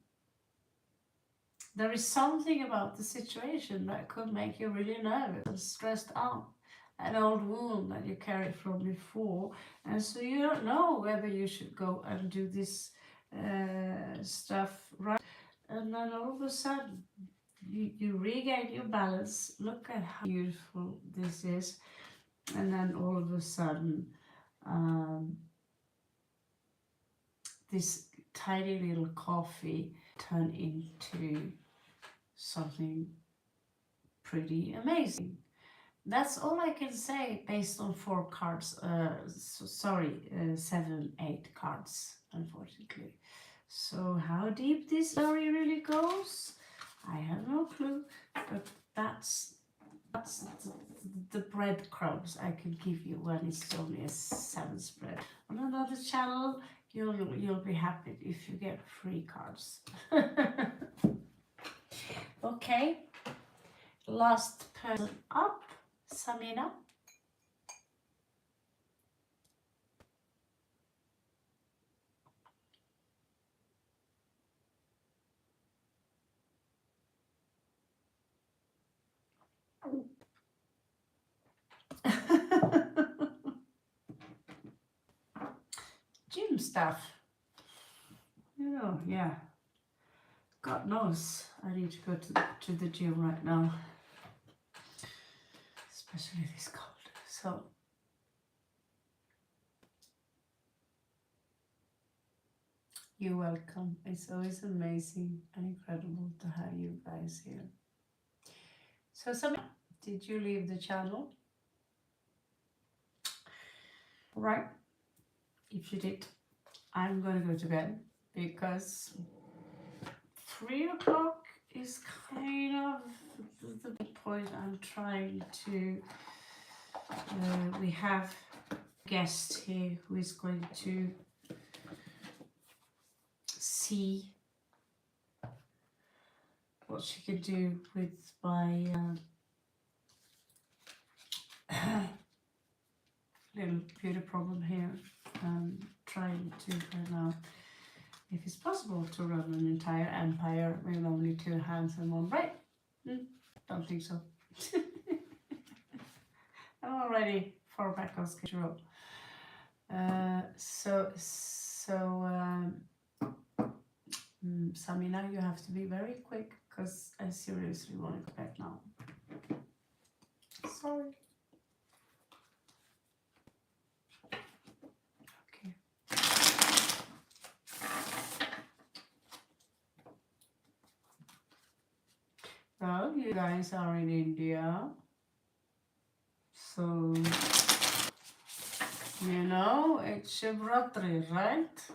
there is something about the situation that could make you really nervous and stressed out. An old wound that you carried from before, and so you don't know whether you should go and do this stuff right. And then all of a sudden, you regain your balance. Look at how beautiful this is. And then all of a sudden, this tiny little coffee turned into something pretty amazing. That's all I can say based on 4 cards. 7, 8 cards, unfortunately. So how deep this story really goes, I have no clue. But that's the breadcrumbs I can give you when it's only a 7 spread. On another channel, you'll be happy if you get 3 cards. Okay, last person up, Samina. Gym stuff. You know, yeah. God knows I need to go to the gym right now. Especially this cold. So you're welcome. It's always amazing and incredible to have you guys here. So Samina, did you leave the channel? Right. If you did, I'm gonna go to bed because 3 o'clock is kind of the point I'm trying to. We have a guest here who is going to see what she can do with my little beauty problem here. Trying to find out if it's possible to run an entire empire with only 2 hands and 1 brain. Don't think so. I'm already far back on schedule. Samina, you have to be very quick because I seriously want to go back now. Sorry. Okay. Well, you guys are in India, so you know it's Shivratri, right?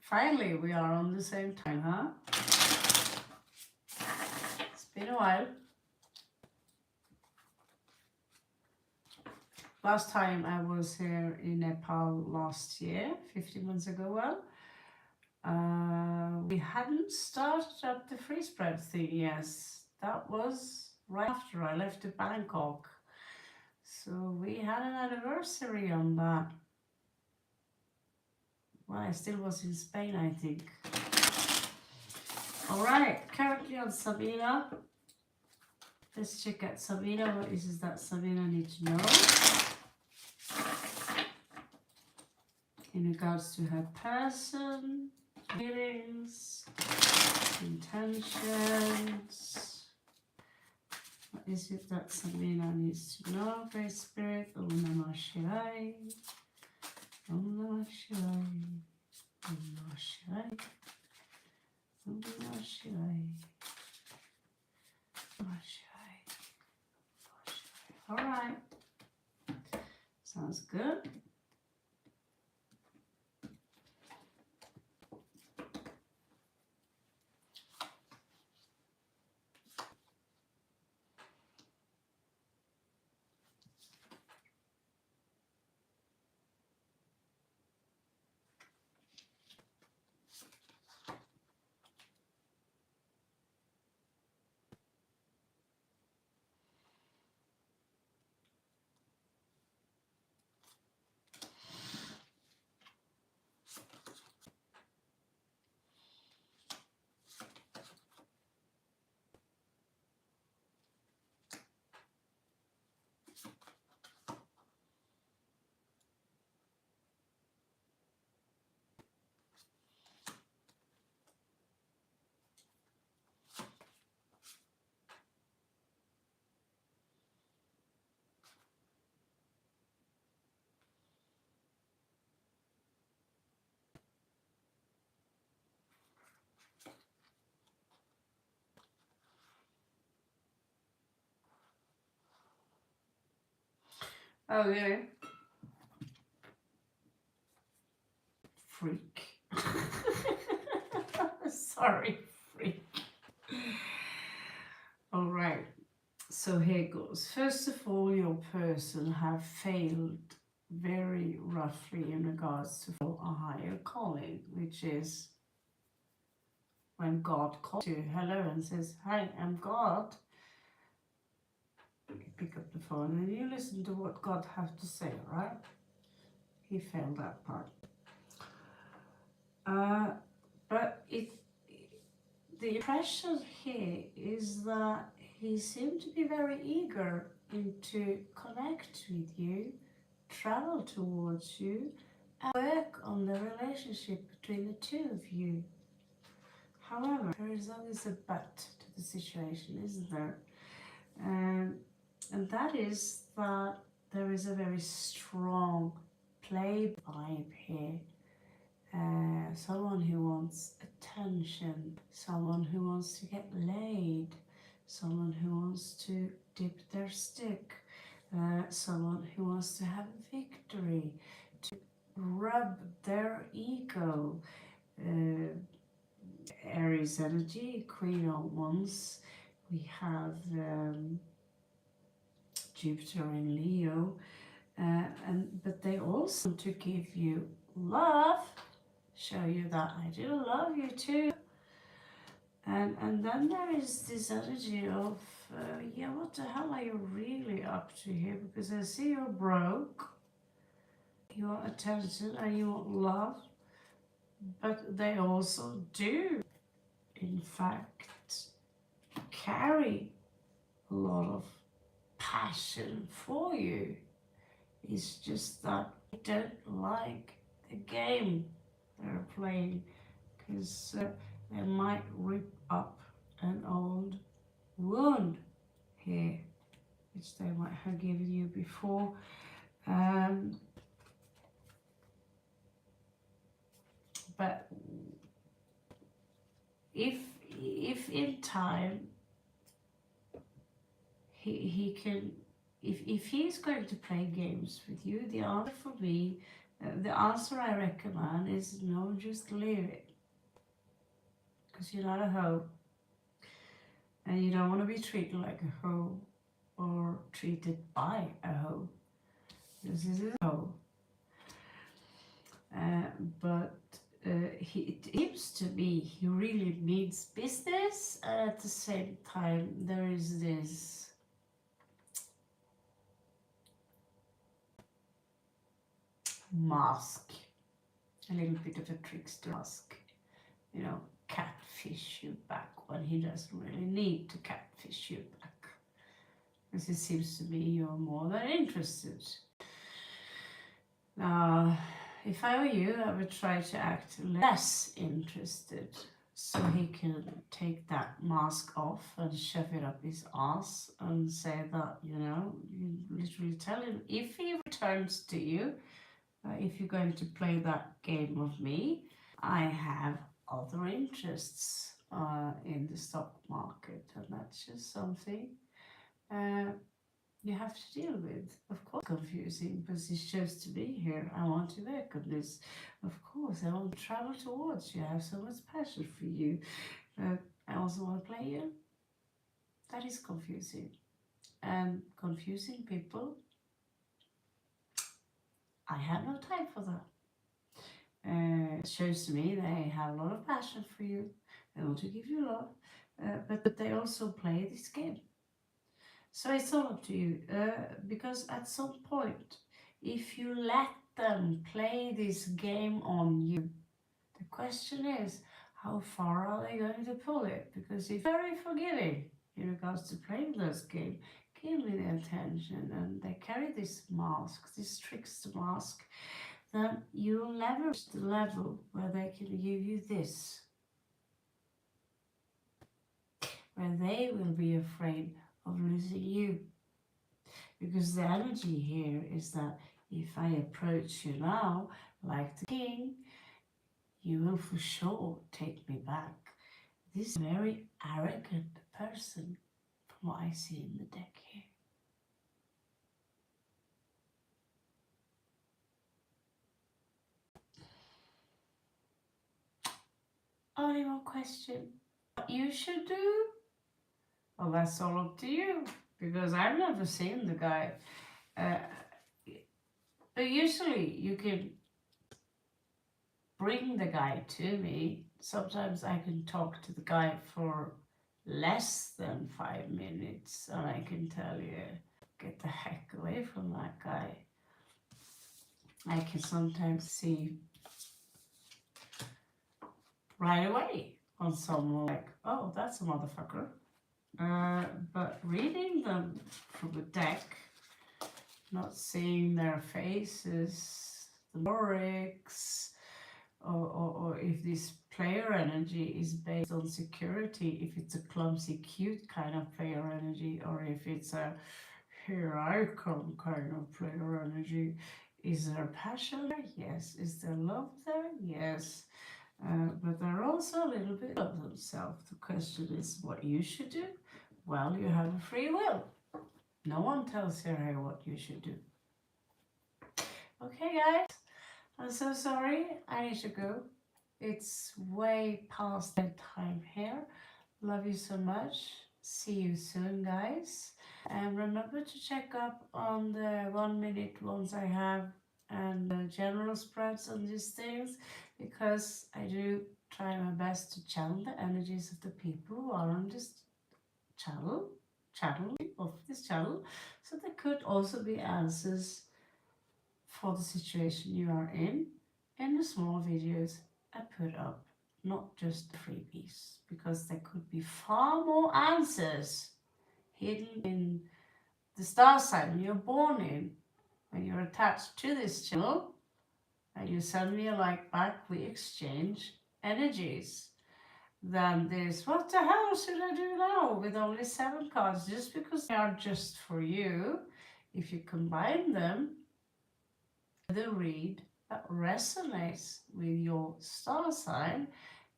Finally, we are on the same time, huh? It's been a while. Last time I was here in Nepal last year, 15 months ago, well, we hadn't started up the free spread thing, yes. That was right after I left to Bangkok. So we had an anniversary on that. Well, I still was in Spain, I think. Alright, currently on Sabina, Let's check out Sabina. What is it that Sabina needs to know in regards to her person, feelings, intentions? What is it that Sabina needs to know? Great Spirit. Om Namah Shivaya. Om Namah Shivaya. Om Namah Shivaya. Om Namah Shivaya. Om Namah Shivaya. All right. Sounds good. Okay. Freak. Sorry, freak. All right. So here goes. First of all, your person have failed very roughly in regards to a higher calling, which is when God calls you hello and says, "Hi, I'm God." You pick up the phone and you listen to what God has to say, right? He failed that part. But the impression here is that he seemed to be very eager to connect with you, travel towards you, and work on the relationship between the two of you. However, there is always a but to the situation, isn't there? And that is that there is a very strong play vibe here. Someone who wants attention, someone who wants to get laid, someone who wants to dip their stick, someone who wants to have victory, to rub their ego. Aries energy, Queen of Wands. We have Jupiter in Leo, but they also want to give you love, show you that I do love you too. And then there is this energy of, yeah, what the hell are you really up to here? Because I see you're broke, you want attention and you want love, but they also do, in fact, carry a lot of passion for you. It's just that they don't like the game they're playing, because they might rip up an old wound here, which they might have given you before. But if in time he can, if he's going to play games with you, the answer for me, the answer I recommend is no, just leave it, because you're not a hoe, and you don't want to be treated like a hoe or treated by a hoe. This is a hoe. But it seems to me he really means business, and at the same time there is this mask, a little bit of a trickster mask, you know, catfish you back when he doesn't really need to catfish you back. because it seems to me you're more than interested. Now, if I were you, I would try to act less interested so he can take that mask off and shove it up his ass and say that, you know, you literally tell him if he returns to you, if you're going to play that game of me, I have other interests in the stock market, and that's just something you have to deal with. Of course, confusing because he chose to be here. I want to work on this. Of course, I want to travel towards you. I have so much passion for you. I also want to play you. That is confusing. And confusing people, I have no time for that. It shows to me they have a lot of passion for you. They want to give you love, but they also play this game. So it's all up to you, because at some point, if you let them play this game on you, the question is, how far are they going to pull it? Because if you're very forgiving in regards to playing this game, give me the attention, and they carry this mask, this trickster mask, then you'll never reach the level where they can give you this, where they will be afraid of losing you. Because the energy here is that if I approach you now like the king, you will for sure take me back. This is a very arrogant person from what I see in the deck here. Only one question. What you should do? Well, that's all up to you, because I've never seen the guy. But usually you can bring the guy to me. Sometimes I can talk to the guy for less than 5 minutes, and I can tell you, get the heck away from that guy. I can sometimes see right away on someone like, oh, that's a motherfucker. But reading them from the deck, not seeing their faces, the lyrics, or if this player energy is based on security, if it's a clumsy, cute kind of player energy, or if it's a here I come kind of player energy. Is there passion there? Yes. Is there love there? Yes. But they're also a little bit of themselves. The question is what you should do. Well, you have a free will. No one tells you what you should do. Okay, guys. I'm so sorry. I need to go. It's way past bedtime here. Love you so much. See you soon, guys. And remember to check up on the 1 minute ones I have and the general spreads on these things, because I do try my best to channel the energies of the people who are on this channel of this channel, so there could also be answers for the situation you are in the small videos I put up, not just freebies, because there could be far more answers hidden in the star sign you're born in. When you're attached to this channel and you send me a like back, we exchange energies. Then there's, what the hell should I do now with only 7 cards? Just because they are just for you, if you combine them, the read that resonates with your star sign,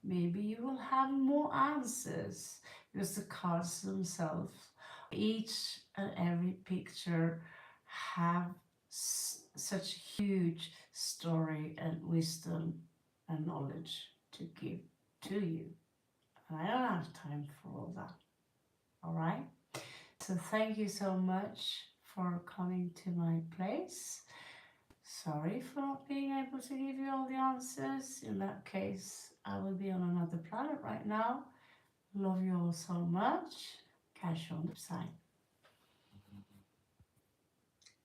maybe you will have more answers, because the cards themselves, each and every picture, have such huge story and wisdom and knowledge to give to you. And I don't have time for all that. All right? So thank you so much for coming to my place. Sorry for not being able to give you all the answers. In that case, I will be on another planet right now. Love you all so much. Catch you on the side.